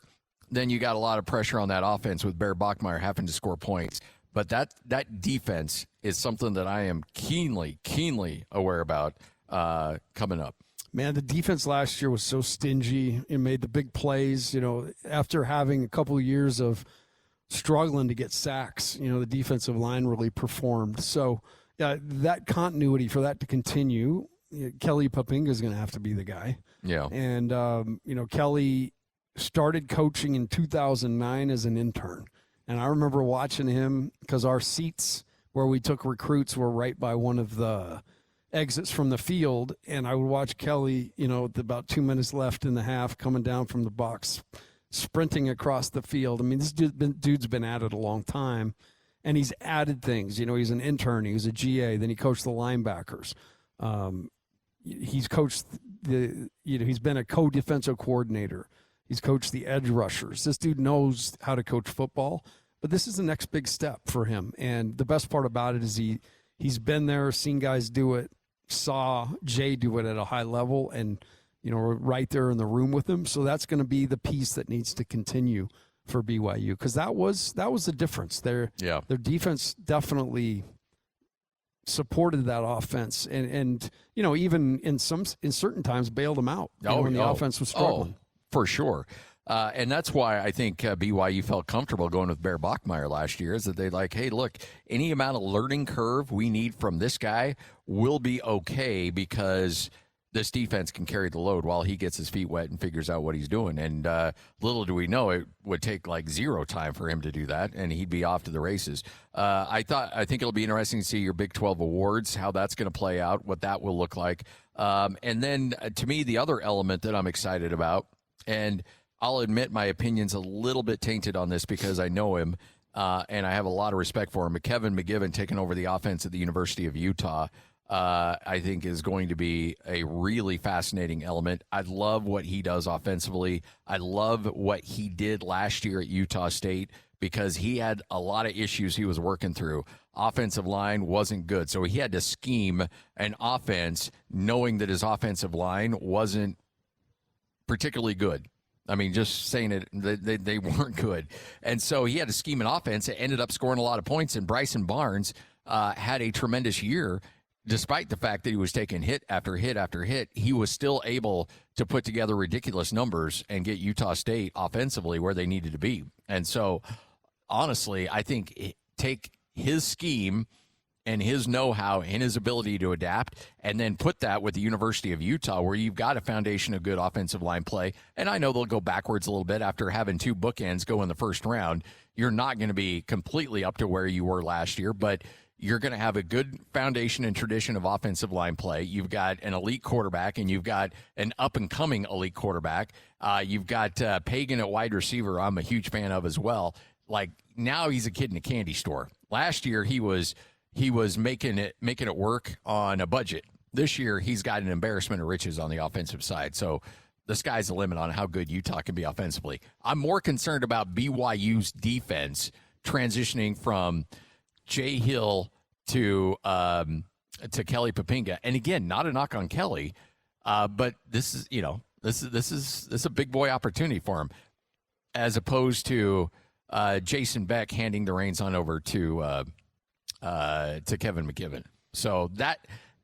Speaker 4: then you got a lot of pressure on that offense with Bear Bachmeier having to score points. But that defense is something that I am keenly aware about coming up.
Speaker 6: Man, the defense last year was so stingy. It made the big plays, after having a couple of years of struggling to get sacks, the defensive line really performed. So that continuity, for that to continue, Kelly Poppinga is going to have to be the guy.
Speaker 4: Yeah.
Speaker 6: And, Kelly started coaching in 2009 as an intern. And I remember watching him because our seats where we took recruits were right by one of the exits from the field, and I would watch Kelly, with about 2 minutes left in the half, coming down from the box, sprinting across the field. I mean, this dude's been at it a long time, and he's added things. He's an intern, he was a GA, then he coached the linebackers. He's coached he's been a co-defensive coordinator. He's coached the edge rushers. This dude knows how to coach football, but this is the next big step for him. And the best part about it is he's been there, seen guys do it, saw Jay do it at a high level, and right there in the room with him. So that's going to be the piece that needs to continue for BYU, because that was the difference. Their defense definitely supported that offense, and even in certain times bailed them out when the offense was struggling.
Speaker 4: For sure. And that's why I think BYU felt comfortable going with Bear Bachmeier last year, is that they hey, look, any amount of learning curve we need from this guy will be okay, because this defense can carry the load while he gets his feet wet and figures out what he's doing. And little do we know, it would take zero time for him to do that, and he'd be off to the races. I think it'll be interesting to see your Big 12 awards, how that's going to play out, what that will look like. And then to me, the other element that I'm excited about, and I'll admit my opinion's a little bit tainted on this because I know him, and I have a lot of respect for him. But Kevin McGivern taking over the offense at the University of Utah, I think is going to be a really fascinating element. I love what he does offensively. I love what he did last year at Utah State, because he had a lot of issues he was working through. Offensive line wasn't good, so he had to scheme an offense knowing that his offensive line wasn't particularly good. I mean, just saying it, they weren't good. And so he had to scheme an offense that ended up scoring a lot of points, and Bryson Barnes had a tremendous year. Despite the fact that he was taking hit after hit after hit, he was still able to put together ridiculous numbers and get Utah State offensively where they needed to be. And so, honestly, I think take his scheme and his know-how and his ability to adapt, and then put that with the University of Utah, where you've got a foundation of good offensive line play. And I know they'll go backwards a little bit after having two bookends go in the first round. You're not going to be completely up to where you were last year, but you're going to have a good foundation and tradition of offensive line play. You've got an elite quarterback, and you've got an up-and-coming elite quarterback. You've got Pagan at wide receiver, I'm a huge fan of as well. Now he's a kid in a candy store. Last year he was making it work on a budget. This year he's got an embarrassment of riches on the offensive side. So the sky's the limit on how good Utah can be offensively. I'm more concerned about BYU's defense transitioning from Jay Hill to Kelly Poppinga. And again, not a knock on Kelly, but this is a big boy opportunity for him, as opposed to Jason Beck handing the reins on over to Kevin McGivern. So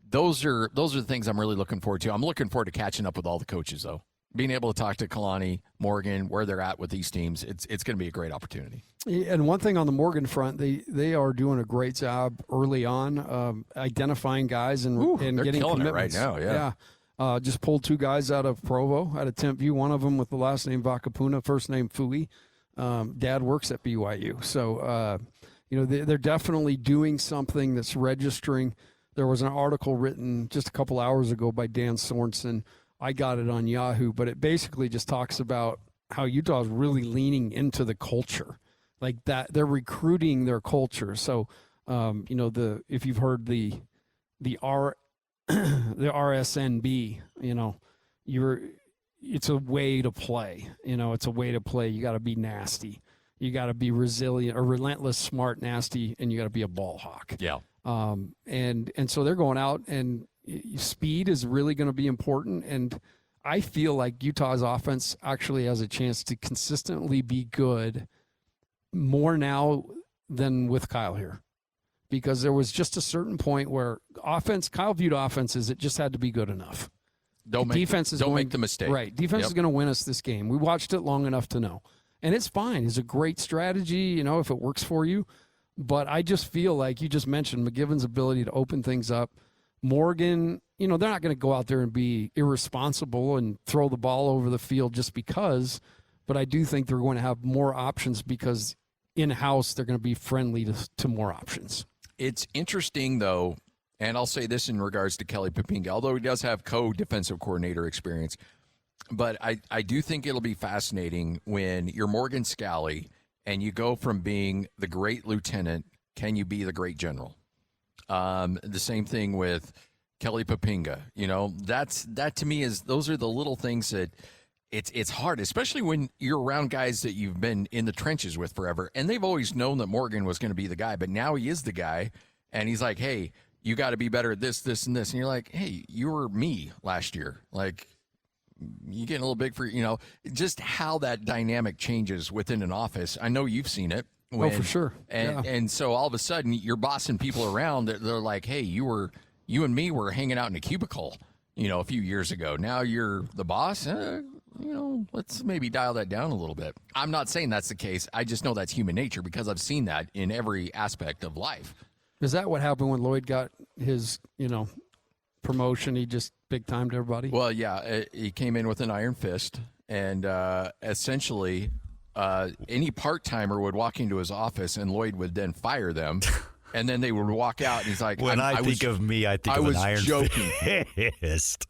Speaker 4: those are the things I'm really looking forward to. I'm looking forward to catching up with all the coaches, though. Being able to talk to Kalani, Morgan, where they're at with these teams, it's going to be a great opportunity.
Speaker 6: And one thing on the Morgan front, they are doing a great job early on identifying guys and getting commitments
Speaker 4: it right now.
Speaker 6: Yeah. Just pulled two guys out of Provo, out of Temp View. One of them with the last name Vakapuna, first name Fui. Dad works at BYU. So, they're definitely doing something that's registering. There was an article written just a couple hours ago by Dan Sorensen. I got it on Yahoo, but it basically just talks about how Utah is really leaning into the culture, like that. They're recruiting their culture. So, if you've heard the RSNB, it's a way to play. It's a way to play. You got to be nasty. You got to be resilient or relentless, smart, nasty, and you got to be a ball hawk.
Speaker 4: Yeah.
Speaker 6: And so they're going out, and speed is really going to be important. And I feel like Utah's offense actually has a chance to consistently be good more now than with Kyle here, because there was just a certain point where Kyle viewed offense as it just had to be good enough.
Speaker 4: Don't make the mistake.
Speaker 6: Right. Defense is going to win us this game. We watched it long enough to know. And it's fine. It's a great strategy, if it works for you. But I just feel like you just mentioned McGivern's ability to open things up. Morgan, they're not going to go out there and be irresponsible and throw the ball over the field just because. But I do think they're going to have more options because in-house they're going to be friendly to more options.
Speaker 4: It's interesting, though, And I'll say this in regards to Kelly Poppinga, although he does have co-defensive coordinator experience. But I do think it'll be fascinating when you're Morgan Scalley and you go from being the great lieutenant, can you be the great general? The same thing with Kelly Poppinga. That to me those are the little things that it's hard, especially when you're around guys that you've been in the trenches with forever. And they've always known that Morgan was going to be the guy, but now he is the guy. And he's like, hey, you got to be better at this, this, and this. And you're like, hey, you were me last year. Like, you getting a little big for, just how that dynamic changes within an office. I know you've seen it.
Speaker 6: For sure.
Speaker 4: And so all of a sudden you're bossing people around. They're like, hey, you and me were hanging out in a cubicle, a few years ago. Now you're the boss. Let's maybe dial that down a little bit. I'm not saying that's the case. I just know that's human nature because I've seen that in every aspect of life.
Speaker 6: Is that what happened when Lloyd got his, promotion? He just big timed everybody?
Speaker 4: Well, yeah, he came in with an iron fist, and essentially any part-timer would walk into his office, and Lloyd would then fire them, and then they would walk out, and he's like,
Speaker 5: when I think of me, I think of an iron fist.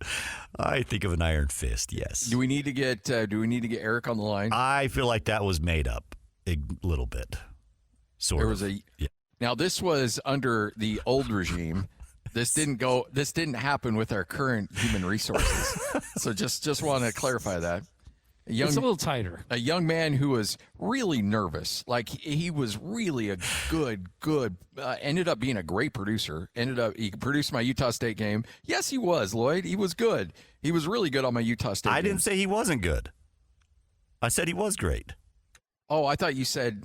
Speaker 5: I think of an iron fist, yes.
Speaker 4: Do we need to get Eric on the line?
Speaker 5: I feel like that was made up a little bit. Sort of. Yeah.
Speaker 4: Now, this was under the old regime. This didn't happen with our current human resources. So just want to clarify that.
Speaker 6: It's a little tighter.
Speaker 4: A young man who was really nervous. Like, he was really a good, ended up being a great producer. He produced my Utah State game. Yes, he was, Lloyd. He was good. He was really good on my Utah State game.
Speaker 5: I didn't say he wasn't good. I said he was great.
Speaker 4: Oh, I thought you said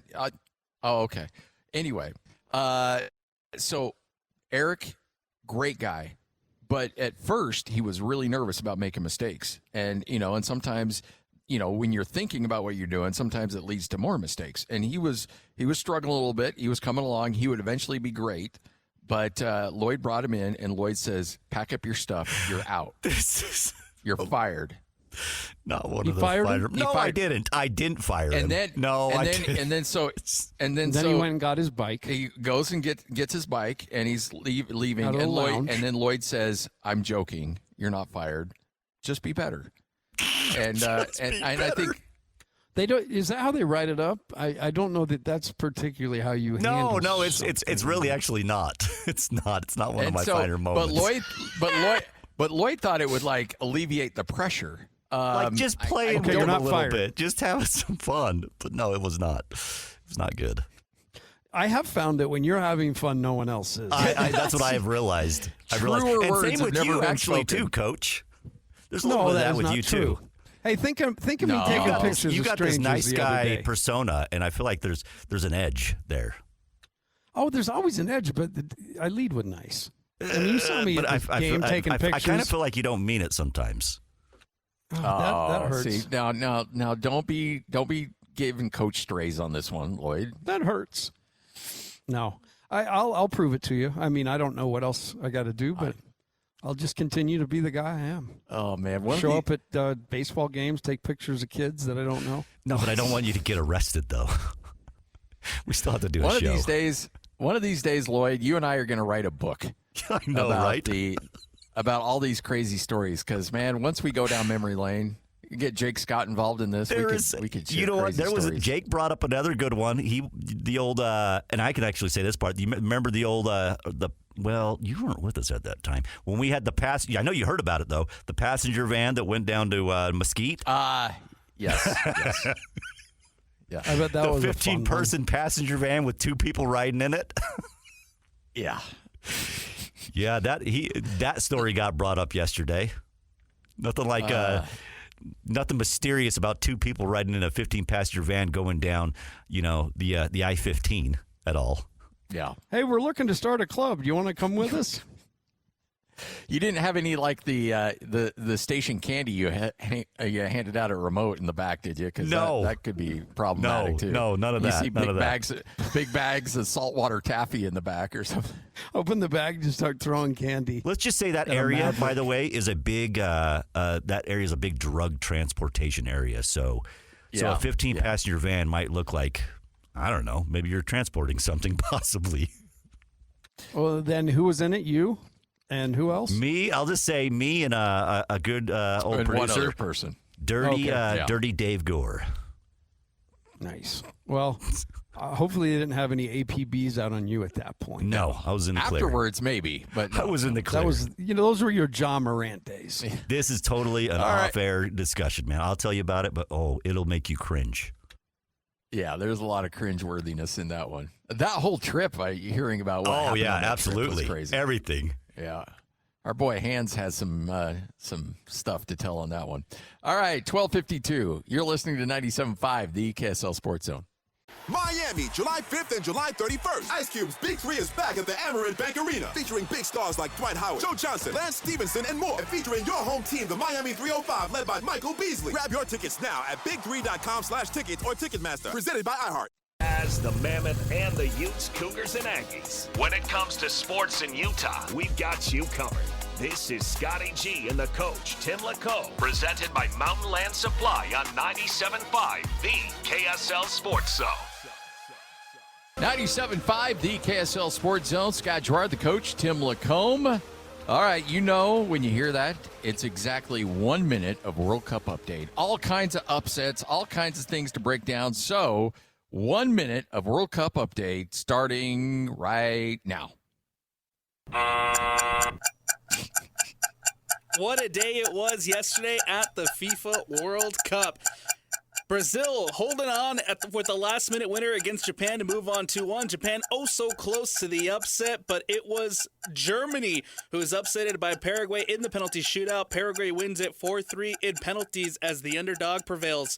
Speaker 4: okay. Anyway, so Eric, great guy. But at first, he was really nervous about making mistakes. And, and sometimes, when you're thinking about what you're doing, sometimes it leads to more mistakes. And he was struggling a little bit. He was coming along. He would eventually be great. But Lloyd brought him in, and Lloyd says, pack up your stuff. You're out. You're fired.
Speaker 5: Not one of the fire. No, I didn't. I didn't fire him. I didn't. And then
Speaker 6: he went and got his bike.
Speaker 4: He goes and gets his bike, and he's leaving. And then Lloyd says, "I'm joking. You're not fired. Just be better." And I think
Speaker 6: they don't. Is that how they write it up? I don't know that that's particularly how you. handle
Speaker 5: it's really actually not. It's not. It's not one of my finer moments.
Speaker 4: But Lloyd thought it would alleviate the pressure.
Speaker 5: Just play and
Speaker 6: you're not
Speaker 5: a little
Speaker 6: fired.
Speaker 5: bit. Just have some fun. But no, it was not. It's not good.
Speaker 6: I have found that when you're having fun, no one else is.
Speaker 5: That's what I have realized. And same with you, actually, too, Coach. There's a little bit of that with you, too.
Speaker 6: Hey, think of me taking pictures.
Speaker 5: You got this nice guy
Speaker 6: day.
Speaker 5: persona, and I feel like there's an edge there.
Speaker 6: Oh, there's always an edge, but I lead with nice. I mean, you saw me at the game taking pictures.
Speaker 5: I kind of feel like you don't mean it sometimes.
Speaker 6: That hurts.
Speaker 4: See, now, don't be giving Coach strays on this one, Lloyd.
Speaker 6: That hurts. No, I'll prove it to you. I mean, I don't know what else I got to do, but I'll just continue to be the guy I am.
Speaker 4: Oh man,
Speaker 6: show up at baseball games, take pictures of kids that I don't know.
Speaker 5: No, but I don't want you to get arrested, though. We still have to do a show.
Speaker 4: One of these days, Lloyd, you and I are going to write a book.
Speaker 5: I know, right?
Speaker 4: About all these crazy stories, because man, once we go down memory lane, you get Jake Scott involved in this. We could share
Speaker 5: Jake brought up another good one. The old and I can actually say this part. You remember the old well, you weren't with us at that time when we had I know you heard about it though. The passenger van that went down to Mesquite.
Speaker 4: Yes.
Speaker 6: Yeah, I bet that was
Speaker 5: the 15-person passenger van with 2 people riding in it.
Speaker 4: Yeah.
Speaker 5: Yeah, that story got brought up yesterday. Nothing like nothing mysterious about 2 people riding in a 15-passenger van going down, the I-15 at all.
Speaker 4: Yeah.
Speaker 6: Hey, we're looking to start a club. Do you want to come with us?
Speaker 4: You didn't have any the station candy you handed out at remote in the back, did you? Because that could be problematic too.
Speaker 5: No, none of that.
Speaker 4: You see big bags of saltwater taffy in the back or something.
Speaker 6: Open the bag, just start throwing candy.
Speaker 5: Let's just say that area, by the way, is a big drug transportation area. So a 15-passenger van might look like, I don't know, maybe you're transporting something possibly.
Speaker 6: Well, then who was in it? You? And who else?
Speaker 5: Me, I'll just say me and a good old
Speaker 4: And
Speaker 5: producer.
Speaker 4: one other person.
Speaker 5: Dirty,
Speaker 4: Okay.
Speaker 5: Dirty Dave Gore.
Speaker 6: Nice. Well, hopefully they didn't have any APBs out on you at that point.
Speaker 5: No, I was in the clear.
Speaker 4: Afterwards, maybe, but no.
Speaker 5: I was in the clear.
Speaker 6: That was, those were your John Morant days.
Speaker 5: This is totally an off-air discussion, man. I'll tell you about it, but it'll make you cringe.
Speaker 4: Yeah, there's a lot of cringeworthiness in that one. That whole trip, hearing about what happened on that trip was crazy.
Speaker 5: Everything.
Speaker 4: Yeah. Our boy Hans has some stuff to tell on that one. All right, 12:52. You're listening to 97.5, the KSL Sports Zone.
Speaker 1: Miami, July 5th and July 31st. Ice Cube's Big 3 is back at the Amerant Bank Arena, featuring big stars like Dwight Howard, Joe Johnson, Lance Stevenson, and more. And featuring your home team, the Miami 305, led by Michael Beasley. Grab your tickets now at big3.com/tickets or Ticketmaster. Presented by iHeart.
Speaker 2: As the Mammoth and the Utes, Cougars, and Aggies. When it comes to sports in Utah, we've got you covered. This is Scotty G and the coach, Tim LaComb, presented by Mountain Land Supply on 97.5, the KSL Sports Zone.
Speaker 4: 97.5, the KSL Sports Zone. Scott Garrard, the coach, Tim LaComb. All right, when you hear that, it's exactly 1 minute of World Cup update. All kinds of upsets, all kinds of things to break down. So, 1 minute of World Cup update starting right now.
Speaker 9: What a day it was yesterday at the FIFA World Cup. Brazil holding on with the last-minute winner against Japan to move on 2-1. Japan so close to the upset, but it was Germany who was upsetted by Paraguay in the penalty shootout. Paraguay wins it 4-3 in penalties as the underdog prevails.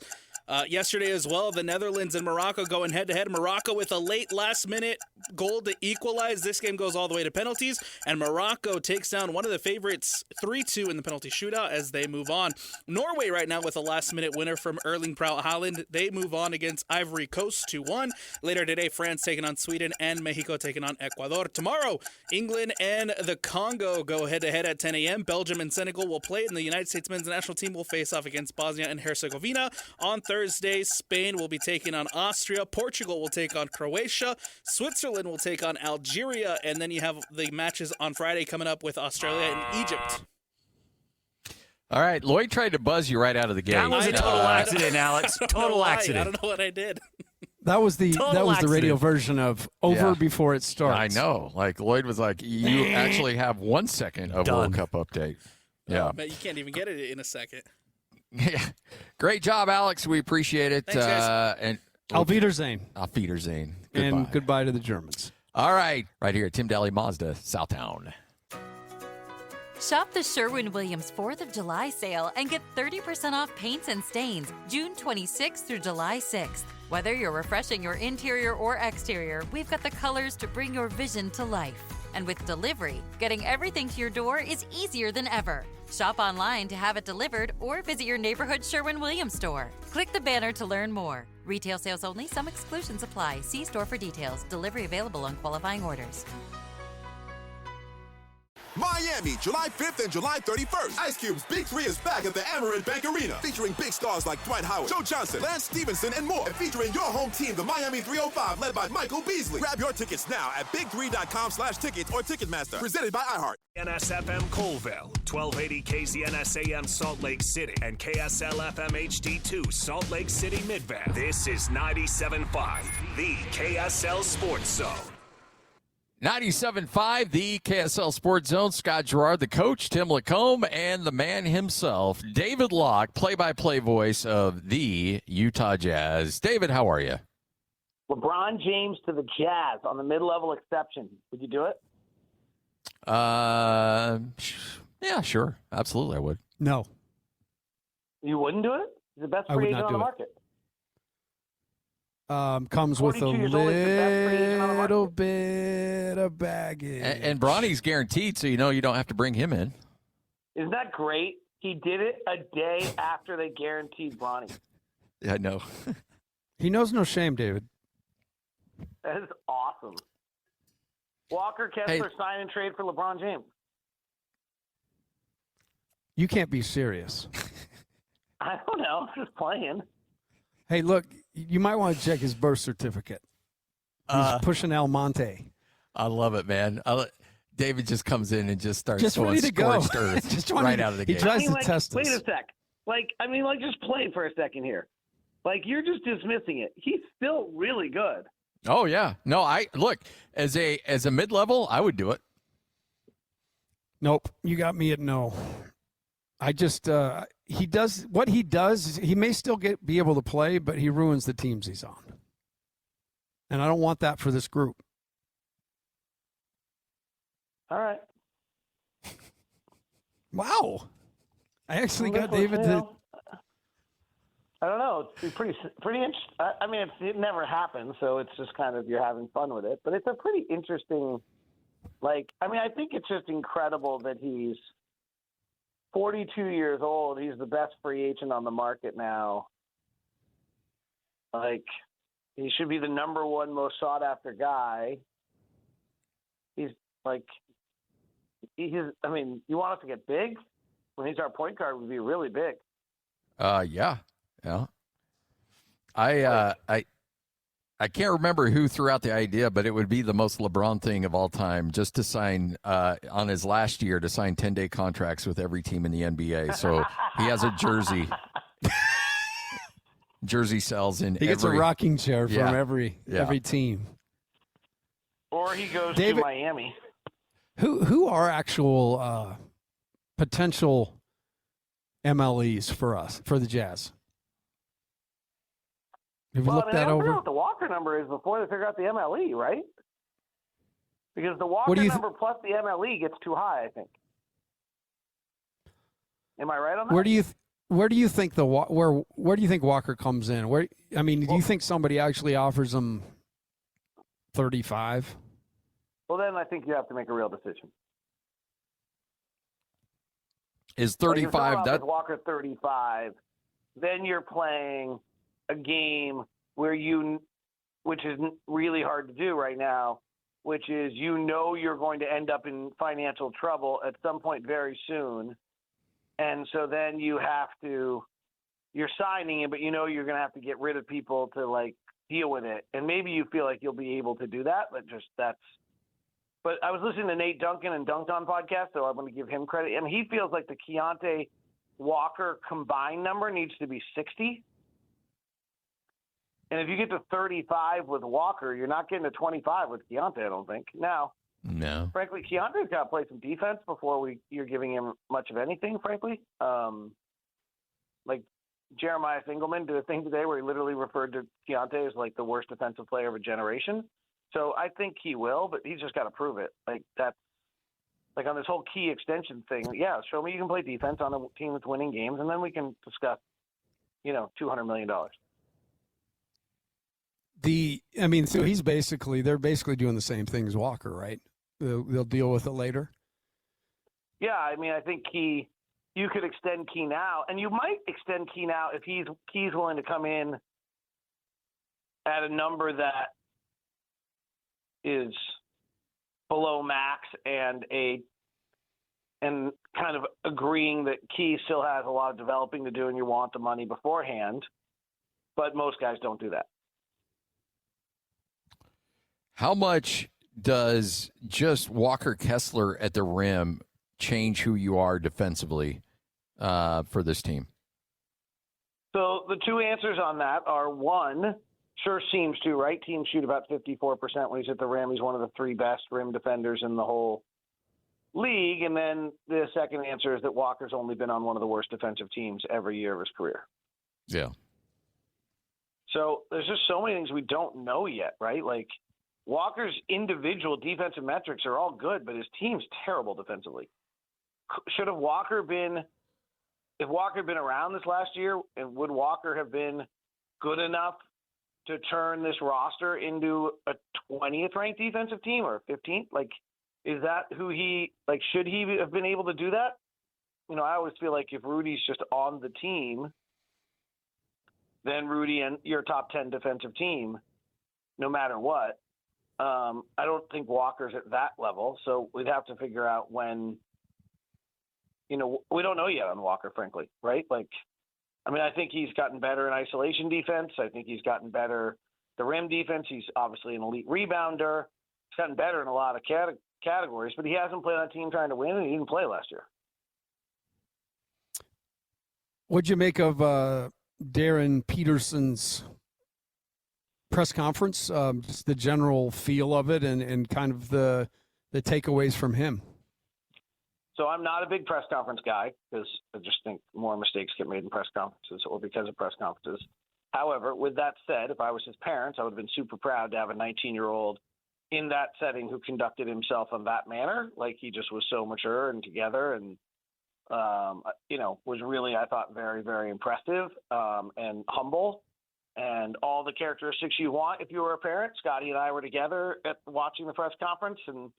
Speaker 9: Yesterday as well, the Netherlands and Morocco going head-to-head. Morocco with a late last-minute goal to equalize. This game goes all the way to penalties, and Morocco takes down one of the favorites 3-2 in the penalty shootout as they move on. Norway right now with a last-minute winner from Erling Braut Haaland. They move on against Ivory Coast 2-1. Later today, France taking on Sweden and Mexico taking on Ecuador. Tomorrow, England and the Congo go head-to-head at 10 a.m. Belgium and Senegal will play, and the United States men's national team will face off against Bosnia and Herzegovina. On Thursday, Spain will be taking on Austria. Portugal will take on Croatia. Switzerland will take on Algeria. And then you have the matches on Friday coming up with Australia and Egypt.
Speaker 4: All right, Lloyd tried to buzz you right out of the gate.
Speaker 5: That was a total accident, Alex. Total accident.
Speaker 9: I don't know what I did.
Speaker 6: That was the radio version of over before it starts.
Speaker 4: I know. Like, Lloyd was like, you actually have 1 second of World Cup update. Yeah.
Speaker 9: But you can't even get it in a second.
Speaker 4: Yeah. Great job, Alex. We appreciate it.
Speaker 9: Thanks, guys.
Speaker 4: And
Speaker 6: Auf Wiedersehen.
Speaker 4: Auf Wiedersehen.
Speaker 6: And goodbye to the Germans.
Speaker 4: All right. Right here at Tim Daly Mazda, Southtown.
Speaker 10: Shop the Sherwin-Williams 4th of July sale and get 30% off paints and stains June 26th through July 6th. Whether you're refreshing your interior or exterior, we've got the colors to bring your vision to life. And with delivery, getting everything to your door is easier than ever. Shop online to have it delivered or visit your neighborhood Sherwin-Williams store. Click the banner to learn more. Retail sales only. Some exclusions apply. See store for details. Delivery available on qualifying orders.
Speaker 1: Miami, July 5th and July 31st. Ice Cube's Big 3 is back at the Amerant Bank Arena, featuring big stars like Dwight Howard, Joe Johnson, Lance Stevenson, and more. And featuring your home team, the Miami 305, led by Michael Beasley. Grab your tickets now at big3.com/tickets or Ticketmaster. Presented by iHeart.
Speaker 2: NSFM Colville, 1280 KZNS AM Salt Lake City, and KSL FM HD2 Salt Lake City Midvale. This is 97.5, the KSL Sports Zone.
Speaker 4: 97.5, the KSL Sports Zone. Scott Garrard, the coach, Tim LaComb, and the man himself, David Locke, play-by-play voice of the Utah Jazz. David, how are you?
Speaker 11: LeBron James to the Jazz on the mid-level exception. Would you do it?
Speaker 4: Yeah, sure. Absolutely, I would.
Speaker 6: No.
Speaker 11: You wouldn't do it? He's the best
Speaker 6: I would
Speaker 11: free agent
Speaker 6: not
Speaker 11: on the
Speaker 6: do it.
Speaker 11: market.
Speaker 6: Comes with a
Speaker 11: 42 years old, he's the best free agent on the market.
Speaker 6: little bit of baggage.
Speaker 4: And Bronny's guaranteed, so you know you don't have to bring him in.
Speaker 11: Isn't that great? He did it a day after they guaranteed Bronny.
Speaker 4: Yeah, I know.
Speaker 6: He knows no shame, David.
Speaker 11: That is awesome. Walker Kessler sign and trade for LeBron James.
Speaker 6: You can't be serious.
Speaker 11: I don't know. I'm just playing.
Speaker 6: Hey, look, you might want to check his birth certificate. He's pushing El Monte.
Speaker 4: I love it, man. David just comes in and just starts
Speaker 6: Just
Speaker 4: going
Speaker 6: ready to go.
Speaker 4: scorched earth
Speaker 6: Just
Speaker 4: right out of the
Speaker 6: he
Speaker 4: gate.
Speaker 6: tries to
Speaker 11: like,
Speaker 6: test
Speaker 11: wait
Speaker 6: us.
Speaker 11: a sec. Just play for a second here. Like, you're just dismissing it. He's still really good.
Speaker 4: Oh yeah. No, I look as a mid-level, I would do it.
Speaker 6: Nope, you got me at no. I just he does what he does. He may still be able to play, but he ruins the teams he's on, and I don't want that for this group.
Speaker 11: All right.
Speaker 6: Wow, I actually got
Speaker 11: Listen,
Speaker 6: David
Speaker 11: you
Speaker 6: to.
Speaker 11: know, I don't know. It's pretty interesting. I mean, it never happens, so it's just kind of you're having fun with it. But it's a pretty interesting. Like, I mean, I think it's just incredible that he's 42 years old. He's the best free agent on the market now. Like, he should be the number one most sought after guy. He's like, I mean, you want us to get big? When he's our point guard, would be really big.
Speaker 4: Yeah. I can't remember who threw out the idea, but it would be the most LeBron thing of all time, just to sign on his last year to sign 10-day contracts with every team in the NBA. So he has a jersey. Jersey sells in.
Speaker 6: He gets a rocking chair from every team.
Speaker 11: Or he goes
Speaker 6: David,
Speaker 11: to Miami.
Speaker 6: Who are actual potential MLEs for us, for the Jazz? Have you looked that
Speaker 11: I don't
Speaker 6: over?
Speaker 11: know what the Walker number is before they figure out the MLE, right? Because the Walker number plus the MLE gets too high, I think. Am I right on that?
Speaker 6: Where do you think where do you think Walker comes in? Do you think somebody actually offers him 35?
Speaker 11: Well, then I think you have to make a real decision.
Speaker 4: Is 35
Speaker 11: that Walker 35? Then you're playing a game which is really hard to do right now, which is you're going to end up in financial trouble at some point very soon. And so then you're signing him, but you're going to have to get rid of people to like deal with it. And maybe you feel like you'll be able to do that, but I was listening to Nate Duncan and Dunked On podcast, so I'm going to give him credit. I mean, he feels like the Keontae Walker combined number needs to be 60. And if you get to 35 with Walker, you're not getting to 25 with Keontae, I don't think. Now,
Speaker 4: no.
Speaker 11: Frankly, Keontae's got to play some defense before you're giving him much of anything, frankly. Like Jeremiah Singleman did a thing today where he literally referred to Keontae as like the worst defensive player of a generation. So I think he will, but he's just got to prove it. Like that's like on this whole key extension thing. Yeah, show me you can play defense on a team that's winning games, and then we can discuss, $200 million.
Speaker 6: So they're basically doing the same thing as Walker, right? They'll deal with it later.
Speaker 11: Yeah, I mean, I think you could extend Key now, and you might extend Key now if Key's willing to come in at a number that is below max and kind of agreeing that Key still has a lot of developing to do and you want the money beforehand, but most guys don't do that.
Speaker 4: How much does just Walker Kessler at the rim change who you are defensively for this team?
Speaker 11: So the two answers on that are, one, sure seems to, right? Teams shoot about 54% when he's at the rim. He's one of the three best rim defenders in the whole league. And then the second answer is that Walker's only been on one of the worst defensive teams every year of his career.
Speaker 4: Yeah.
Speaker 11: So there's just so many things we don't know yet, right? Like Walker's individual defensive metrics are all good, but his team's terrible defensively. If Walker had been around this last year, and would Walker have been good enough to turn this roster into a 20th ranked defensive team or 15th? Like, is that who should he have been able to do that? I always feel like if Rudy's just on the team, then Rudy and your top 10 defensive team, no matter what. I don't think Walker's at that level, so we'd have to figure out when. We don't know yet on Walker, frankly, right? I think he's gotten better in isolation defense. I think he's gotten better the rim defense. He's obviously an elite rebounder. He's gotten better in a lot of categories, but he hasn't played on a team trying to win, and he didn't play last year.
Speaker 6: What'd you make of Darren Peterson's press conference? Just the general feel of it and kind of the takeaways from him.
Speaker 11: So I'm not a big press conference guy because I just think more mistakes get made in press conferences or because of press conferences. However, with that said, if I was his parents, I would have been super proud to have a 19-year-old in that setting who conducted himself in that manner. Like, he just was so mature and together and, was really, I thought, very, very impressive and humble and all the characteristics you want if you were a parent. Scotty and I were together watching the press conference. And,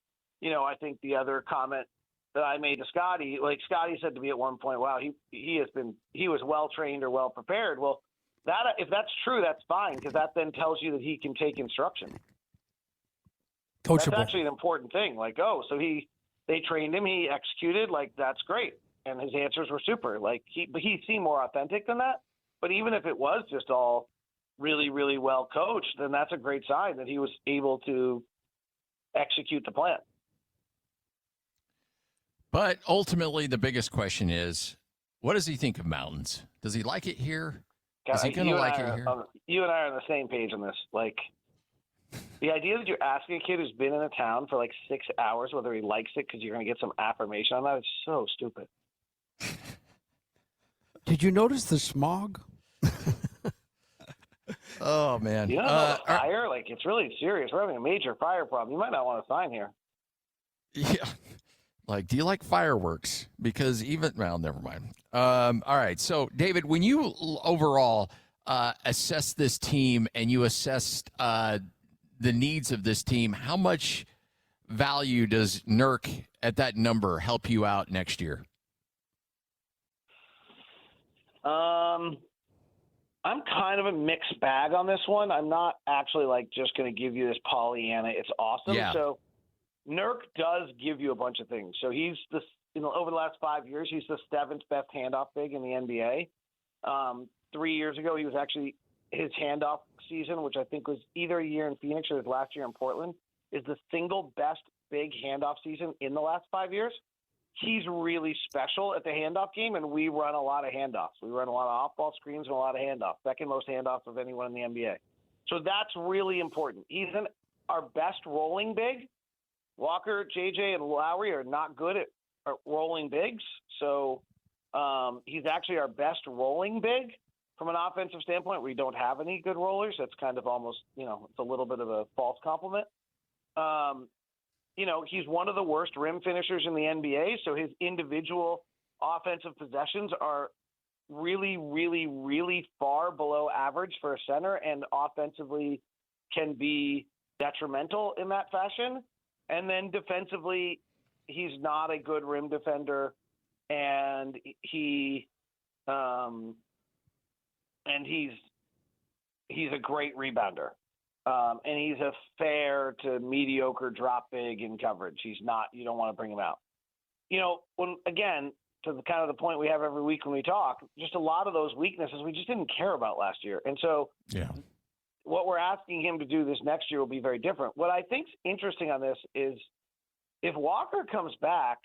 Speaker 11: I think the other comment that I made to Scotty, like Scotty said to me at one point, wow, he was well-trained or well-prepared. Well, if that's true, that's fine, because that then tells you that he can take instruction.
Speaker 6: Coachable.
Speaker 11: That's actually an important thing. Like, so they trained him, he executed, like, that's great. And his answers were super. Like, he seemed more authentic than that. But even if it was just all really, really well coached, then that's a great sign that he was able to execute the plan.
Speaker 4: But ultimately, the biggest question is, what does he think of mountains? Does he like it here? Is he going to like it here?
Speaker 11: You and I are on the same page on this. Like, the idea that you're asking a kid who's been in a town for like 6 hours whether he likes it because you're going to get some affirmation on that is so stupid.
Speaker 6: Did you notice the smog?
Speaker 4: Oh, man.
Speaker 11: The fire? Like, it's really serious. We're having a major fire problem. You might not want to sign here.
Speaker 4: Yeah. Like, do you like fireworks? Because never mind. All right. So, David, when you overall assess this team and you assessed the needs of this team, how much value does Nurk at that number help you out next year?
Speaker 11: I'm kind of a mixed bag on this one. I'm not actually just going to give you this Pollyanna. It's awesome.
Speaker 4: Yeah.
Speaker 11: So Nurk does give you a bunch of things. So he's over the last 5 years, he's the 7th best handoff big in the NBA. 3 years ago, he was actually his handoff season, which I think was either a year in Phoenix or his last year in Portland, is the single best big handoff season in the last 5 years. He's really special at the handoff game, and we run a lot of handoffs. We run a lot of off-ball screens and a lot of handoffs, second most handoffs of anyone in the NBA. So that's really important. He's our best rolling big. Walker, JJ, and Lowry are not good at rolling bigs, so he's actually our best rolling big. From an offensive standpoint, we don't have any good rollers. That's kind of almost, it's a little bit of a false compliment. He's one of the worst rim finishers in the NBA, so his individual offensive possessions are really, really, really far below average for a center and offensively can be detrimental in that fashion. And then defensively, he's not a good rim defender, and he's a great rebounder. And he's a fair to mediocre drop big in coverage. He's not, you don't want to bring him out. Again, to the kind of the point we have every week when we talk, just a lot of those weaknesses we just didn't care about last year. And so what we're asking him to do this next year will be very different. What I think's interesting on this is if Walker comes back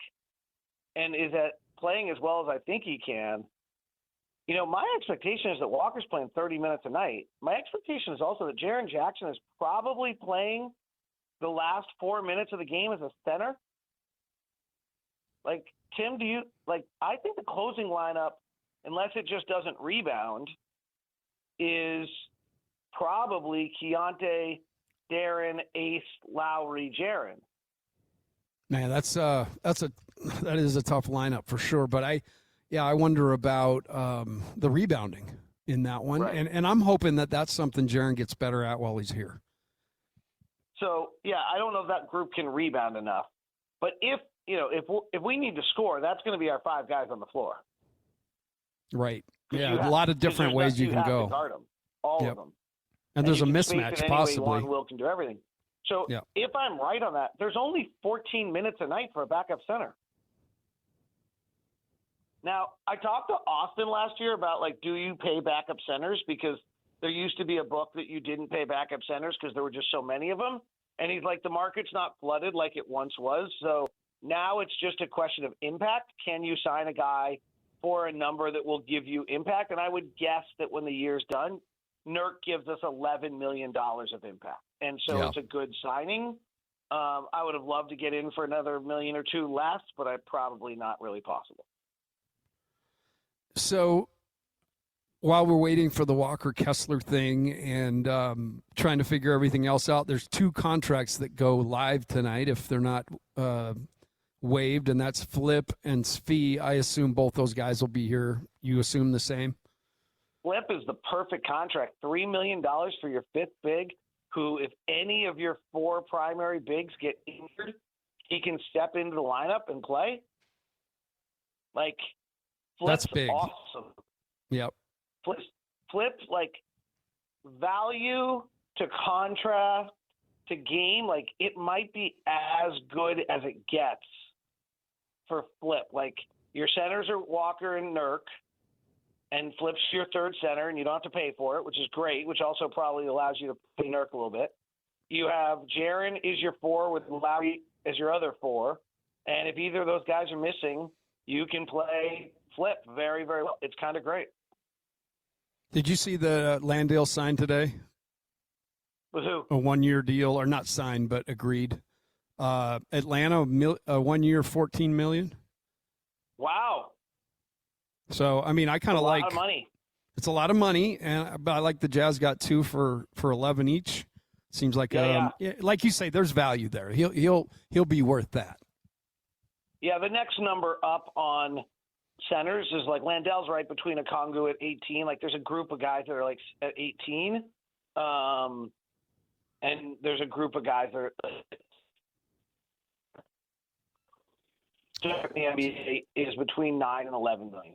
Speaker 11: and is playing as well as I think he can, my expectation is that Walker's playing 30 minutes a night. My expectation is also that Jaren Jackson is probably playing the last 4 minutes of the game as a center. Like, Tim, I think the closing lineup, unless it just doesn't rebound, is probably Keontae, Darren, Ace, Lowry, Jaren.
Speaker 6: Man, that is a tough lineup for sure. But I wonder about the rebounding in that one.
Speaker 11: Right.
Speaker 6: And I'm hoping that that's something Jaren gets better at while he's here.
Speaker 11: So, I don't know if that group can rebound enough. But if we need to score, that's going to be our 5 guys on the floor.
Speaker 6: Right. Yeah, a lot of different ways you can go.
Speaker 11: To guard them, all of them.
Speaker 6: And there's a
Speaker 11: you can space
Speaker 6: mismatch
Speaker 11: it
Speaker 6: possibly.
Speaker 11: Will can do everything. So if I'm right on that, there's only 14 minutes a night for a backup center. Now, I talked to Austin last year about, do you pay backup centers? Because there used to be a book that you didn't pay backup centers because there were just so many of them. And he's like, the market's not flooded like it once was. So now it's just a question of impact. Can you sign a guy for a number that will give you impact? And I would guess that when the year's done, Nurk gives us $11 million of impact. And so it's a good signing. I would have loved to get in for another million or two less, but probably not really possible.
Speaker 6: So while we're waiting for the Walker Kessler thing and trying to figure everything else out, there's 2 contracts that go live tonight if they're not waived, and that's Flip and Svi. I assume both those guys will be here. You assume the same?
Speaker 11: Flip is the perfect contract. $3 million for your 5th big, who, if any of your 4 primary bigs get injured, he can step into the lineup and play. Like, Flip's
Speaker 6: that's big.
Speaker 11: Awesome.
Speaker 6: Yep.
Speaker 11: Flip's like value to contrast to game, like it might be as good as it gets for Flip. Like your centers are Walker and Nurk, and Flip's your 3rd center, and you don't have to pay for it, which is great, which also probably allows you to pay Nurk a little bit. You have Jaren is your 4 with Lowry as your other 4, and if either of those guys are missing, you can play Flip very, very well. It's kind of great.
Speaker 6: Did you see the Landale signed today?
Speaker 11: With who?
Speaker 6: A 1-year deal, or not signed, but agreed. Atlanta, 1 year, $14 million.
Speaker 11: Wow.
Speaker 6: So, I mean, I kind of like.
Speaker 11: A lot of money.
Speaker 6: It's a lot of money, but I like the Jazz got 2 for 11 each. Seems like, like you say, there's value there. He'll be worth that.
Speaker 11: Yeah, the next number up on centers is like Landell's right between a Kongu at 18. Like there's a group of guys that are like at 18. And there's a group of guys that are the NBA is between 9 and 11 million.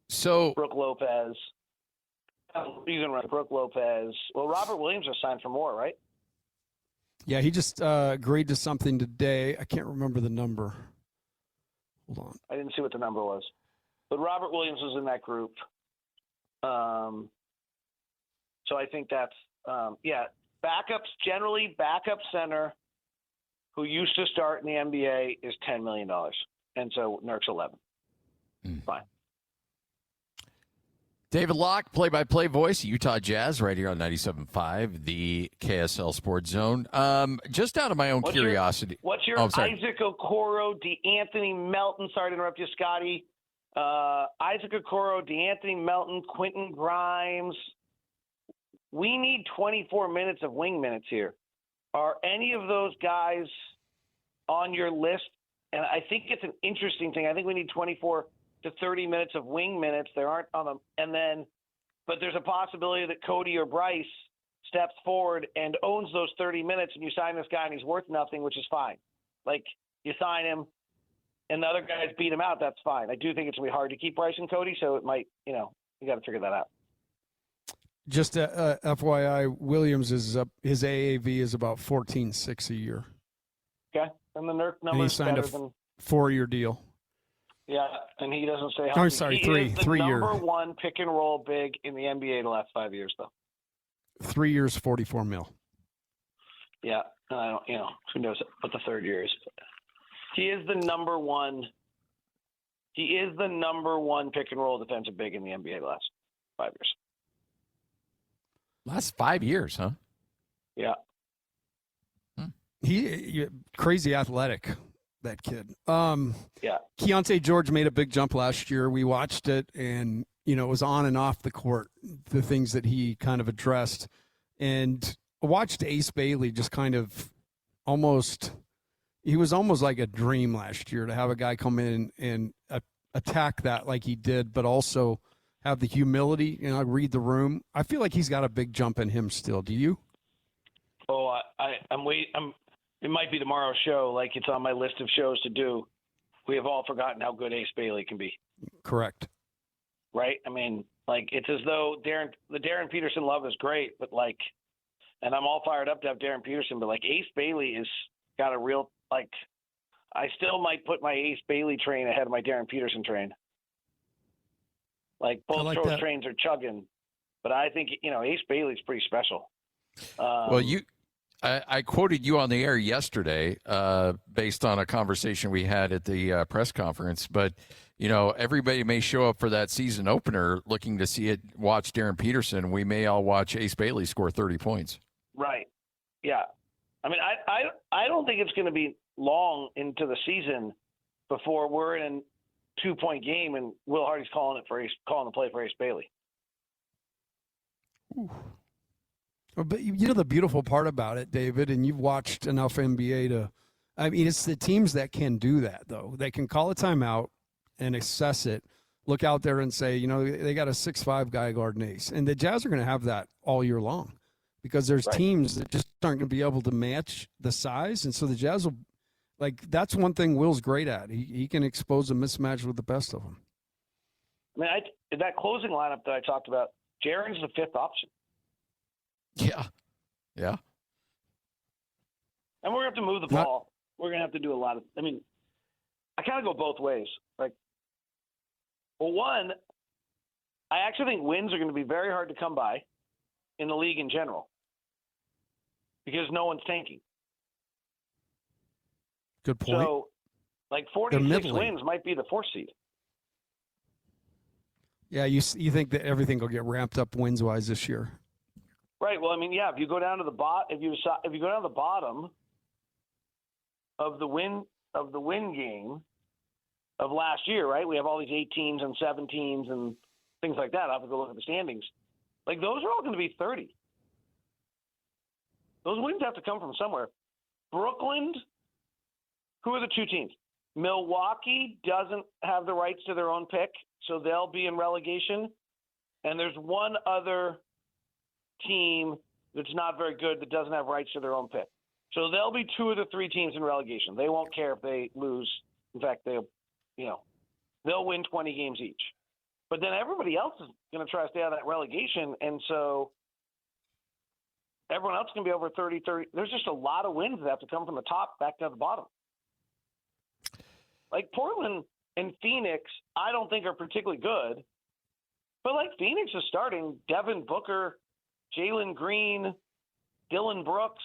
Speaker 4: So
Speaker 11: Brooke Lopez. Brooke Lopez. Well, Robert Williams was signed for more, right?
Speaker 6: Yeah, he just agreed to something today. I can't remember the number. Hold on.
Speaker 11: I didn't see what the number was. But Robert Williams was in that group. So I think that's, backups, generally backup center who used to start in the NBA is $10 million. And so Nurk's 11. Fine.
Speaker 4: David Locke, play-by-play voice, Utah Jazz, right here on 97.5, the KSL Sports Zone. Just out of my own curiosity.
Speaker 11: What's your Isaac Okoro, DeAnthony Melton? Sorry to interrupt you, Scotty. Isaac Okoro, DeAnthony Melton, Quentin Grimes. We need 24 minutes of wing minutes here. Are any of those guys on your list? And I think it's an interesting thing. I think we need 24 to 30 minutes of wing minutes. There aren't on them. But there's a possibility that Cody or Bryce steps forward and owns those 30 minutes, and you sign this guy and he's worth nothing, which is fine. Like, you sign him and the other guys beat him out, that's fine. I do think it's going to be hard to keep Bryce and Cody, so it might, you got to figure that out.
Speaker 6: Just FYI, Williams is up. His AAV is about 14.6 a year.
Speaker 11: Okay, and the Nurk number
Speaker 6: is better than 4-year deal.
Speaker 11: Yeah, and he doesn't say how.
Speaker 6: I'm sorry,
Speaker 11: he is the
Speaker 6: 3 year.
Speaker 11: Number 1 pick and roll big in the NBA the last 5 years, though.
Speaker 6: 3 years, $44 million.
Speaker 11: Yeah, and I don't. Who knows what the 3rd year is? But he is the number 1. He is the number 1 pick and roll defensive big in the NBA the last 5 years.
Speaker 4: Last 5 years, huh?
Speaker 11: Yeah.
Speaker 6: He crazy athletic, that kid.
Speaker 11: Yeah.
Speaker 6: Keontae George made a big jump last year. We watched it, and it was on and off the court, the things that he kind of addressed. And I watched Ace Bailey just kind of he was almost like a dream last year to have a guy come in and attack that like he did, but also have the humility, read the room. I feel like he's got a big jump in him still. Do you?
Speaker 11: Oh, I'm waiting. It might be tomorrow's show. Like, it's on my list of shows to do. We have all forgotten how good Ace Bailey can be.
Speaker 6: Correct.
Speaker 11: Right? I mean, like, it's as though the Darren Peterson love is great, but like, and I'm all fired up to have Darren Peterson, but like Ace Bailey is got a real, like, I still might put my Ace Bailey train ahead of my Darren Peterson train. Like, both those trains are chugging, but I think, Ace Bailey's pretty special.
Speaker 4: Well, I quoted you on the air yesterday based on a conversation we had at the press conference, but everybody may show up for that season opener looking to see it, watch Darren Peterson. We may all watch Ace Bailey score 30 points.
Speaker 11: Right. Yeah. I mean, I don't think it's going to be long into the season before we're in a 2-point game and Will Hardy's calling the play for Ace Bailey.
Speaker 6: Ooh. But the beautiful part about it, David, and you've watched enough NBA to, I mean, it's the teams that can do that, though. They can call a timeout and assess it, look out there and say, they got a 6'5" guy guarding Ace. And the Jazz are going to have that all year long because there's teams that just aren't going to be able to match the size. And so the Jazz will, that's one thing Will's great at. He can expose a mismatch with the best of them.
Speaker 11: I mean, that closing lineup that I talked about, Jaren's the fifth option.
Speaker 4: Yeah.
Speaker 11: And we're going to have to move the ball. We're going to have to do a lot of – I mean, I kind of go both ways. One, I actually think wins are going to be very hard to come by in the league in general because no one's tanking.
Speaker 6: Good point.
Speaker 11: So, 46 wins might be the fourth seed.
Speaker 6: Yeah, you think that everything will get ramped up wins-wise this year.
Speaker 11: Right. Well, I mean, yeah. If you go down to the if you go down to the bottom of the win game of last year, right? We have all these 18s and 17s and things like that. I'll have to go look at the standings. Those are all going to be 30. Those wins have to come from somewhere. Brooklyn. Who are the two teams? Milwaukee doesn't have the rights to their own pick, so they'll be in relegation. And there's one other team that's not very good that doesn't have rights to their own pick. So they'll be two of the three teams in relegation. They won't care if they lose. In fact, they'll win 20 games each. But then everybody else is going to try to stay out of that relegation, and so everyone else can be over 30. There's just a lot of wins that have to come from the top back to the bottom. Portland and Phoenix, I don't think are particularly good. But Phoenix is starting Devin Booker, Jalen Green, Dylan Brooks,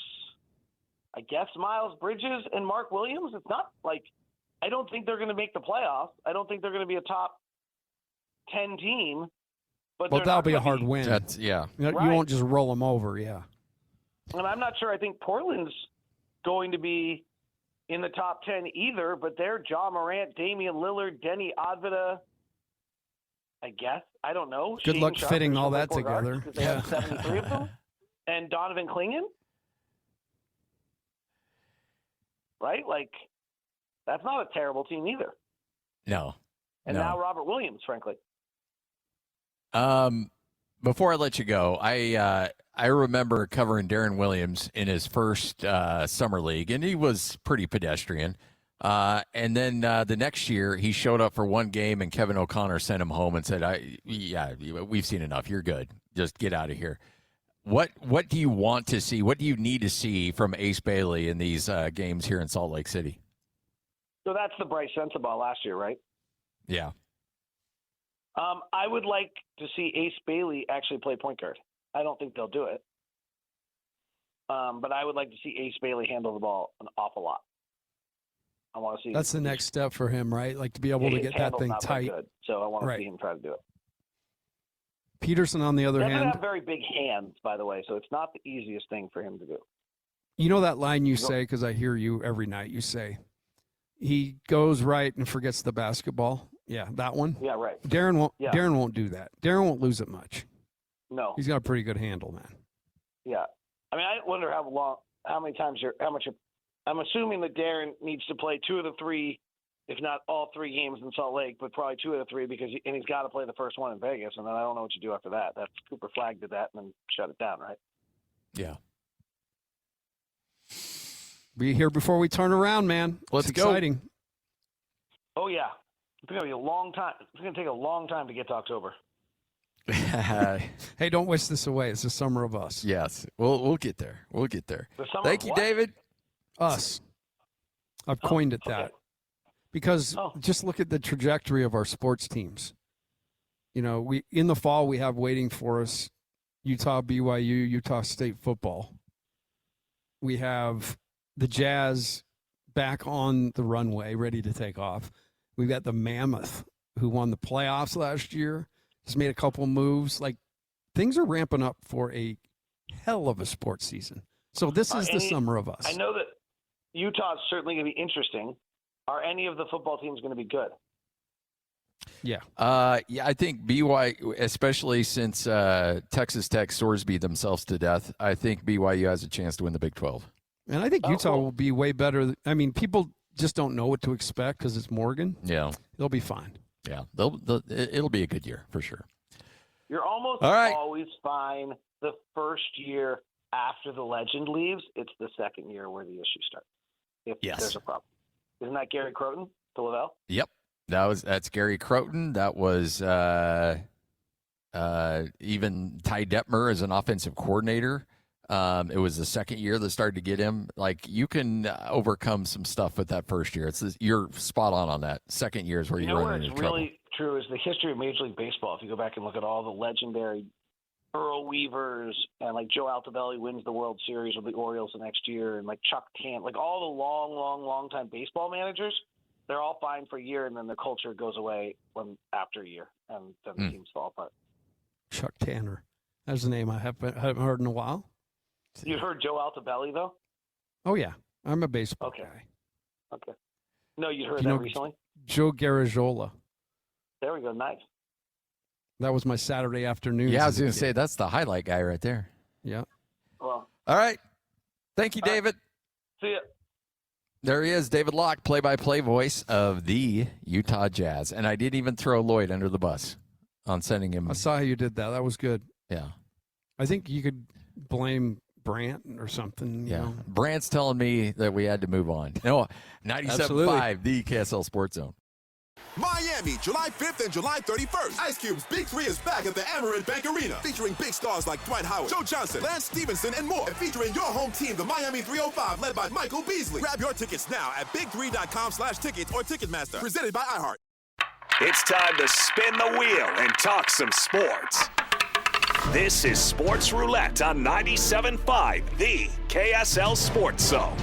Speaker 11: I guess Miles Bridges, and Mark Williams. It's not I don't think they're going to make the playoffs. I don't think they're going to be a top 10 team. But
Speaker 6: that'll be a hard win.
Speaker 4: You
Speaker 6: won't just roll them over, yeah.
Speaker 11: And I'm not sure. I think Portland's going to be in the top 10 either, but they're Ja Morant, Damian Lillard, Denny Advida, I guess. I don't know.
Speaker 6: Good luck fitting all that together.
Speaker 11: They have 73 of them. And Donovan Clingan. Right? That's not a terrible team either.
Speaker 4: No.
Speaker 11: And now Robert Williams, frankly.
Speaker 4: Before I let you go, I remember covering Darren Williams in his first summer league, and he was pretty pedestrian. And then the next year, he showed up for one game, and Kevin O'Connor sent him home and said, we've seen enough. You're good. Just get out of here. What do you want to see? What do you need to see from Ace Bailey in these games here in Salt Lake City?
Speaker 11: So that's the Bryce Sensabaugh last year, right?
Speaker 4: Yeah.
Speaker 11: I would like to see Ace Bailey actually play point guard. I don't think they'll do it. But I would like to see Ace Bailey handle the ball an awful lot. I want to see.
Speaker 6: That's the next step for him, right? To be able to get that thing tight.
Speaker 11: Good, so I want to see him try to do it.
Speaker 6: Peterson, on the other hand,
Speaker 11: doesn't have very big hands, by the way, so it's not the easiest thing for him to do.
Speaker 6: You know that line you say, because I hear you every night, you say, he goes right and forgets the basketball. Yeah, that one.
Speaker 11: Yeah, right.
Speaker 6: Darren won't do that. Darren won't lose it much.
Speaker 11: No.
Speaker 6: He's got a pretty good handle, man.
Speaker 11: Yeah. I mean, I wonder I'm assuming that Darren needs to play two of the three, if not all three games in Salt Lake, but probably two of the three and he's got to play the first one in Vegas, and then I don't know what you do after that. That's Cooper Flagg did that and then shut it down, right?
Speaker 4: Yeah.
Speaker 6: Be here before we turn around, man.
Speaker 4: Let's go.
Speaker 6: Exciting.
Speaker 11: Oh, yeah. It's going to be a long time. It's going to take a long time to get to October.
Speaker 6: Hey, don't wish this away. It's the summer of us.
Speaker 4: Yes. We'll get there. We'll get there. Thank you, David.
Speaker 6: Us. I've coined it that. Because just look at the trajectory of our sports teams. We in the fall we have waiting for us Utah, BYU, Utah State football. We have the Jazz back on the runway, ready to take off. We've got the Mammoth, who won the playoffs last year, has made a couple moves. Like, things are ramping up for a hell of a sports season. So this is the summer of us.
Speaker 11: I know that Utah's certainly going to be interesting. Are any of the football teams going to be good?
Speaker 6: Yeah.
Speaker 4: Yeah, I think BYU, especially since Texas Tech Sorsby themselves to death, I think BYU has a chance to win the Big 12.
Speaker 6: And I think Utah will be way better. I mean, people just don't know what to expect because it's Morgan.
Speaker 4: Yeah.
Speaker 6: They'll be fine.
Speaker 4: Yeah, it'll be a good year for sure.
Speaker 11: You're almost always fine the first year after the legend leaves. It's the second year where the issues start. If there's a problem. Isn't that Gary Croton to Lavelle?
Speaker 4: Yep. That's Gary Croton. That was even Ty Detmer as an offensive coordinator. It was the second year that started to get him. Like, you can overcome some stuff with that first year. You're spot on that. Second year is where you run into trouble.
Speaker 11: What's really true is the history of Major League Baseball. If you go back and look at all the legendary Earl Weavers and like Joe Altobelli wins the World Series with the Orioles the next year, and like Chuck Tan, like all the long time baseball managers, they're all fine for a year, and then the culture goes away after a year, and then the teams fall apart.
Speaker 6: Chuck Tanner. That's a name I haven't heard in a while.
Speaker 11: You heard Joe Altobelli, though?
Speaker 6: Oh, yeah. I'm a baseball guy.
Speaker 11: Okay. No, you heard that recently?
Speaker 6: Joe Garagiola.
Speaker 11: There we go. Nice.
Speaker 6: That was my Saturday afternoon.
Speaker 4: Yeah, I was going to say, that's the highlight guy right there.
Speaker 6: Yeah.
Speaker 11: Well.
Speaker 4: All right. Thank you, David.
Speaker 11: See ya.
Speaker 4: There he is, David Locke, play-by-play voice of the Utah Jazz. And I didn't even throw Lloyd under the bus on sending him.
Speaker 6: I saw how you did that. That was good.
Speaker 4: Yeah.
Speaker 6: I think you could blame Brant or something.
Speaker 4: Yeah.
Speaker 6: You know?
Speaker 4: Brant's telling me that we had to move on. No, 97.5, the KSL Sports Zone.
Speaker 1: Miami, July 5th and July 31st. Ice Cube's Big Three is back at the Amerant Bank Arena, featuring big stars like Dwight Howard, Joe Johnson, Lance Stevenson, and more. And featuring your home team, the Miami 305, led by Michael Beasley. Grab your tickets now at big3.com/tickets or Ticketmaster. Presented by iHeart.
Speaker 2: It's time to spin the wheel and talk some sports. This is Sports Roulette on 97.5, the KSL Sports Zone.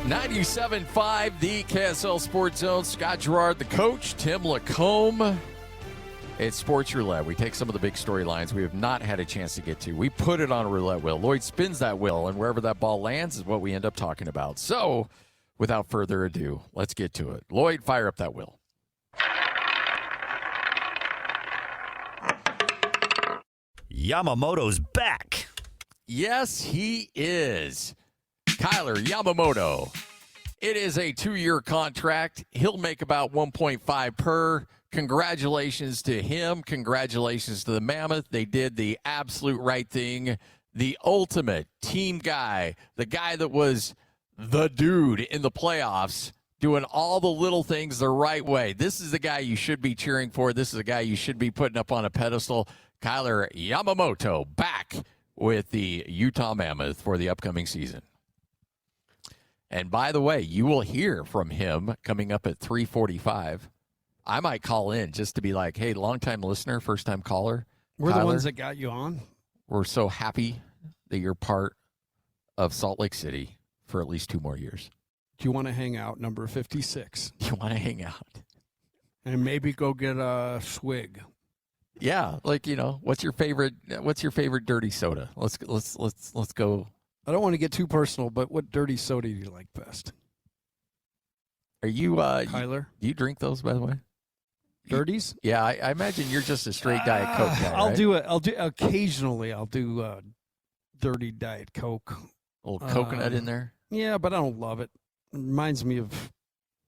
Speaker 4: 97.5, the KSL Sports Zone. Scott Garrard, the coach. Tim LaComb. It's Sports Roulette. We take some of the big storylines we have not had a chance to get to. We put it on a roulette wheel. Lloyd spins that wheel, and wherever that ball lands is what we end up talking about. So, without further ado, let's get to it. Lloyd, fire up that wheel.
Speaker 5: Yamamoto's back.
Speaker 4: Yes, he is. Kyler Yamamoto. It is a 2-year contract. He'll make about 1.5 per. Congratulations to him. Congratulations to the Mammoth. They did the absolute right thing. The ultimate team guy, the guy that was the dude in the playoffs, doing all the little things the right way. This is the guy you should be cheering for. This is the guy you should be putting up on a pedestal. Kyler Yamamoto back with the Utah Mammoth for the upcoming season. And by the way, you will hear from him coming up at 3:45. I might call in just to be like, hey, long-time listener, first-time caller.
Speaker 6: We're
Speaker 4: Kyler,
Speaker 6: the ones that got you on.
Speaker 4: We're so happy that you're part of Salt Lake City for at least 2 more years.
Speaker 6: Do you want to hang out, number 56?
Speaker 4: Do you want to hang out?
Speaker 6: And maybe go get a swig.
Speaker 4: Yeah, like, you know, what's your favorite dirty soda? Let's go.
Speaker 6: I don't want to get too personal, but what dirty soda do you like best?
Speaker 4: Are you
Speaker 6: Kyler?
Speaker 4: You drink those, by the way?
Speaker 6: Dirties?
Speaker 4: Yeah, I imagine you're just a straight Diet Coke guy.
Speaker 6: I'll
Speaker 4: right?
Speaker 6: do it. Occasionally I'll do dirty Diet Coke.
Speaker 4: A little coconut in there.
Speaker 6: Yeah, but I don't love it. It reminds me of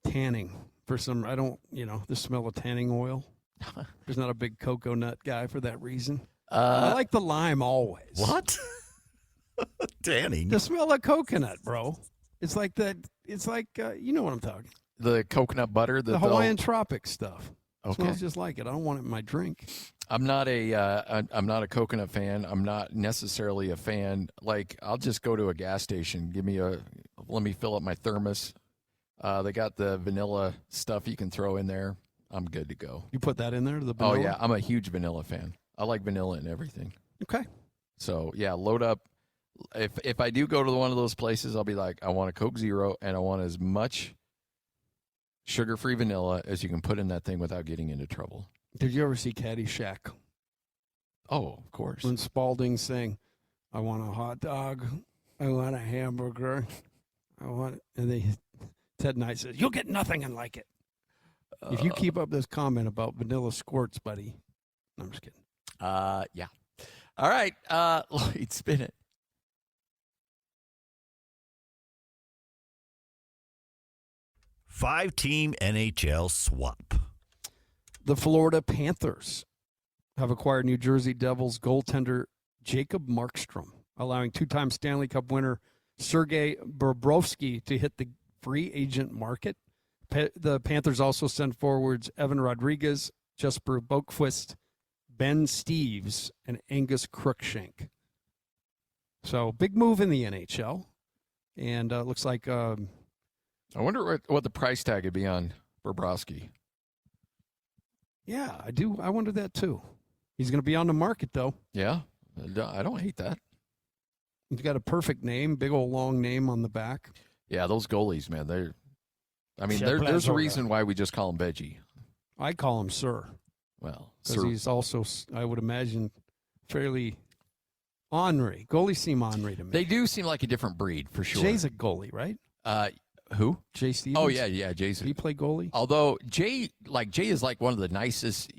Speaker 6: tanning. I don't, the smell of tanning oil. There's not a big cocoa nut guy for that reason. I like the lime always.
Speaker 5: What? Tanning?
Speaker 6: The smell of coconut, bro. It's like that. It's like, you know what I'm talking.
Speaker 4: The coconut butter.
Speaker 6: The Hawaiian Tropic stuff.
Speaker 4: Okay.
Speaker 6: Smells just like it. I don't want it in my drink.
Speaker 4: I'm not a coconut fan. I'm not necessarily a fan. Like, I'll just go to a gas station. Let me fill up my thermos. They got the vanilla stuff you can throw in there. I'm good to go.
Speaker 6: You put that in there, the vanilla?
Speaker 4: Oh, yeah. I'm a huge vanilla fan. I like vanilla in everything.
Speaker 6: Okay.
Speaker 4: So, yeah, load up If I do go to one of those places, I'll be like, I want a Coke Zero, and I want as much sugar-free vanilla as you can put in that thing without getting into trouble.
Speaker 6: Did you ever see Caddyshack?
Speaker 4: Oh, of course.
Speaker 6: When Spalding saying, I want a hot dog, I want a hamburger, and Ted Knight says, you'll get nothing and like it. If you keep up this comment about vanilla squirts, buddy. No, I'm just kidding.
Speaker 4: Yeah. All right, Lloyd, spin it.
Speaker 5: Five-team NHL swap.
Speaker 6: The Florida Panthers have acquired New Jersey Devils goaltender Jacob Markstrom, allowing two-time Stanley Cup winner Sergei Bobrovsky to hit the free agent market. The Panthers also sent forwards Evan Rodriguez, Jesper Boqvist, Ben Steeves, and Angus Crookshank. So big move in the NHL, and looks like.
Speaker 4: I wonder what the price tag would be on Bobrovsky.
Speaker 6: Yeah, I do. I wonder that too. He's going to be on the market though.
Speaker 4: Yeah, I don't hate that.
Speaker 6: He's got a perfect name, big old long name on the back.
Speaker 4: Yeah, those goalies, man. There's a reason why we just call him Veggie.
Speaker 6: I call him Sir.
Speaker 4: Well,
Speaker 6: because he's also, I would imagine, fairly ornery. Goalies seem ornery to me.
Speaker 4: They do seem like a different breed for sure.
Speaker 6: Jay's a goalie, right?
Speaker 4: Who?
Speaker 6: Jay Stevens?
Speaker 4: Oh, yeah, Jay's.
Speaker 6: Did he play goalie?
Speaker 4: Although Jay is like one of the nicest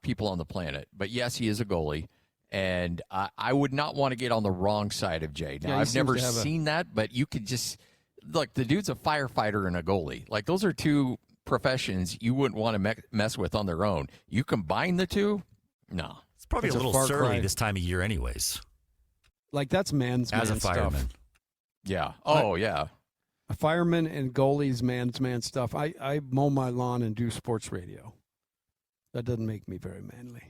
Speaker 4: people on the planet. But yes, he is a goalie. And I would not want to get on the wrong side of Jay. Now, I've never seen that, but you could just, look, the dude's a firefighter and a goalie. Like, those are two professions you wouldn't want to mess with on their own. You combine the two? No.
Speaker 5: It's probably a little surly this time of year anyways.
Speaker 6: Like, that's man's
Speaker 5: as
Speaker 6: man
Speaker 5: a fireman.
Speaker 6: stuff.
Speaker 4: Yeah. Oh, yeah.
Speaker 6: A fireman and goalies, man's man stuff. I mow my lawn and do sports radio. That doesn't make me very manly.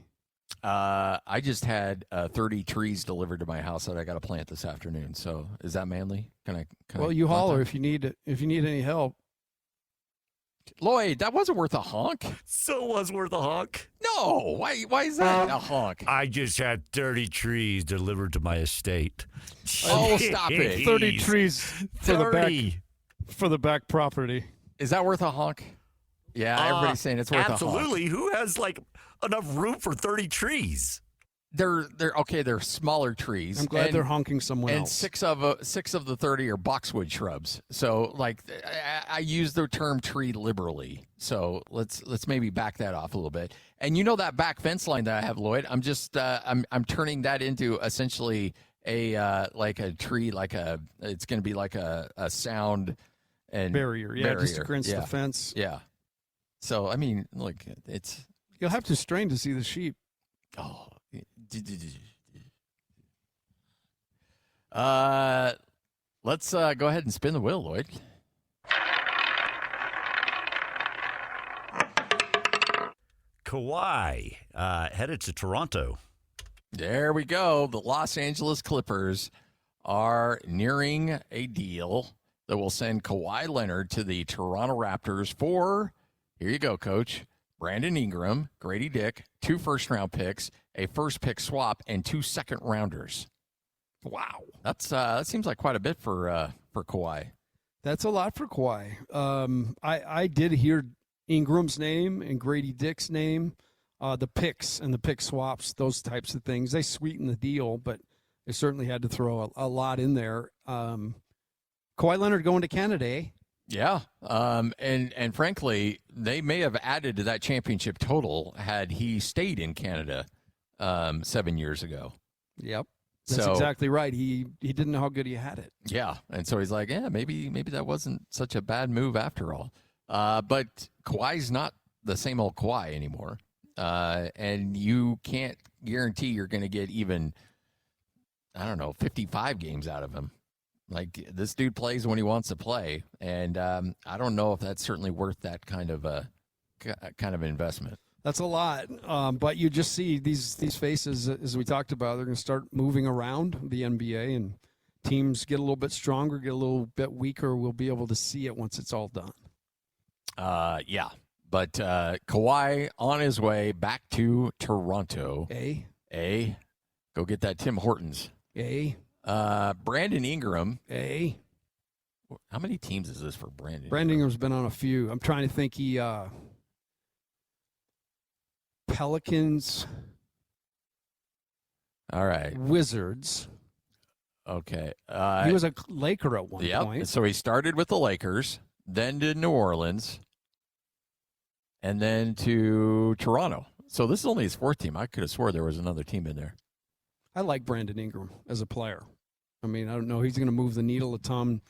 Speaker 4: I just had 30 trees delivered to my house that I got to plant this afternoon. So is that manly? Well,
Speaker 6: you holler if you need any help.
Speaker 4: Lloyd, that wasn't worth a honk.
Speaker 5: So was worth a honk.
Speaker 4: No, why is that a honk?
Speaker 5: I just had 30 trees delivered to my estate.
Speaker 4: Oh, stop it!
Speaker 6: 30 trees for the back property.
Speaker 4: Is that worth a honk? Yeah, everybody's saying it's worth a honk.
Speaker 5: Absolutely. Who has like enough room for 30 trees?
Speaker 4: They're okay. They're smaller trees.
Speaker 6: I'm glad they're honking someone
Speaker 4: and
Speaker 6: else.
Speaker 4: And six of the 30 are boxwood shrubs. So, like, I use the term tree liberally. So let's maybe back that off a little bit. And you know that back fence line that I have, Lloyd. I'm just I'm turning that into essentially a like a tree, it's going to be like a sound and
Speaker 6: barrier. Yeah, just against the fence.
Speaker 4: Yeah. So I mean, look, it's
Speaker 6: you'll have to strain to see the sheep.
Speaker 4: Oh. Let's go ahead and spin the wheel, Lloyd.
Speaker 5: Kawhi headed to Toronto.
Speaker 4: There we go. The Los Angeles Clippers are nearing a deal that will send Kawhi Leonard to the Toronto Raptors for, here you go, Coach, Brandon Ingram, Grady Dick, 2 first-round picks, a first-pick swap, and 2 second-rounders. Wow. That seems like quite a bit for Kawhi.
Speaker 6: That's a lot for Kawhi. I did hear Ingram's name and Grady Dick's name, the picks and the pick swaps, those types of things. They sweeten the deal, but they certainly had to throw a lot in there. Kawhi Leonard going to Canada, eh?
Speaker 4: Yeah, and frankly, they may have added to that championship total had he stayed in Canada 7 years ago.
Speaker 6: Yep, that's exactly right. He didn't know how good he had it.
Speaker 4: Yeah, and so he's like, yeah, maybe that wasn't such a bad move after all. But Kawhi's not the same old Kawhi anymore, and you can't guarantee you're going to get even, 55 games out of him. Like, this dude plays when he wants to play, and I don't know if that's certainly worth that kind of investment.
Speaker 6: That's a lot, but you just see these faces, as we talked about, they're going to start moving around the NBA, and teams get a little bit stronger, get a little bit weaker. We'll be able to see it once it's all done.
Speaker 4: Yeah, but Kawhi on his way back to Toronto.
Speaker 6: Go
Speaker 4: get that Tim Hortons. Brandon Ingram.
Speaker 6: Hey.
Speaker 4: How many teams is this for Brandon?
Speaker 6: Brandon Ingram's been on a few. I'm trying to think. He Pelicans.
Speaker 4: All right.
Speaker 6: Wizards.
Speaker 4: Okay.
Speaker 6: He was a Laker at one
Speaker 4: yep.
Speaker 6: point.
Speaker 4: So he started with the Lakers, then to New Orleans, and then to Toronto. So this is only his fourth team. I could have swore there was another team in there.
Speaker 6: I like Brandon Ingram as a player. I mean, I don't know. He's going to move the needle a ton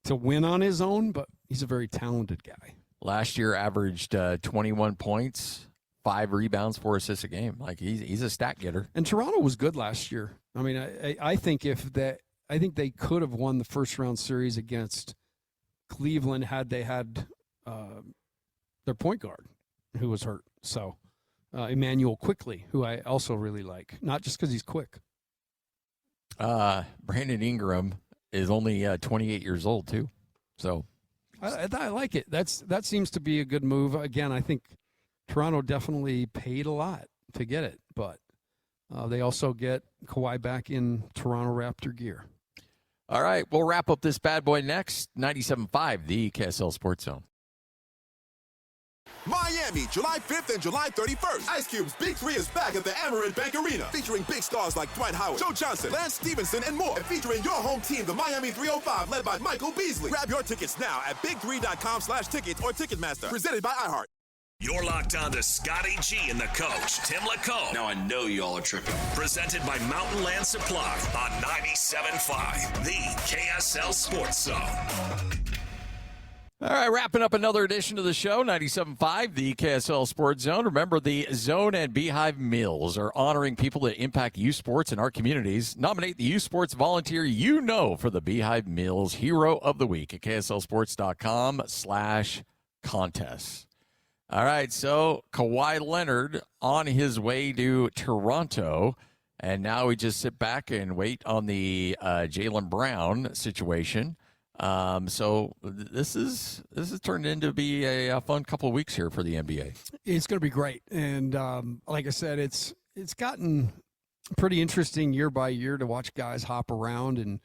Speaker 6: to win on his own, but he's a very talented guy.
Speaker 4: Last year averaged 21 points, 5 rebounds, 4 assists a game. Like he's a stat getter.
Speaker 6: And Toronto was good last year. I mean, I think I think they could have won the first round series against Cleveland had they had their point guard who was hurt. So Emmanuel Quickly, who I also really like, not just because he's quick.
Speaker 4: Brandon Ingram is only 28 years old too. So
Speaker 6: I like it. That seems to be a good move. Again, I think Toronto definitely paid a lot to get it, but they also get Kawhi back in Toronto Raptor gear.
Speaker 4: All right, we'll wrap up this bad boy next. 97.5, the KSL Sports Zone.
Speaker 1: Miami, July 5th and July 31st. Ice Cube's Big Three is back at the Amerant Bank Arena, featuring big stars like Dwight Howard, Joe Johnson, Lance Stevenson, and more. And featuring your home team, the Miami 305, led by Michael Beasley. Grab your tickets now at big3.com/tickets or Ticketmaster. Presented by iHeart.
Speaker 2: You're locked on to Scotty G and the coach, Tim LaComb.
Speaker 12: Now I know y'all are tripping.
Speaker 2: Presented by Mountain Land Supply on 97.5, the KSL Sports Zone.
Speaker 4: All right, wrapping up another edition of the show, 97.5, the KSL Sports Zone. Remember, the Zone and Beehive Meals are honoring people that impact youth sports in our communities. Nominate the youth sports volunteer you know for the Beehive Meals Hero of the Week at KSLSports.com/contests. All right, so Kawhi Leonard on his way to Toronto, and now we just sit back and wait on the Jaylen Brown situation. So this is turned into be a fun couple of weeks here for the NBA.
Speaker 6: It's going to be great, and like I said, it's gotten pretty interesting year by year to watch guys hop around and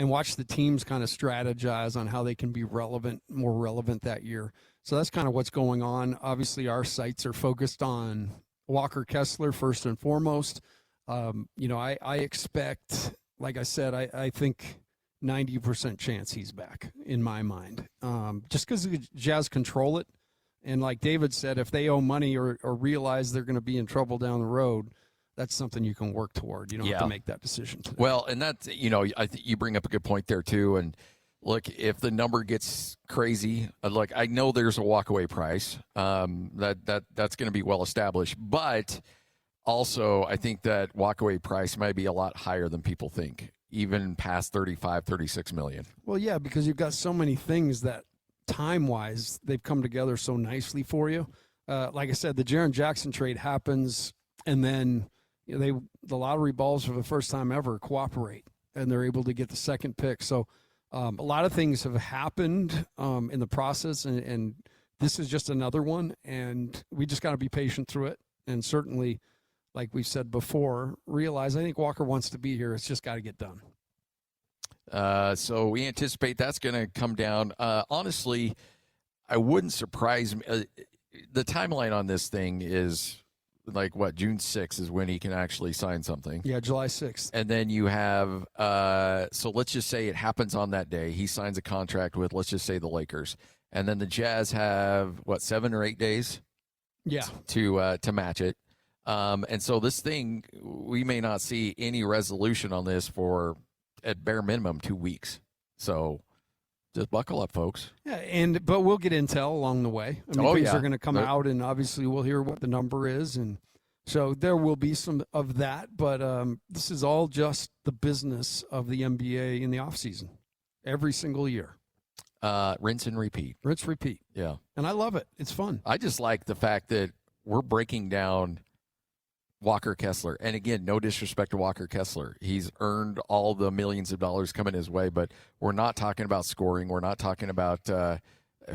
Speaker 6: watch the teams kind of strategize on how they can be more relevant that year. So that's kind of what's going on. Obviously, our sights are focused on Walker Kessler first and foremost. I expect, like I said, I think 90% chance he's back in my mind. Just because the Jazz control it. And like David said, if they owe money or realize they're going to be in trouble down the road, that's something you can work toward. You don't have to make that decision today.
Speaker 4: Well, and that's, I think you bring up a good point there too. And look, if the number gets crazy, I know there's a walkaway price. That's going to be well established. But also, I think that walkaway price might be a lot higher than people think, even past 35, 36 million.
Speaker 6: Well, yeah, because you've got so many things that time-wise they've come together so nicely for you. Like I said, the Jaren Jackson trade happens, and then the lottery balls for the first time ever cooperate, and they're able to get the second pick. So a lot of things have happened in the process, and this is just another one, and we just got to be patient through it. And certainly, like we said before, realize I think Walker wants to be here. It's just got to get done.
Speaker 4: So we anticipate that's going to come down. Honestly, I wouldn't surprise me. The timeline on this thing is June 6th is when he can actually sign something.
Speaker 6: Yeah, July 6th.
Speaker 4: And then you have, so let's just say it happens on that day. He signs a contract with, let's just say, the Lakers. And then the Jazz have, 7 or 8 days?
Speaker 6: Yeah.
Speaker 4: To match it. And so this thing, we may not see any resolution on this for, at bare minimum, 2 weeks. So just buckle up, folks.
Speaker 6: Yeah, but we'll get intel along the way. I mean, things are going to come out, and obviously we'll hear what the number is, and so there will be some of that. But this is all just the business of the NBA in the offseason, every single year.
Speaker 4: Rinse and repeat.
Speaker 6: Rinse, repeat.
Speaker 4: Yeah.
Speaker 6: And I love it. It's fun.
Speaker 4: I just like the fact that we're breaking down Walker Kessler. And again, no disrespect to Walker Kessler. He's earned all the millions of dollars coming his way, but we're not talking about scoring. We're not talking about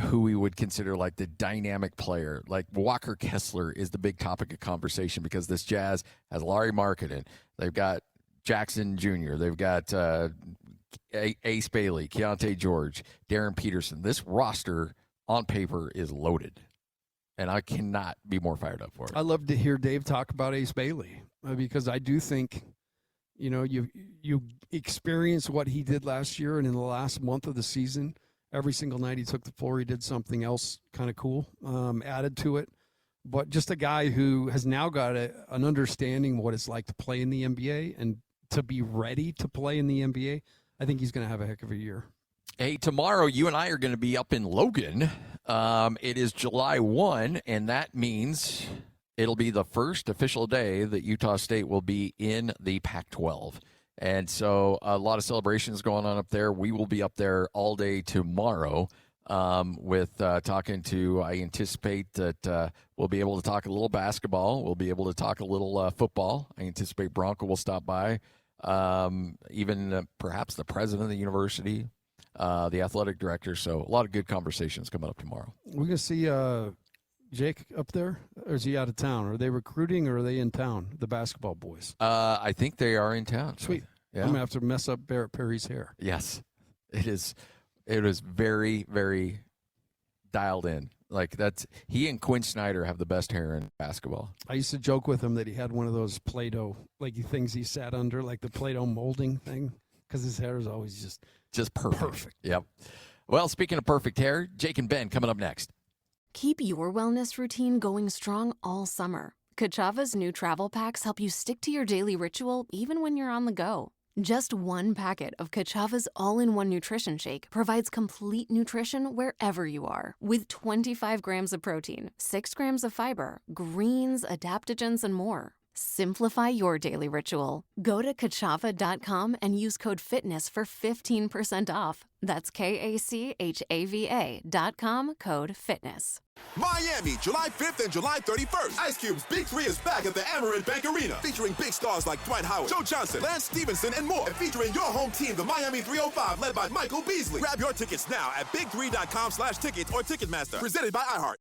Speaker 4: who we would consider like the dynamic player. Like Walker Kessler is the big topic of conversation because this Jazz has Larry Markkinen. They've got Jackson Jr. They've got Ace Bailey, Keontae George, Darren Peterson. This roster on paper is loaded, and I cannot be more fired up for it.
Speaker 6: I love to hear Dave talk about Ace Bailey because I do think, you experience what he did last year, and in the last month of the season, every single night he took the floor, he did something else kind of cool, added to it. But just a guy who has now got an understanding of what it's like to play in the NBA and to be ready to play in the NBA. I think he's going to have a heck of a year.
Speaker 4: Hey, tomorrow you and I are going to be up in Logan. It is July 1, and that means it'll be the first official day that Utah State will be in the Pac-12. And so a lot of celebrations going on up there. We will be up there all day tomorrow with talking to, I anticipate that we'll be able to talk a little basketball. We'll be able to talk a little football. I anticipate Bronco will stop by. Even perhaps the president of the university, the athletic director. So a lot of good conversations coming up tomorrow.
Speaker 6: We're going to see Jake up there, or is he out of town? Are they recruiting, or are they in town, the basketball boys?
Speaker 4: I think they are in town.
Speaker 6: Sweet.
Speaker 4: Yeah.
Speaker 6: I'm going to have to mess up Barrett Perry's hair.
Speaker 4: Yes. It is very, very dialed in. Like he and Quinn Snyder have the best hair in basketball.
Speaker 6: I used to joke with him that he had one of those Play-Doh, things he sat under, like the Play-Doh molding thing, because his hair is always
Speaker 4: just perfect. Yep. Well, speaking of perfect hair, Jake and Ben coming up next.
Speaker 12: Keep your wellness routine going strong all summer. Kachava's new travel packs help you stick to your daily ritual even when you're on the go. Just one packet of Kachava's all-in-one nutrition shake provides complete nutrition wherever you are. With 25 grams of protein, 6 grams of fiber, greens, adaptogens, and more. Simplify your daily ritual. Go to Kachava.com and use code FITNESS for 15% off. That's KACHAVA.com, code FITNESS.
Speaker 1: Miami, July 5th and July 31st. Ice Cube's Big 3 is back at the Amerant Bank Arena, featuring big stars like Dwight Howard, Joe Johnson, Lance Stevenson, and more. And featuring your home team, the Miami 305, led by Michael Beasley. Grab your tickets now at big3.com/tickets or Ticketmaster. Presented by iHeart.